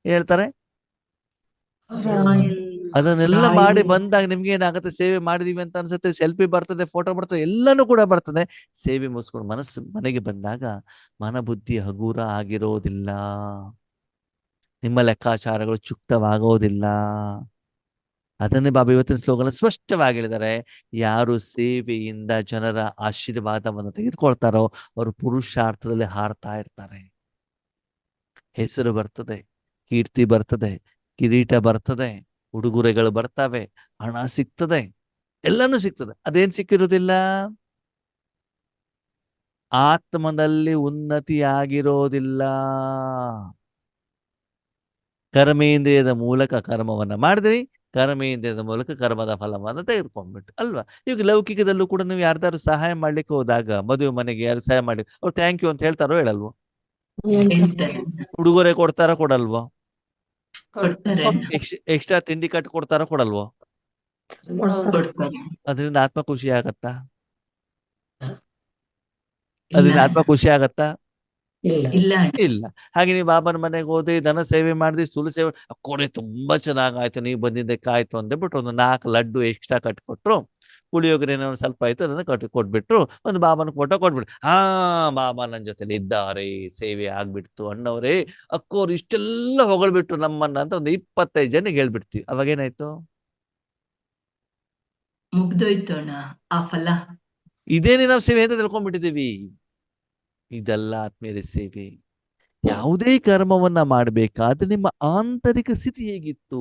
ಹೇಳ್ತಾರೆ. ಅದನ್ನೆಲ್ಲ ಮಾಡಿ ಬಂದಾಗ ನಿಮ್ಗೆ ಏನಾಗುತ್ತೆ? ಸೇವೆ ಮಾಡಿದೀವಿ ಅಂತ ಅನ್ಸುತ್ತೆ, ಸೆಲ್ಫಿ ಬರ್ತದೆ, ಫೋಟೋ ಬರ್ತದೆ, ಎಲ್ಲಾನು ಕೂಡ ಬರ್ತದೆ. ಸೇವೆ ಮುಗಿಸ್ಕೊಂಡು ಮನಸ್ಸು ಮನೆಗೆ ಬಂದಾಗ ಮನ ಬುದ್ಧಿ ಹಗೂರ ಆಗಿರೋದಿಲ್ಲ, ನಿಮ್ಮ ಲೆಕ್ಕಾಚಾರಗಳು ಚುಕ್ತವಾಗೋದಿಲ್ಲ. ಅದನ್ನೇ ಬಾಬಾ ಇವತ್ತಿನ ಸ್ಲೋಗನ್ ಸ್ಪಷ್ಟವಾಗಿ ಹೇಳಿದ್ದಾರೆ. ಯಾರು ಸೇವೆಯಿಂದ ಜನರ ಆಶೀರ್ವಾದವನ್ನು ತೆಗೆದುಕೊಳ್ತಾರೋ ಅವರು ಪುರುಷಾರ್ಥದಲ್ಲಿ ಹಾರ್ತಾ ಇರ್ತಾರೆ. ಹೆಸರು ಬರ್ತದೆ, ಕೀರ್ತಿ ಬರ್ತದೆ, ಕಿರೀಟ ಬರ್ತದೆ, ಉಡುಗೊರೆಗಳು ಬರ್ತವೆ, ಹಣ ಸಿಗ್ತದೆ, ಎಲ್ಲಾನು ಸಿಗ್ತದೆ. ಅದೇನ್ ಸಿಕ್ಕಿರುವುದಿಲ್ಲ? ಆತ್ಮದಲ್ಲಿ ಉನ್ನತಿಯಾಗಿರೋದಿಲ್ಲ. ಕರ್ಮೇಂದ್ರಿಯದ ಮೂಲಕ ಕರ್ಮವನ್ನ ಮಾಡಿದ್ರಿ, ಕರ್ಮೇಂದ್ರಿಯದ ಮೂಲಕ ಕರ್ಮದ ಫಲವನ್ನ ತೆಗೆದುಕೊಂಡ್ಬಿಟ್ಟು ಅಲ್ವಾ? ಈಗ ಲೌಕಿಕದಲ್ಲೂ ಕೂಡ ನೀವು ಯಾರ್ದಾದ್ರು ಸಹಾಯ ಮಾಡ್ಲಿಕ್ಕೆ ಹೋದಾಗ, ಮದುವೆ ಮನೆಗೆ ಯಾರು ಸಹಾಯ ಮಾಡಿ ಅವ್ರು ಥ್ಯಾಂಕ್ ಯು ಅಂತ ಹೇಳ್ತಾರೋ ಹೇಳಲ್ವೋ? ಹೇಳ್ತಾರೆ. ಉಡುಗೊರೆ ಕೊಡ್ತಾರೋ ಕೊಡಲ್ವೋ? ಕೊಡ್ತಾರೆ. ಎಕ್ಸ್ಟ್ರಾ ತಿಂಡಿ ಕಟ್ಟು ಕೊಡ್ತಾರೋ ಕೊಡಲ್ವೋ? ಕೊಡ್ತಾರೆ. ಅದರಿಂದ ಆತ್ಮ ಖುಷಿ ಆಗತ್ತಾ? ಇಲ್ಲ. ಅದರಿಂದ ಆತ್ಮ ಖುಷಿ ಆಗತ್ತಾ? ಇಲ್ಲ. ಇಲ್ಲ. ಹಾಗೆ ನೀವು ಬಾಬನ ಮನೆಗೆ ಹೋದ್ರಿ, ಧನ ಸೇವೆ ಮಾಡಿದ್ರಿ, ಸ್ಥೂಲ ಸೇವೆ, ಕೊನೆ ತುಂಬಾ ಚೆನ್ನಾಗಾಯ್ತು, ನೀವು ಬಂದಿದ್ದಕ್ಕೆ ಆಯ್ತು ಅಂದ್ಬಿಟ್ಟು ಒಂದು 4 ಲಡ್ಡು ಎಕ್ಸ್ಟ್ರಾ ಕಟ್ಕೊಟ್ರು. ಪುಳಿಯೋಗರೆ ಏನೋ ಸ್ವಲ್ಪ ಆಯ್ತು, ಅದನ್ನ ಕೊಟ್ಬಿಟ್ರು. ಒಂದು ಬಾಬನ ಫೋಟೋ ಕೊಟ್ಬಿಟ್ರು. ಬಾಬಾ ನನ್ನ ಜೊತೆಲಿ ಇದ್ದಾರೆ, ಸೇವೆ ಆಗ್ಬಿಡ್ತು. ಅಣ್ಣವ್ರೇ ಅಕ್ಕೋರು ಇಷ್ಟೆಲ್ಲ ಹೊಗಳ್ಬಿಟ್ರು ನಮ್ಮನ್ನ ಅಂತ ಒಂದು 25 ಜನಕ್ಕೆ ಹೇಳ್ಬಿಡ್ತೀವಿ. ಅವಾಗೇನಾಯ್ತು? ಮುಗ್ದೋಯ್ತೋಣ ಆ ಫಲ. ಇದೇನೇ ನಾವು ಸೇವೆ ಅಂತ ತಿಳ್ಕೊಂಡ್ಬಿಟ್ಟಿದೀವಿ. ಇದೆಲ್ಲ ಆತ್ಮೀಯರ ಸೇವೆ. ಯಾವುದೇ ಕರ್ಮವನ್ನ ಮಾಡ್ಬೇಕಾದ್ರೆ ನಿಮ್ಮ ಆಂತರಿಕ ಸ್ಥಿತಿ ಹೇಗಿತ್ತು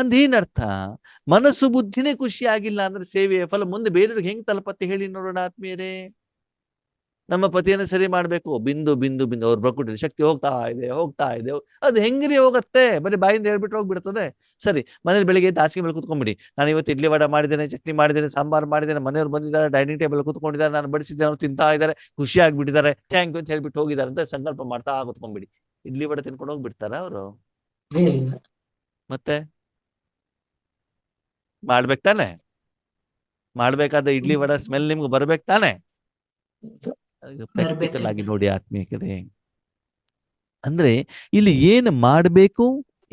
ಅಂದೇನರ್ಥ? ಮನಸ್ಸು ಬುದ್ಧಿನೇ ಖುಷಿ ಆಗಿಲ್ಲ ಅಂದ್ರೆ ಸೇವೆಯ ಫಲ ಮುಂದೆ ಬೇರೆಯವ್ರಿಗೆ ಹೆಂಗ್ ತಲುಪತ್ತೆ ಹೇಳಿ ನೋಡೋಣ ಆತ್ಮೀಯರೇ. ನಮ್ಮ ಪತಿಯನ್ನು ಸರಿ ಮಾಡ್ಬೇಕು, ಬಿಂದು ಬಿಂದು ಬಿಂದು ಅವ್ರ ಪ್ರಕೃತಿ ಶಕ್ತಿ ಹೋಗ್ತಾ ಇದೆ. ಅದು ಹೆಂಗ್ರಿ ಹೋಗತ್ತೆ? ಬರೀ ಬಾಯಿಂದ ಹೇಳ್ಬಿಟ್ಟು ಹೋಗ್ಬಿಡ್ತದೆ. ಸರಿ, ಮನೇಲಿ ಬೆಳಿಗ್ಗೆ ಎದ್ದು ಹಾಸಿಗೆ ಮೇಲೆ ಕೂತ್ಕೊಂಡ್ಬಿಡಿ. ನಾನು ಇವತ್ತು ಇಡ್ಲಿ ವಡ ಮಾಡಿದ್ದೇನೆ, ಚಟ್ನಿ ಮಾಡಿದ್ದೇನೆ, ಸಾಂಬಾರ್ ಮಾಡಿದ್ದೇನೆ, ಮನೆಯವ್ರು ಬಂದಿದ್ದಾರೆ, ಡೈನಿಂಗ್ ಟೇಬಲ್ ಕೂತ್ಕೊಂಡಿದ್ದಾರೆ, ನಾನು ಬಡಿಸಿದ್ದೇನೆ, ಅವ್ರು ತಿಂತಾ ಇದ್ದಾರೆ, ಖುಷಿ ಆಗ್ಬಿಟ್ಟಿದ್ದಾರೆ, ಥ್ಯಾಂಕ್ ಯು ಅಂತ ಹೇಳ್ಬಿಟ್ಟು ಹೋಗಿದ್ದಾರೆ ಅಂತ ಸಂಕಲ್ಪ ಮಾಡ್ತಾ ಕೂತ್ಕೊಂಡ್ಬಿಡಿ. ಇಡ್ಲಿ ವಡ ತಿನ್ಕೊಂಡು ಹೋಗ್ಬಿಡ್ತಾರ ಅವರು? ಮತ್ತೆ ಮಾಡ್ಬೇಕು ತಾನೆ? ಮಾಡ್ಬೇಕಾದ ಇಡ್ಲಿ ವಡ ಸ್ಮೆಲ್ ನಿಮ್ಗೆ ಬರ್ಬೇಕು ತಾನೆ? ಪ್ರಾಕ್ಟಿಕಲ್ ಆಗಿ ನೋಡಿ ಆತ್ಮೀಯರೇ. ಅಂದ್ರೆ ಇಲ್ಲಿ ಏನು ಮಾಡ್ಬೇಕು,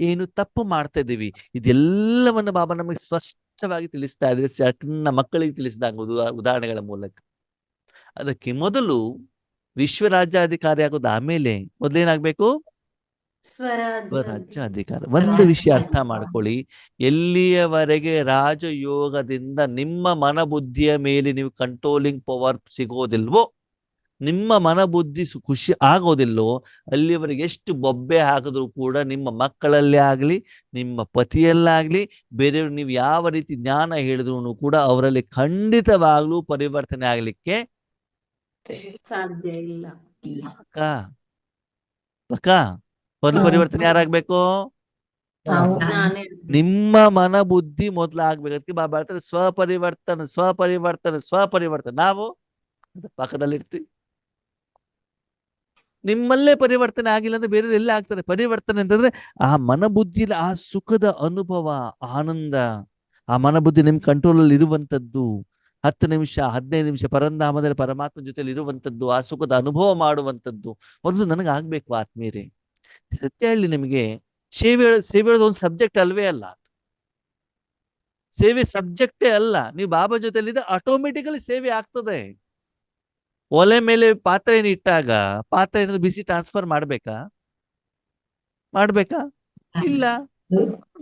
ಏನು ತಪ್ಪು ಮಾಡ್ತಾ ಇದೀವಿ, ಇದೆಲ್ಲವನ್ನ ಬಾಬಾ ನಮಗೆ ಸ್ಪಷ್ಟವಾಗಿ ತಿಳಿಸ್ತಾ ಇದ್ರೆ, ಸಣ್ಣ ಮಕ್ಕಳಿಗೆ ತಿಳಿಸಿದಾಗ ಉದಾಹರಣೆಗಳ ಮೂಲಕ. ಅದಕ್ಕೆ ಮೊದಲು ವಿಶ್ವರಾಜ್ಯಾಧಿಕಾರಿ ಆಗೋದು ಆಮೇಲೆ ಮೊದಲೇನಾಗ್ಬೇಕು? ಸ್ವರಾಜ್ಯಾಧಿಕಾರ. ಒಂದು ವಿಷಯ ಅರ್ಥ ಮಾಡ್ಕೊಳ್ಳಿ, ಎಲ್ಲಿಯವರೆಗೆ ರಾಜಯೋಗದಿಂದ ನಿಮ್ಮ ಮನಬುದ್ಧಿಯ ಮೇಲೆ ನೀವು ಕಂಟ್ರೋಲಿಂಗ್ ಪವರ್ ಸಿಗೋದಿಲ್ವೋ, ನಿಮ್ಮ ಮನಬುದ್ಧಿ ಖುಷಿ ಆಗೋದಿಲ್ಲೋ, ಅಲ್ಲಿವರೆಗೆ ಎಷ್ಟು ಬೊಬ್ಬೆ ಹಾಕಿದ್ರು ಕೂಡ ನಿಮ್ಮ ಮಕ್ಕಳಲ್ಲೇ ಆಗ್ಲಿ, ನಿಮ್ಮ ಪತಿಯಲ್ಲಾಗ್ಲಿ, ಬೇರೆಯವ್ರು ನೀವು ಯಾವ ರೀತಿ ಜ್ಞಾನ ಹೇಳಿದ್ರು ಕೂಡ ಅವರಲ್ಲಿ ಖಂಡಿತವಾಗ್ಲೂ ಪರಿವರ್ತನೆ ಆಗ್ಲಿಕ್ಕೆ ಸಾಧ್ಯ ಇಲ್ಲ. ಪಕ್ಕ ಪರಿವರ್ತನೆ ಯಾರಾಗ್ಬೇಕು? ನಾನೇ ನಿಮ್ಮ ಮನ ಬುದ್ಧಿ ಮೊದ್ಲು ಆಗ್ಬೇಕು. ಅದಕ್ಕೆ ಬಾಬಾ ಹೇಳ್ತಾರೆ ಸ್ವಪರಿವರ್ತನೆ. ನಾವು ಪಕ್ಕದಲ್ಲಿ ಇರ್ತೀವಿ. ನಿಮ್ಮಲ್ಲೇ ಪರಿವರ್ತನೆ ಆಗಿಲ್ಲ ಅಂದ್ರೆ ಬೇರೆ ಎಲ್ಲ ಆಗ್ತಾರೆ. ಪರಿವರ್ತನೆ ಅಂತಂದ್ರೆ ಆ ಮನಬುದ್ಧಿಲಿ ಆ ಸುಖದ ಅನುಭವ, ಆನಂದ, ಆ ಮನಬುದ್ಧಿ ನಿಮ್ ಕಂಟ್ರೋಲ್ ಅಲ್ಲಿ ಇರುವಂತದ್ದು, 10 ನಿಮಿಷ 15 ನಿಮಿಷ ಪರಂಧಾಮದಲ್ಲಿ ಪರಮಾತ್ಮ ಜೊತೆಲಿ ಇರುವಂತದ್ದು, ಆ ಸುಖದ ಅನುಭವ ಮಾಡುವಂತದ್ದು ಮೊದಲು ನನಗೆ ಆಗ್ಬೇಕು ಆತ್ಮೀಯರೇ. ಸತ್ಯ ಹೇಳಿ ನಿಮಗೆ, ಸೇವೆ ಹೇಳೋದು ಒಂದು ಸಬ್ಜೆಕ್ಟ್ ಅಲ್ವೇ ಅಲ್ಲ. ಸೇವೆ ಸಬ್ಜೆಕ್ಟೇ ಅಲ್ಲ. ನೀವು ಬಾಬಾ ಜೊತೆಲಿದ್ದ ಆಟೋಮೆಟಿಕಲಿ ಸೇವೆ ಆಗ್ತದೆ. ಒಲೆ ಮೇಲೆ ಪಾತ್ರೆಯನ್ನು ಇಟ್ಟಾಗ ಪಾತ್ರೆ ಏನಾದ್ರು ಬಿಸಿ ಟ್ರಾನ್ಸ್ಫರ್ ಮಾಡ್ಬೇಕಾ? ಇಲ್ಲ.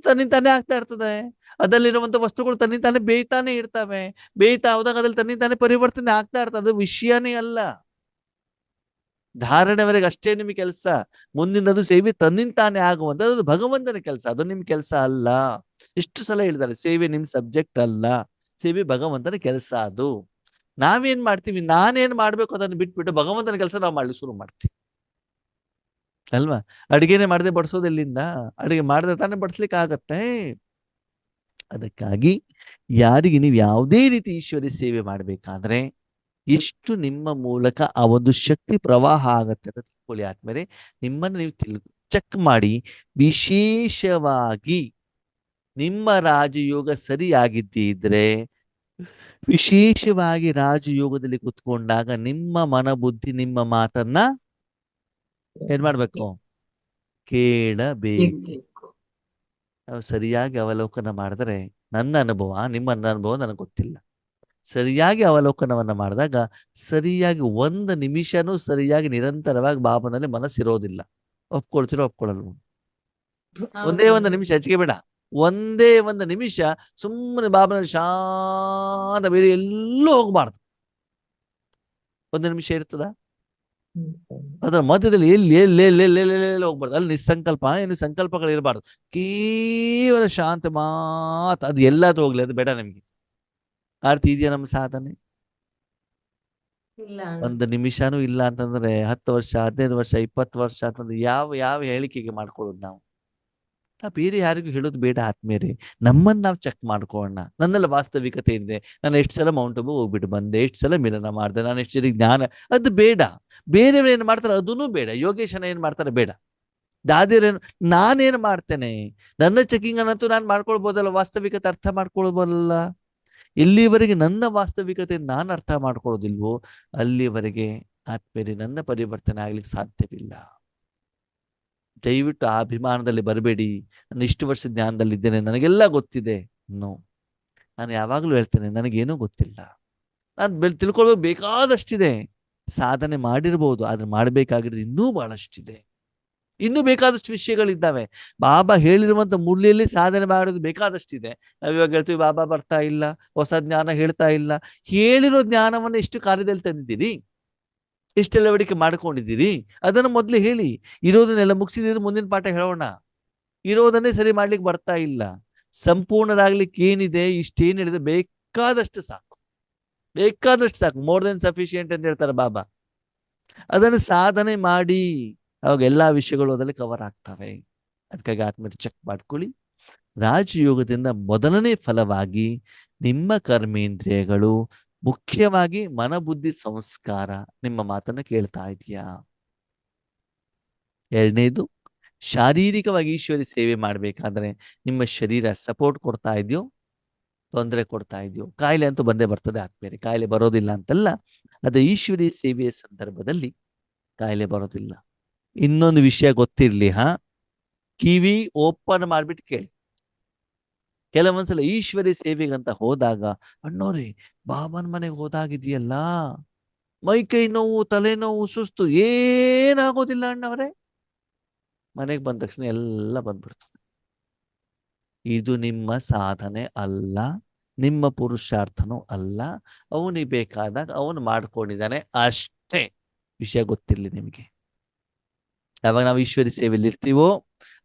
ತನ್ನಿಂತಾನೆ ಆಗ್ತಾ ಇರ್ತದೆ. ಅದರಲ್ಲಿರುವಂತ ವಸ್ತುಗಳು ತನ್ನಿಂತಾನೆ ಬೇಯ್ತಾನೆ ಇರ್ತವೆ. ಬೇಯ್ತಾ ಹೋದಾಗ ಅದ್ರಲ್ಲಿ ತನ್ನಿಂತಾನೆ ಪರಿವರ್ತನೆ ಆಗ್ತಾ ಇರ್ತದೆ. ಅದು ವಿಷಯನೇ ಅಲ್ಲ. ಧಾರಣೆವರೆಗೆ ಅಷ್ಟೇ ನಿಮಗೆ ಕೆಲಸ. ಮುಂದಿನದು ಸೇವೆ ತನ್ನಿಂತಾನೆ ಆಗುವಂಥದ್ದು, ಅದು ಭಗವಂತನ ಕೆಲಸ, ಅದು ನಿಮ್ ಕೆಲಸ ಅಲ್ಲ. ಎಷ್ಟು ಸಲ ಹೇಳಿದ್ದಾರೆ, ಸೇವೆ ನಿಮ್ ಸಬ್ಜೆಕ್ಟ್ ಅಲ್ಲ, ಸೇವೆ ಭಗವಂತನ ಕೆಲಸ. ಅದು ನಾವೇನ್ ಮಾಡ್ತೀವಿ, ನಾನೇನ್ ಮಾಡ್ಬೇಕು ಅದನ್ನು ಬಿಟ್ಬಿಟ್ಟು ಭಗವಂತನ ಕೆಲಸ ನಾವು ಮಾಡ್ಲಿಕ್ಕೆ ಶುರು ಮಾಡ್ತೀವಿ ಅಲ್ವಾ? ಅಡಿಗೆನೆ ಮಾಡದೆ ಬಡಿಸೋದು ಎಲ್ಲಿಂದ? ಅಡಿಗೆ ಮಾಡದೆ ತಾನೇ ಬಡಿಸ್ಲಿಕ್ಕೆ ಆಗತ್ತೆ. ಅದಕ್ಕಾಗಿ ಯಾರಿಗೆ ನೀವು ಯಾವುದೇ ರೀತಿ ಈಶ್ವರಿ ಸೇವೆ ಮಾಡ್ಬೇಕಾದ್ರೆ ಎಷ್ಟು ನಿಮ್ಮ ಮೂಲಕ ಆ ಒಂದು ಶಕ್ತಿ ಪ್ರವಾಹ ಆಗತ್ತೆ ಅಂತ ತಿಳ್ಕೊಳ್ಳಿ ಆದ್ಮೇಲೆ ನಿಮ್ಮನ್ನು ನೀವು ಚೆಕ್ ಮಾಡಿ. ವಿಶೇಷವಾಗಿ ನಿಮ್ಮ ರಾಜಯೋಗ ಸರಿಯಾಗಿದ್ದಿದ್ರೆ, ವಿಶೇಷವಾಗಿ ರಾಜಯೋಗದಲ್ಲಿ ಕುತ್ಕೊಂಡಾಗ ನಿಮ್ಮ ಮನಬುದ್ಧಿ ನಿಮ್ಮ ಮಾತನ್ನ ಏನ್ ಮಾಡ್ಬೇಕು? ಕೇಳಬೇಕು. ನಾವು ಸರಿಯಾಗಿ ಅವಲೋಕನ ಮಾಡಿದ್ರೆ, ನನ್ನ ಅನುಭವ ನಿಮ್ಮ ಅನುಭವ ನನಗೆ ಗೊತ್ತಿಲ್ಲ, ಸರಿಯಾಗಿ ಅವಲೋಕನವನ್ನ ಮಾಡಿದಾಗ ಸರಿಯಾಗಿ 1 ನಿಮಿಷನೂ ಸರಿಯಾಗಿ ನಿರಂತರವಾಗಿ ಬಾಬನಲ್ಲಿ ಮನಸ್ಸಿರೋದಿಲ್ಲ. ಒಪ್ಕೊಳ್ತಿರೋ ಒಪ್ಕೊಳ್ಳಲ್ವ? ಒಂದೇ 1 ನಿಮಿಷ, ಹೆಚ್ಚಿಗೆ ಬೇಡ, ಒಂದೇ 1 ನಿಮಿಷ ಸುಮ್ಮನೆ ಬಾಬನಲ್ಲಿ ಶಾಂತ, ಬೇರೆ ಎಲ್ಲೂ ಹೋಗ್ಬಾರ್ದು. 1 ನಿಮಿಷ ಇರ್ತದ? ಅದರ ಮಧ್ಯದಲ್ಲಿ ಎಲ್ಲಿ ಹೋಗ್ಬಾರ್ದು. ಅಲ್ಲಿ ನಿಸ್ಸಂಕಲ್ಪ, ಏನು ಸಂಕಲ್ಪಗಳು ಇರಬಾರ್ದು. ಕೇವಲ ಶಾಂತ ಮಾತು. ಅದು ಎಲ್ಲಾದ್ರೂ ಹೋಗ್ಲಿ, ಅದು ಬೇಡ ನಿಮ್ಗೆ. ಆರ್ತಿ ಇದೆಯಾ ನಮ್ಮ ಸಾಧನೆ? ಇಲ್ಲ 1 ನಿಮಿಷನೂ ಇಲ್ಲ ಅಂತಂದ್ರೆ 10 ವರ್ಷ 15 ವರ್ಷ 20 ವರ್ಷ ಅಂತಂದ್ರೆ ಯಾವ ಹೇಳಿಕೆಗೆ ಮಾಡ್ಕೊಳ್ಳೋದು ನಾವು ಬೇರೆ ಯಾರಿಗೂ ಹೇಳೋದು ಬೇಡ ಆತ್ಮೀಯರೇ. ನಮ್ಮನ್ನು ನಾವು ಚೆಕ್ ಮಾಡ್ಕೊಳ್ಳೋಣ. ನನ್ನೆಲ್ಲ ವಾಸ್ತವಿಕತೆ ಇದೆ. ನಾನು ಎಷ್ಟು ಸಲ ಮೌಂಟ್ ಅಬು ಹೋಗ್ಬಿಟ್ಟು ಬಂದೆ, ಎಷ್ಟು ಸಲ ಮಿಲನ ಮಾಡಿದೆ, ನಾನು ಎಷ್ಟು ಸರಿ ಜ್ಞಾನ, ಅದು ಬೇಡ. ಬೇರೆಯವ್ರು ಏನ್ ಮಾಡ್ತಾರೆ ಅದೂ ಬೇಡ. ಯೋಗೇಶನ ಏನ್ ಮಾಡ್ತಾರೆ ಬೇಡ. ದಾದಿಯರೇನು, ನಾನೇನ್ ಮಾಡ್ತೇನೆ, ನನ್ನ ಚೆಕಿಂಗ್ ಅನ್ನಂತೂ ನಾನು ಮಾಡ್ಕೊಳ್ಬೋದಲ್ಲ, ವಾಸ್ತವಿಕತೆ ಅರ್ಥ ಮಾಡ್ಕೊಳ್ಬೋದಲ್ಲ. ಎಲ್ಲಿವರೆಗೆ ನನ್ನ ವಾಸ್ತವಿಕತೆ ನಾನು ಅರ್ಥ ಮಾಡ್ಕೊಳ್ಳೋದಿಲ್ವೋ ಅಲ್ಲಿವರೆಗೆ ಆತ್ಮೀಯರೇ ನನ್ನ ಪರಿವರ್ತನೆ ಆಗ್ಲಿಕ್ಕೆ ಸಾಧ್ಯವಿಲ್ಲ. ದಯವಿಟ್ಟು ಆ ಅಭಿಮಾನದಲ್ಲಿ ಬರಬೇಡಿ. ನಾನು ಇಷ್ಟು ವರ್ಷ ಜ್ಞಾನದಲ್ಲಿದ್ದೇನೆ, ನನಗೆಲ್ಲ ಗೊತ್ತಿದೆ. ನೋ, ನಾನು ಯಾವಾಗಲೂ ಹೇಳ್ತೇನೆ ನನಗೇನೂ ಗೊತ್ತಿಲ್ಲ. ನಾನು ತಿಳ್ಕೊಳ್ಬೇಕು ಬೇಕಾದಷ್ಟಿದೆ. ಸಾಧನೆ ಮಾಡಿರ್ಬೋದು, ಆದ್ರೆ ಮಾಡಬೇಕಾಗಿರೋದು ಇನ್ನೂ ಬಹಳಷ್ಟಿದೆ. ಇನ್ನೂ ಬೇಕಾದಷ್ಟು ವಿಷಯಗಳಿದ್ದಾವೆ. ಬಾಬಾ ಹೇಳಿರುವಂತ ಮುರಳಿಯಲ್ಲಿ ಸಾಧನೆ ಮಾಡೋದು ಬೇಕಾದಷ್ಟಿದೆ. ನಾವಿವಾಗ ಹೇಳ್ತೀವಿ ಬಾಬಾ ಬರ್ತಾ ಇಲ್ಲ, ಹೊಸ ಜ್ಞಾನ ಹೇಳ್ತಾ ಇಲ್ಲ. ಹೇಳಿರೋ ಜ್ಞಾನವನ್ನು ಎಷ್ಟು ಕಾರ್ಯದಲ್ಲಿ ತಂದಿದ್ದೀರಿ, ಎಷ್ಟೆಲ್ಲ ಅಳವಡಿಕೆ ಮಾಡ್ಕೊಂಡಿದ್ದೀರಿ, ಅದನ್ನು ಮೊದಲು ಹೇಳಿ. ಇರೋದನ್ನೆಲ್ಲ ಮುಗಿಸಿದ್ರೆ ಮುಂದಿನ ಪಾಠ ಹೇಳೋಣ. ಇರೋದನ್ನೇ ಸರಿ ಮಾಡ್ಲಿಕ್ಕೆ ಬರ್ತಾ ಇಲ್ಲ. ಸಂಪೂರ್ಣರಾಗ್ಲಿಕ್ಕೆ ಏನಿದೆ, ಇಷ್ಟೇನು ಹೇಳಿದ್ರೆ ಬೇಕಾದಷ್ಟು ಸಾಕು, ಬೇಕಾದಷ್ಟು ಸಾಕು. ಮೋರ್ ದೆನ್ ಸಫಿಶಿಯೆಂಟ್ ಅಂತ ಹೇಳ್ತಾರೆ ಬಾಬಾ. ಅದನ್ನು ಸಾಧನೆ ಮಾಡಿ, ಅವಾಗ ಎಲ್ಲಾ ವಿಷಯಗಳು ಅದರಲ್ಲಿ ಕವರ್ ಆಗ್ತವೆ. ಅದಕ್ಕಾಗಿ ಆತ್ಮೀಯರು ಚೆಕ್ ಮಾಡ್ಕೊಳ್ಳಿ. ರಾಜಯೋಗದಿಂದ ಮೊದಲನೇ ಫಲವಾಗಿ ನಿಮ್ಮ ಕರ್ಮೇಂದ್ರಿಯಗಳು, ಮುಖ್ಯವಾಗಿ ಮನಬುದ್ಧಿ ಸಂಸ್ಕಾರ ನಿಮ್ಮ ಮಾತನ್ನ ಕೇಳ್ತಾ ಇದೆಯಾ? 2ನೇದು, ಶಾರೀರಿಕವಾಗಿ ಈಶ್ವರಿ ಸೇವೆ ಮಾಡ್ಬೇಕಾದ್ರೆ ನಿಮ್ಮ ಶರೀರ ಸಪೋರ್ಟ್ ಕೊಡ್ತಾ ಇದೆಯೋ, ತೊಂದರೆ ಕೊಡ್ತಾ ಇದೆಯೋ? ಕಾಯಿಲೆ ಅಂತೂ ಬಂದೇ ಬರ್ತದೆ ಆತ್ಮೀಯರೇ, ಕಾಯಿಲೆ ಬರೋದಿಲ್ಲ ಅಂತಲ್ಲ. ಅದೇ ಈಶ್ವರಿ ಸೇವೆಯ ಸಂದರ್ಭದಲ್ಲಿ ಕಾಯಿಲೆ ಬರೋದಿಲ್ಲ. ಇನ್ನೊಂದು ವಿಷಯ ಗೊತ್ತಿರ್ಲಿ, ಕಿವಿ ಓಪನ್ ಮಾಡ್ಬಿಟ್ಟು ಕೇಳಿ. ಕೆಲವೊಂದ್ಸಲ ಈಶ್ವರಿ ಸೇವೆಗಂತ ಹೋದಾಗ, ಅಣ್ಣೋರಿ ಬಾಬನ ಮನೆಗೆ ಹೋದಾಗಿದೆಯಲ್ಲ, ಮೈ ಕೈ ನೋವು, ತಲೆನೋವು, ಸುಸ್ತು ಏನಾಗೋದಿಲ್ಲ ಅಣ್ಣವರೇ. ಮನೆಗೆ ಬಂದ ತಕ್ಷಣ ಎಲ್ಲ ಬಂದ್ಬಿಡ್ತದೆ. ಇದು ನಿಮ್ಮ ಸಾಧನೆ ಅಲ್ಲ, ನಿಮ್ಮ ಪುರುಷಾರ್ಥನೂ ಅಲ್ಲ. ಅವನಿಗೆ ಬೇಕಾದಾಗ ಅವನು ಮಾಡ್ಕೊಂಡಿದ್ದಾನೆ ಅಷ್ಟೇ. ವಿಷಯ ಗೊತ್ತಿರ್ಲಿ ನಿಮಗೆ. ಯಾವಾಗ ನಾವು ಈಶ್ವರಿ ಸೇವೆಯಲ್ಲಿ ಇರ್ತೀವೋ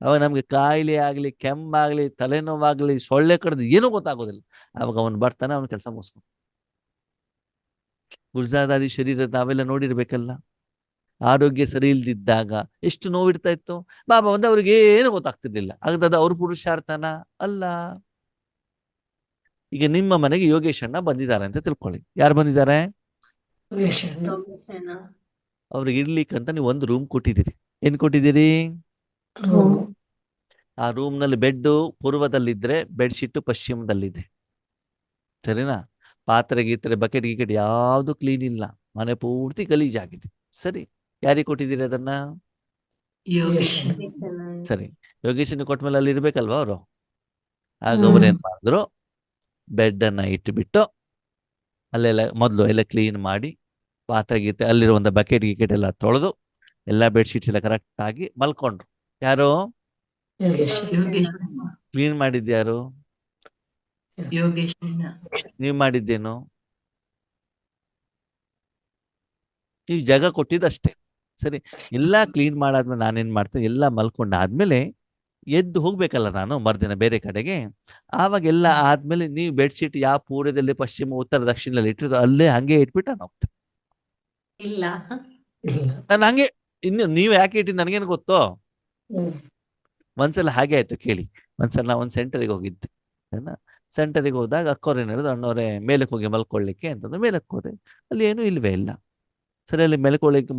ಅವಾಗ ನಮ್ಗೆ ಕಾಯಿಲೆ ಆಗ್ಲಿ, ಕೆಮ್ಮಾಗ್ಲಿ, ತಲೆನೋವಾಗ್ಲಿ, ಸೊಳ್ಳೆ ಕಡ್ದು ಏನೂ ಗೊತ್ತಾಗೋದಿಲ್ಲ. ಅವಾಗ ಅವನು ಬರ್ತಾನೆ, ಅವನ ಕೆಲಸ ಮುಗಿಸ್ಕೊಂಡು. ಗುರ್ಜಾದಾದಿ ಶರೀರ ನಾವೆಲ್ಲ ನೋಡಿರ್ಬೇಕಲ್ಲ. ಆರೋಗ್ಯ ಸರಿ ಇಲ್ದಿದ್ದಾಗ ಎಷ್ಟು ನೋವಿಡ್ತಾ ಇತ್ತು. ಬಾಬಾ ಒಂದೇ ಅವ್ರಿಗೆ ಏನು ಗೊತ್ತಾಗ್ತಿರ್ಲಿಲ್ಲ. ಹಾಗಾದ ಅವ್ರ ಪುರುಷಾರ್ಥನ ಅಲ್ಲ. ಈಗ ನಿಮ್ಮ ಮನೆಗೆ ಯೋಗೇಶ್ ಅಣ್ಣ ಬಂದಿದ್ದಾರೆ ಅಂತ ತಿಳ್ಕೊಳ್ಳಿ. ಯಾರು ಬಂದಿದ್ದಾರೆ? ಅವ್ರಿಗೆ ಇರ್ಲಿಕ್ಕಂತ ನೀವು ಒಂದು ರೂಮ್ ಕೊಟ್ಟಿದ್ದೀರಿ. ಏನ್ ಕೊಟ್ಟಿದ್ದೀರಿ? ಆ ರೂಮ್ ನಲ್ಲಿ ಬೆಡ್ ಪೂರ್ವದಲ್ಲಿದ್ರೆ ಬೆಡ್ಶೀಟ್ ಪಶ್ಚಿಮದಲ್ಲಿದೆ. ಸರಿನಾ? ಪಾತ್ರೆ ಗೀತ್ರೆ ಬಕೆಟ್ ಗಿಕೆಟ್ ಯಾವ್ದು ಕ್ಲೀನ್ ಇಲ್ಲ, ಮನೆ ಪೂರ್ತಿ ಗಲೀಜಾಗಿದೆ. ಸರಿ, ಯಾರಿಗೆ ಕೊಟ್ಟಿದ್ದೀರಿ ಅದನ್ನ? ಯೋಗೇಶ್ ಸರಿ, ಯೋಗೇಶನ್ ಕೊಟ್ಮೇಲೆ ಅಲ್ಲಿ ಇರ್ಬೇಕಲ್ವಾ ಅವರು? ಆಗ ಹ್ಮ್. ಅವ್ರೇನ್ ಮಾಡಿದ್ರು, ಬೆಡ್ ಅನ್ನ ಇಟ್ಬಿಟ್ಟು ಅಲ್ಲೆಲ್ಲ ಮೊದಲು ಎಲ್ಲ ಕ್ಲೀನ್ ಮಾಡಿ ಪಾತ್ರೆ ಗೀತೆ ಅಲ್ಲಿರುವಂತ ಬಕೆಟ್ ಗಿಕೆಟ್ ಎಲ್ಲ ತೊಳೆದು ಎಲ್ಲ ಬೆಡ್ಶೀಟ್ಸ್ ಎಲ್ಲ ಕರೆಕ್ಟ್ ಆಗಿ ಮಲ್ಕೊಂಡ್ರು. ಯಾರು ಯೋಗೇಶ್ ಕ್ಲೀನ್ ಮಾಡಿದ್ಯಾರು? ಯೋಗೇಶ್ ನೀವು ಮಾಡಿದ್ದೇನು? ನೀವು ಜಾಗ ಕೊಟ್ಟಿದ್ದಷ್ಟೇ. ಸರಿ, ಎಲ್ಲ ಕ್ಲೀನ್ ಮಾಡಾದ್ಮೇಲೆ ನಾನೇನ್ ಮಾಡ್ತೇನೆ, ಎಲ್ಲ ಮಲ್ಕೊಂಡಾದ್ಮೇಲೆ ಎದ್ದು ಹೋಗ್ಬೇಕಲ್ಲ ನಾನು ಮರ್ದಿನ ಬೇರೆ ಕಡೆಗೆ. ಆವಾಗ ಎಲ್ಲ ಆದ್ಮೇಲೆ ನೀವು ಬೆಡ್ಶೀಟ್ ಯಾವ ಪೂರ್ವದಲ್ಲಿ ಪಶ್ಚಿಮ ಉತ್ತರ ದಕ್ಷಿಣದಲ್ಲಿ ಇಟ್ಟಿರೋದು ಅಲ್ಲೇ ಹಂಗೆ ಇಟ್ಬಿಟ್ಟು ನಾನು ಹೋಗ್ತೇನೆ. ಇಲ್ಲ. ನಾನು ಹಂಗೆ, ಇನ್ನು ನೀವು ಯಾಕೆ ಇಟ್ಟಿದ್ದು ನನಗೇನು ಗೊತ್ತೋ. ಒಂದ್ಸಲ ಹಾಗೆ ಆಯ್ತು ಕೇಳಿ. ಒಂದ್ಸಲ ನಾ ಒಂದು ಸೆಂಟರಿಗೆ ಹೋಗಿದ್ದೆ. ಸೆಂಟರಿಗೆ ಹೋದಾಗ ಅಕ್ಕವ್ರು ಏನ್ ಹೇಳಿದ್ರು, ಅಣ್ಣವ್ರೆ ಮೇಲಕ್ಕೆ ಹೋಗಿ ಮಲ್ಕೊಳ್ಳಿಕ್ಕೆ ಅಂತಂದ್ರೆ ಮೇಲಕ್ಕೆ ಹೋದೆ. ಅಲ್ಲಿ ಏನೂ ಇಲ್ವೇ ಇಲ್ಲ. ಸರಿ, ಅಲ್ಲಿ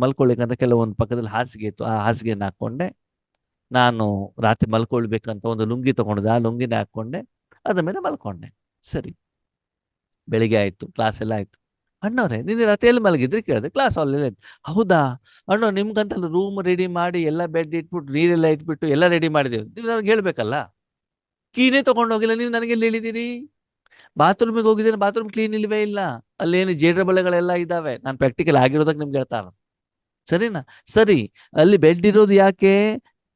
ಮಲ್ಕೊಳ್ಳಿಕ್ಕೆ ಅಂತ ಕೆಲವೊಂದು ಪಕ್ಕದಲ್ಲಿ ಹಾಸಿಗೆ ಇತ್ತು. ಆ ಹಾಸಿಗೆನ ಹಾಕೊಂಡೆ. ನಾನು ರಾತ್ರಿ ಮಲ್ಕೊಳ್ಬೇಕಂತ ಒಂದು ಲುಂಗಿ ತಗೊಂಡಿದ್ದೆ, ಆ ಲುಂಗಿನ ಹಾಕೊಂಡೆ, ಅದ್ರ ಮೇಲೆ ಮಲ್ಕೊಂಡೆ. ಸರಿ, ಬೆಳಿಗ್ಗೆ ಆಯ್ತು, ಕ್ಲಾಸ್ ಎಲ್ಲ ಆಯ್ತು. ಅಣ್ಣವ್ರೆ ನಿನ್ನೆ ರಾತ್ರಿ ಎಲ್ಲಿ ಮಲಗಿದ್ರಿ ಕೇಳಿದೆ. ಕ್ಲಾಸ್ ಹಾಲಲ್ಲಿ ಆಯ್ತು. ಹೌದಾ ಅಣ್ಣ, ನಿಮ್ಗಂತ ರೂಮ್ ರೆಡಿ ಮಾಡಿ ಎಲ್ಲ ಬೆಡ್ ಇಟ್ಬಿಟ್ಟು ನೀರೆಲ್ಲ ಇಟ್ಬಿಟ್ಟು ಎಲ್ಲ ರೆಡಿ ಮಾಡಿದೇವೆ. ನೀವು ನನಗೆ ಹೇಳ್ಬೇಕಲ್ಲ, ಕೀನೇ ತಗೊಂಡು ಹೋಗಿಲ್ಲ, ನೀವು ನನಗೆ ಎಲ್ಲಿ ಹೇಳಿದಿರಿ? ಬಾತ್ರೂಮಿಗೆ ಹೋಗಿದ್ದೇನೆ, ಬಾತ್ರೂಮ್ ಕ್ಲೀನ್ ಇಲ್ವೇ ಇಲ್ಲ, ಅಲ್ಲೇನು ಜೇಡ್ರ ಬಳೆಗಳೆಲ್ಲ ಇದಾವೆ. ನಾನು ಪ್ರಾಕ್ಟಿಕಲ್ ಆಗಿರೋದಕ್ಕೆ ನಿಮ್ಗೆ ಹೇಳ್ತಾ ಇರೋದು. ಸರಿನಾ? ಸರಿ, ಅಲ್ಲಿ ಬೆಡ್ ಇರೋದು ಯಾಕೆ?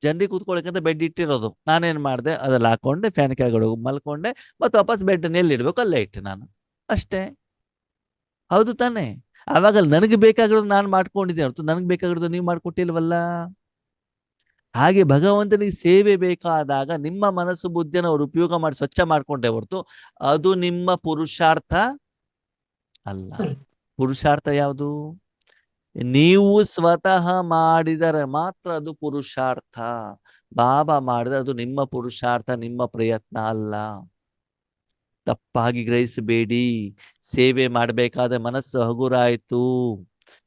ಜನರಿಗೆ ಕೂತ್ಕೊಳ್ಳಿಕ್ಕಂತ ಬೆಡ್ ಇಟ್ಟಿರೋದು. ನಾನೇನ್ ಮಾಡಿದೆ, ಅದ್ರಲ್ಲಿ ಹಾಕೊಂಡೆ, ಫ್ಯಾನ್ ಕೆಳಗಡೆ ಹೋಗಿ ಮಲ್ಕೊಂಡೆ, ಮತ್ತೆ ವಾಪಸ್ ಬೆಡ್ ಎಲ್ಲಿ ಇಡ್ಬೇಕು ಅಲ್ಲೇ ಇಟ್ಟೆ ನಾನು ಅಷ್ಟೇ. ಹೌದು ತಾನೆ? ಆವಾಗ ನನಗೆ ಬೇಕಾಗಿರೋದು ನಾನು ಮಾಡ್ಕೊಂಡಿದ್ದೆ ಹೊರತು ನನಗೆ ಬೇಕಾಗಿರೋದು ನೀವು ಮಾಡ್ಕೊಟ್ಟಿಲ್ವಲ್ಲ. ಹಾಗೆ ಭಗವಂತನಿಗೆ ಸೇವೆ ಬೇಕಾದಾಗ ನಿಮ್ಮ ಮನಸ್ಸು ಬುದ್ಧಿಯನ್ನು ಅವರು ಉಪಯೋಗ ಮಾಡಿ ಸ್ವಚ್ಛ ಮಾಡ್ಕೊಂಡೆ ಹೊರತು ಅದು ನಿಮ್ಮ ಪುರುಷಾರ್ಥ ಅಲ್ಲ. ಪುರುಷಾರ್ಥ ಯಾವುದು? ನೀವು ಸ್ವತಃ ಮಾಡಿದರೆ ಮಾತ್ರ ಅದು ಪುರುಷಾರ್ಥ. ಬಾಬಾ ಮಾಡಿದ್ರೆ ಅದು ನಿಮ್ಮ ಪುರುಷಾರ್ಥ, ನಿಮ್ಮ ಪ್ರಯತ್ನ ಅಲ್ಲ. ತಪ್ಪಾಗಿ ಗ್ರಹಿಸಬೇಡಿ. ಸೇವೆ ಮಾಡಬೇಕಾದ ಮನಸ್ಸು ಹಗುರಾಯ್ತು,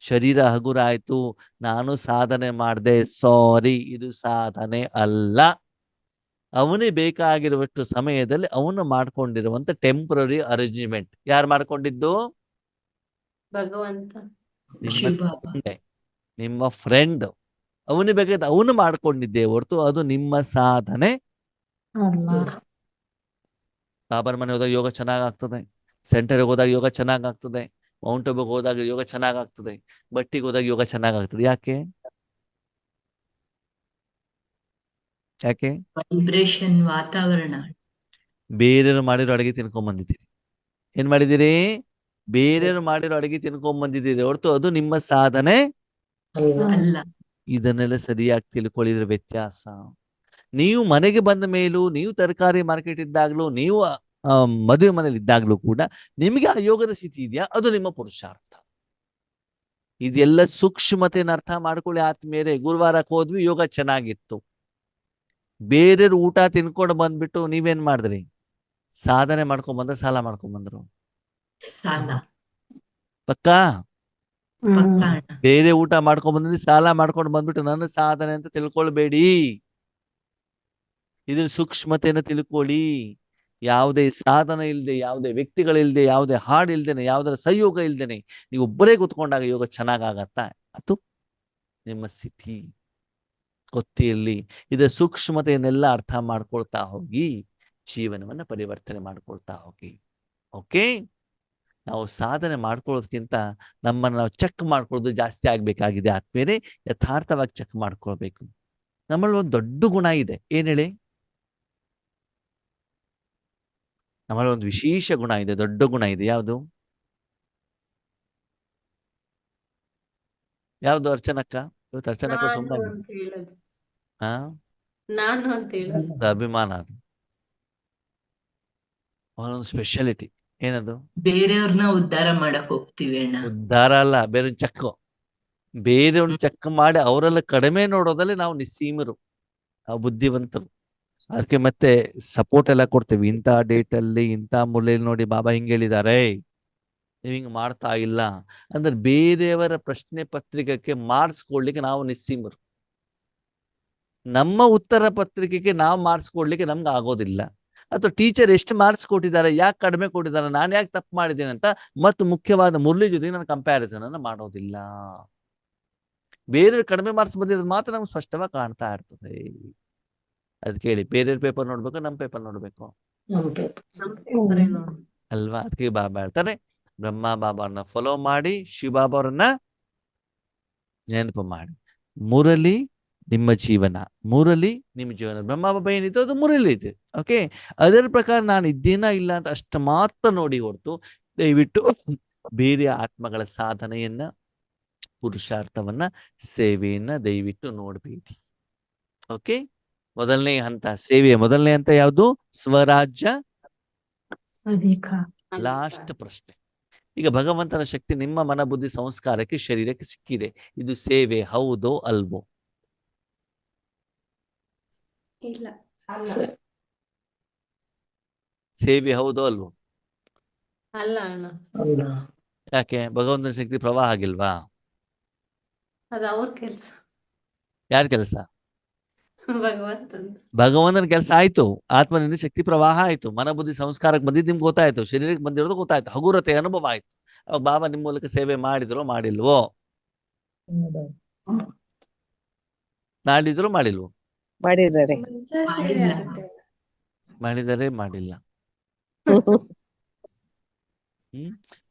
ಶರೀರ ಹಗುರಾಯ್ತು, ನಾನು ಸಾಧನೆ ಮಾಡಿದೆ, ಸಾರಿ, ಇದು ಸಾಧನೆ ಅಲ್ಲ. ಅವನೇ ಬೇಕಾಗಿರುವಷ್ಟು ಸಮಯದಲ್ಲಿ ಅವನು ಮಾಡ್ಕೊಂಡಿರುವಂತ ಟೆಂಪರರಿ ಅರೇಂಜ್ಮೆಂಟ್. ಯಾರು ಮಾಡ್ಕೊಂಡಿದ್ದು? ಭಗವಂತ. ನಿಮ್ಮ ನಿಮ್ಮ ಫ್ರೆಂಡ್. ಅವನು ಬೇಕಾದ ಅವನು ಮಾಡ್ಕೊಂಡಿದ್ದೆ ಹೊರತು ಅದು ನಿಮ್ಮ ಸಾಧನೆ. ಬಾಬರ್ ಮನೆ ಹೋದಾಗ ಯೋಗ ಚೆನ್ನಾಗ್ ಆಗ್ತದೆ, ಸೆಂಟರ್ಗೆ ಹೋದಾಗ ಯೋಗ ಚೆನ್ನಾಗ್ ಆಗ್ತದೆ, ಮೌಂಟ್ ಅಬುಗೆ ಹೋದಾಗ ಯೋಗ ಚೆನ್ನಾಗ್ ಆಗ್ತದೆ, ಬಟ್ಟಿಗೆ ಹೋದಾಗ ಯೋಗ ಚೆನ್ನಾಗ್ ಆಗ್ತದೆ. ಯಾಕೆ? ಯಾಕೆ? ವೈಬ್ರೇಷನ್, ವಾತಾವರಣ. ಬೇರೆಯವರು ಮಾಡಿರೋ ಅಡಿಗೆ ತಿನ್ಕೊಂಡ್ ಬಂದಿದ್ದೀರಿ. ಏನ್ ಮಾಡಿದ್ದೀರಿ? ಬೇರೆಯವರು ಮಾಡಿರೋ ಅಡಿಗೆ ತಿನ್ಕೊಂಡ್ ಬಂದಿದ್ದೀರಿ ಹೊರತು ಅದು ನಿಮ್ಮ ಸಾಧನೆ ಅಲ್ಲ. ಇದನ್ನೆಲ್ಲ ಸರಿಯಾಗಿ ತಿಳ್ಕೊಳ್ಳಿದ್ರೆ ವ್ಯತ್ಯಾಸ. ನೀವು ಮನೆಗೆ ಬಂದ ಮೇಲೂ, ನೀವು ತರಕಾರಿ ಮಾರ್ಕೆಟ್ ಇದ್ದಾಗ್ಲೂ, ನೀವು ಮದುವೆ ಮನೇಲಿ ಇದ್ದಾಗ್ಲೂ ಕೂಡ ನಿಮಗೆ ಆ ಯೋಗದ ಸ್ಥಿತಿ ಇದೆಯಾ, ಅದು ನಿಮ್ಮ ಪುರುಷಾರ್ಥ. ಇದೆಲ್ಲ ಸೂಕ್ಷ್ಮತೆಯನ್ನು ಅರ್ಥ ಮಾಡ್ಕೊಳ್ಳಿ ಆತ್ಮೀಯರೇ. ಗುರುವಾರಕ್ಕೆ ಹೋದ್ವಿ, ಯೋಗ ಚೆನ್ನಾಗಿತ್ತು. ಬೇರೆಯವ್ರು ಊಟ ತಿನ್ಕೊಂಡು ಬಂದ್ಬಿಟ್ಟು ನೀವೇನ್ ಮಾಡಿದ್ರಿ? ಸಾಧನೆ ಮಾಡ್ಕೊಂಡ್ ಬಂದ್ರೆ ಸಾಲ ಮಾಡ್ಕೊಂಡ್ ಬಂದ್ರು? ಸಾಲ. ಪಕ್ಕಾ? ಪಕ್ಕ ಅಣ್ಣ. ಬೇರೆ ಊಟ ಮಾಡ್ಕೊಂಡ್ ಬಂದ್ರೆ ಸಾಲ ಮಾಡ್ಕೊಂಡು ಬಂದ್ಬಿಟ್ಟು ನನ್ನ ಸಾಧನೆ ಅಂತ ತಿಳ್ಕೊಳ್ಬೇಡಿ. ಇದ್ರ ಸೂಕ್ಷ್ಮತೆಯನ್ನು ತಿಳ್ಕೊಳ್ಳಿ. ಯಾವುದೇ ಸಾಧನ ಇಲ್ಲದೆ, ಯಾವುದೇ ವ್ಯಕ್ತಿಗಳಿಲ್ದೆ, ಯಾವುದೇ ಹಾಡು ಇಲ್ದೇನೆ, ಯಾವುದರ ಸಹಯೋಗ ಇಲ್ದೇನೆ ನೀವು ಒಬ್ಬರೇ ಕೂತ್ಕೊಂಡಾಗ ಯೋಗ ಚೆನ್ನಾಗಾಗತ್ತಾ? ಅದು ನಿಮ್ಮ ಸ್ಥಿತಿ. ಗೊತ್ತಿರಲಿ. ಇದರ ಸೂಕ್ಷ್ಮತೆಯನ್ನೆಲ್ಲ ಅರ್ಥ ಮಾಡ್ಕೊಳ್ತಾ ಹೋಗಿ ಜೀವನವನ್ನ ಪರಿವರ್ತನೆ ಮಾಡ್ಕೊಳ್ತಾ ಹೋಗಿ. ಓಕೆ, ನಾವು ಸಾಧನೆ ಮಾಡ್ಕೊಳ್ಳೋದಕ್ಕಿಂತ ನಮ್ಮನ್ನು ನಾವು ಚೆಕ್ ಮಾಡ್ಕೊಳ್ಳೋದು ಜಾಸ್ತಿ ಆಗ್ಬೇಕಾಗಿದೆ ಆದ್ಮೇಲೆ. ಯಥಾರ್ಥವಾಗಿ ಚೆಕ್ ಮಾಡ್ಕೊಳ್ಬೇಕು. ನಮ್ಮಲ್ಲಿ ಒಂದು ದೊಡ್ಡ ಗುಣ ಇದೆ. ಏನ್ ಹೇಳಿ? ನಮ್ಮಲ್ಲಿ ಒಂದು ವಿಶೇಷ ಗುಣ ಇದೆ, ದೊಡ್ಡ ಗುಣ ಇದೆ. ಯಾವುದು? ಯಾವ್ದು ಅರ್ಚನಕ್ಕ? ಇವತ್ತು ಅರ್ಚನಕ್ಕ ನಾನು ಸುಮ್ಮನೆ ಅಂತ ಹೇಳೋದು. ಹಾ, ನಾನು ಅಂತ ಹೇಳೋದು. ಅಭಿಮಾನ. ಅದು ಅವನೊಂದು ಸ್ಪೆಷಾಲಿಟಿ. ಏನದು? ಬೇರೆಯವ್ರನ್ನ ಉದ್ಧಾರ ಮಾಡಕ್ ಹೋಗ್ತೀವಿ ಅಣ್ಣ. ಉದ್ಧಾರ ಅಲ್ಲ, ಬೇರೆ ಚೆಕ್. ಬೇರೆಯವ್ರನ್ನ ಚೆಕ್ ಮಾಡಿ ಅವರೆಲ್ಲ ಕಡಿಮೆ ನೋಡೋದಲ್ಲಿ ನಾವು ನಿಸ್ಸೀಮರು, ನಾವು ಬುದ್ಧಿವಂತರು. ಅದಕ್ಕೆ ಮತ್ತೆ ಸಪೋರ್ಟ್ ಎಲ್ಲ ಕೊಡ್ತೇವೆ. ಇಂಥ ಡೇಟ್ ಅಲ್ಲಿ ಇಂಥ ಮೂಲೆಯಲ್ಲಿ ನೋಡಿ ಬಾಬಾ ಹಿಂಗ್ ಹೇಳಿದ್ದಾರೆ, ನೀವು ಹಿಂಗೆ ಮಾಡ್ತಾ ಇಲ್ಲ ಅಂದ್ರೆ ಬೇರೆಯವರ ಪ್ರಶ್ನೆ ಪತ್ರಿಕೆಗೆ ಮಾರ್ಕ್ಸ್ ಕೊಡ್ಲಿಕ್ಕೆ ನಾವು ನಿಸ್ಸೀಮರು. ನಮ್ಮ ಉತ್ತರ ಪತ್ರಿಕೆಗೆ ನಾವು ಮಾರ್ಕ್ಸ್ ಕೊಡ್ಲಿಕ್ಕೆ ನಮ್ಗೆ ಆಗೋದಿಲ್ಲ. ಅಥವಾ ಟೀಚರ್ ಎಷ್ಟು ಮಾರ್ಕ್ಸ್ ಕೊಟ್ಟಿದ್ದಾರೆ, ಯಾಕೆ ಕಡಿಮೆ ಕೊಟ್ಟಿದ್ದಾರೆ, ನಾನು ಯಾಕೆ ತಪ್ಪು ಮಾಡಿದ್ದೇನೆ ಅಂತ ಮತ್ತು ಮುಖ್ಯವಾದ ಮುರಳಿ ಜೊತೆಗೆ ನಾನು ಕಂಪ್ಯಾರಿಸನ್ ಅನ್ನು ಮಾಡೋದಿಲ್ಲ. ಬೇರೆ ಕಡಿಮೆ ಮಾರ್ಕ್ಸ್ ಬಂದಿರೋದು ಮಾತ್ರ ನಮ್ಗೆ ಸ್ಪಷ್ಟವಾಗಿ ಕಾಣ್ತಾ ಇರ್ತದೆ. ಅದಕ್ಕೆ ಹೇಳಿ, ಬೇರೆಯವ್ರ ಪೇಪರ್ ನೋಡ್ಬೇಕು, ನಮ್ಮ ಪೇಪರ್ ನೋಡ್ಬೇಕು ಅಲ್ವಾ? ಅದಕ್ಕೆ ಬಾಬಾ ಹೇಳ್ತಾರೆ, ಬ್ರಹ್ಮ ಬಾಬಾರನ್ನ ಫಾಲೋ ಮಾಡಿ, ಶಿವ ಬಾಬಾ ಅವರನ್ನ ನೆನಪು ಮಾಡಿ. ಮುರಳಿ ನಿಮ್ಮ ಜೀವನ, ಮುರಳಿ ನಿಮ್ಮ ಜೀವನ. ಬ್ರಹ್ಮ ಬಾಬಾ ಏನಿತ್ತು ಅದು ಮುರಳಿ ಇದೆ. ಓಕೆ, ಅದರ ಪ್ರಕಾರ ನಾನು ಇದ್ದೇನಾ ಇಲ್ಲ ಅಂತ ಅಷ್ಟು ಮಾತ್ರ ನೋಡಿ ಹೊರತು ದಯವಿಟ್ಟು ಬೇರೆ ಆತ್ಮಗಳ ಸಾಧನೆಯನ್ನ, ಪುರುಷಾರ್ಥವನ್ನ, ಸೇವೆಯನ್ನ ದಯವಿಟ್ಟು ನೋಡಬೇಡಿ. ಓಕೆ, ಮೊದಲನೇ ಹಂತ ಸೇವೆಯ ಮೊದಲನೇ ಹಂತ ಯಾವುದು? ಸ್ವರಾಜ್ಯ. ಲಾಸ್ಟ್ ಪ್ರಶ್ನೆ. ಈಗ ಭಗವಂತನ ಶಕ್ತಿ ನಿಮ್ಮ ಮನ ಬುದ್ಧಿ ಸಂಸ್ಕಾರಕ್ಕೆ ಶರೀರಕ್ಕೆ ಸಿಕ್ಕಿದೆ. ಇದು ಸೇವೆ ಹೌದೋ ಅಲ್ವೋ? ಇಲ್ಲ. ಸೇವೆ ಹೌದೋ ಅಲ್ವೋ? ಅಲ್ಲ ಅಣ್ಣ, ಯಾಕೆ? ಭಗವಂತನ ಶಕ್ತಿ ಪ್ರವಾಹ ಆಗಿಲ್ವಾ? ಅದು ಅವ್ರ ಕೆಲ್ಸ, ಯಾರ ಕೆಲಸ? ಭಗವಂತಂದು. ಭಗವಂತನ ಕೆಲಸ ಆಯ್ತು. ಆತ್ಮದಿಂದ ಶಕ್ತಿ ಪ್ರವಾಹ ಆಯ್ತು. ಮನ ಬುದ್ಧಿ ಸಂಸ್ಕಾರಕ್ಕೆ ಬಂದಿದ್ದು ನಿಮ್ಗೆ ಗೊತ್ತಾಯ್ತು, ಶರೀರಕ್ಕೆ ಬಂದಿರೋದು ಗೊತ್ತಾಯ್ತು, ಹಗುರತೆ ಅನುಭವ ಆಯ್ತು. ಅವಾಗ ಬಾಬಾ ನಿಮ್ಮ ಮೂಲಕ ಸೇವೆ ಮಾಡಿದ್ರು ಮಾಡಿಲ್ವೋ? ಮಾಡಿದ್ರು ಮಾಡಿಲ್ವೋ? ಮಾಡಿದ್ದಾರೆ. ಮುಂಚೆ ಸೇವೆ ಮಾಡಿಲ್ಲ. ಆಗುತ್ತೆ. ಮಾಡಿದರೆ ಮಾಡಿಲ್ಲ.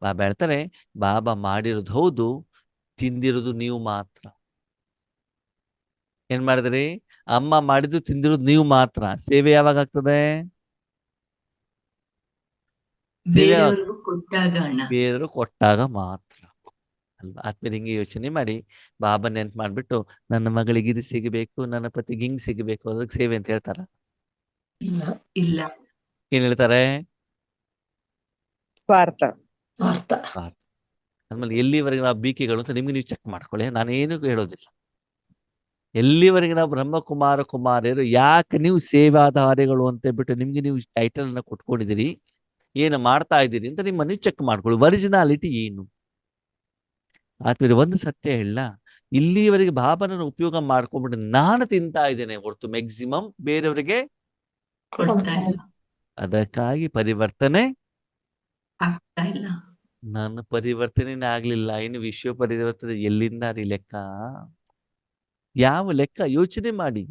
ಬಾಬಾ ಹೇಳ್ತಾರೆ, ಬಾಬಾ ಮಾಡಿರೋದು ಹೌದು, ತಿಂದಿರೋದು ನೀವು ಮಾತ್ರ. ಏನ್ ಮಾಡಿದ್ರಿ? ಅಮ್ಮ ಮಾಡಿದ್ದು ತಿಂದಿರೋದು ನೀವು ಮಾತ್ರ. ಸೇವೆ ಯಾವಾಗ ಆಗ್ತದೆ? ಸೇವೆ ಬೇರೆಯವ್ರಿಗೂ ಕೊಟ್ಟಾಗ ಅಣ್ಣ. ಬೇರೆಯವರು ಕೊಟ್ಟಾಗ ಮಾತ್ರ ಅಲ್ವಾ? ಆದ್ಮೇಲೆ ಹಿಂಗೆ ಯೋಚನೆ ಮಾಡಿ, ಬಾಬಾ ನೆನ್ಪು ಮಾಡ್ಬಿಟ್ಟು, ನನ್ನ ಮಗಳಿಗೆ ಇದು ಸಿಗಬೇಕು, ನನ್ನ ಪತಿಗೆ ಹಿಂಗ್ ಸಿಗಬೇಕು, ಅದಕ್ಕೆ ಸೇವೆ ಅಂತ ಹೇಳ್ತಾರ? ಇಲ್ಲ. ಏನ್ ಹೇಳ್ತಾರೆ? ಸ್ವಾರ್ಥ. ಆದ್ಮೇಲೆ ಎಲ್ಲಿವರೆಗೆ ನಾವು ಬೀಕಿಗಳು ಅಂತ ನಿಮ್ಗೆ ನೀವು ಚೆಕ್ ಮಾಡ್ಕೊಳ್ಳಿ, ನಾನೇನು ಹೇಳೋದಿಲ್ಲ. ಎಲ್ಲಿವರೆಗೆ ನಾವು ಬ್ರಹ್ಮಕುಮಾರ ಕುಮಾರಿಯರು, ಯಾಕೆ ನೀವು ಸೇವಾಧಾರಿಗಳು ಅಂತ ಬಿಟ್ಟು ನಿಮ್ಗೆ ನೀವು ಟೈಟಲ್ ಅನ್ನ ಕೊಟ್ಕೊಂಡಿದ್ದೀರಿ, ಏನು ಮಾಡ್ತಾ ಇದ್ದೀರಿ ಅಂತ ನಿಮ್ಮ ನೀವು ಚೆಕ್ ಮಾಡ್ಕೊಳ್ಳಿ. ಒರಿಜಿನಾಲಿಟಿ ಏನು? ಆದ್ಮೇಲೆ ಒಂದು ಸತ್ಯ ಹೇಳ, ಇಲ್ಲಿವರೆಗೆ ಬಾಬಾನನ್ನು ಉಪಯೋಗ ಮಾಡ್ಕೊಂಡ್ಬಿಟ್ಟು ನಾನು ತಿಂತಾ ಇದ್ದೇನೆ ಹೊರತು ಮ್ಯಾಕ್ಸಿಮಮ್ ಬೇರೆಯವರಿಗೆ ಕೊಡ್ತಾ ಇಲ್ಲ, ಅದಕ್ಕಾಗಿ ಪರಿವರ್ತನೆ ಆಗ್ತಾ ಇಲ್ಲ. ನನ್ನ ಪರಿವರ್ತನೆನೇ ಆಗ್ಲಿಲ್ಲ, ಇನ್ನು ವಿಶ್ವ ಪರಿವರ್ತನೆ ಎಲ್ಲಿಂದ ರೀ ಲೆಕ್ಕ? ಯಾವ ಲೆಕ್ಕ? ಯೋಚನೆ ಮಾಡಿ.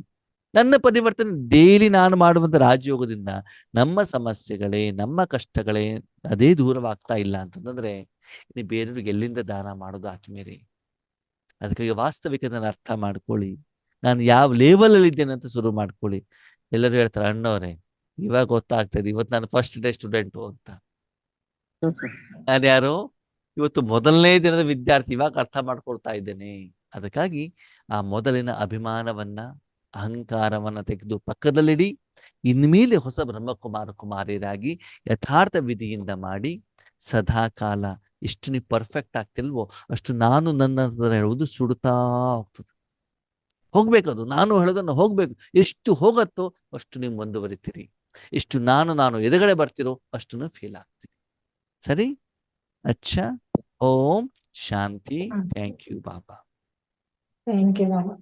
ನನ್ನ ಪರಿವರ್ತನೆ ಡೈಲಿ ನಾನು ಮಾಡುವಂತ ರಾಜಯೋಗದಿಂದ ನಮ್ಮ ಸಮಸ್ಯೆಗಳೇ, ನಮ್ಮ ಕಷ್ಟಗಳೇ ಅದೇ ದೂರವಾಗ್ತಾ ಇಲ್ಲ ಅಂತಂದ್ರೆ ಇನ್ನು ಬೇರೆಯವ್ರಿಗೆ ಎಲ್ಲಿಂದ ದಾನ ಮಾಡೋದು ಆತ್ಮೀಯರೇ? ಅದಕ್ಕಾಗಿ ವಾಸ್ತವಿಕತೆ ಅರ್ಥ ಮಾಡ್ಕೊಳ್ಳಿ. ನಾನು ಯಾವ ಲೆವೆಲ್ ಅಲ್ಲಿ ಇದ್ದೇನೆ ಅಂತ ಶುರು ಮಾಡ್ಕೊಳ್ಳಿ. ಎಲ್ಲರೂ ಹೇಳ್ತಾರೆ, ಅಣ್ಣವ್ರೆ ಇವಾಗ ಗೊತ್ತಾಗ್ತದೆ, ಇವತ್ತು ನಾನು ಫಸ್ಟ್ ಡೇ ಸ್ಟೂಡೆಂಟು ಅಂತ. ನಾನು ಯಾರು? ಇವತ್ತು ಮೊದಲನೇ ದಿನದ ವಿದ್ಯಾರ್ಥಿ, ಇವಾಗ ಅರ್ಥ ಮಾಡ್ಕೊಳ್ತಾ ಇದ್ದೇನೆ. ಅದಕ್ಕಾಗಿ ಆ ಮೊದಲಿನ ಅಭಿಮಾನವನ್ನ, ಅಹಂಕಾರವನ್ನ ತೆಗೆದು ಪಕ್ಕದಲ್ಲಿಡಿ. ಇನ್ಮೇಲೆ ಹೊಸ ಬ್ರಹ್ಮಕುಮಾರ ಕುಮಾರಿಯರಾಗಿ ಯಥಾರ್ಥ ವಿಧಿಯಿಂದ ಮಾಡಿ ಸದಾ ಕಾಲ ಎಷ್ಟು ನೀವು ಪರ್ಫೆಕ್ಟ್ ಆಗ್ತಿಲ್ವೋ ಅಷ್ಟು ನಾನು ನನ್ನ ಹೇಳುವುದು ಸುಡುತ್ತಾ ಹೋಗ್ತದೆ. ಹೋಗ್ಬೇಕದು, ನಾನು ಹೇಳೋದನ್ನು ಹೋಗ್ಬೇಕು. ಎಷ್ಟು ಹೋಗತ್ತೋ ಅಷ್ಟು ನೀವು ಮುಂದುವರಿತೀರಿ. ಎಷ್ಟು ನಾನು ಎದುರುಗಡೆ ಬರ್ತಿರೋ ಅಷ್ಟು ಫೇಲ್ ಆಗ್ತೀರಿ. ಸರಿ? ಅಚ್ಚಾ. ಓಂ ಶಾಂತಿ. Thank you Baba. Thank you Baba.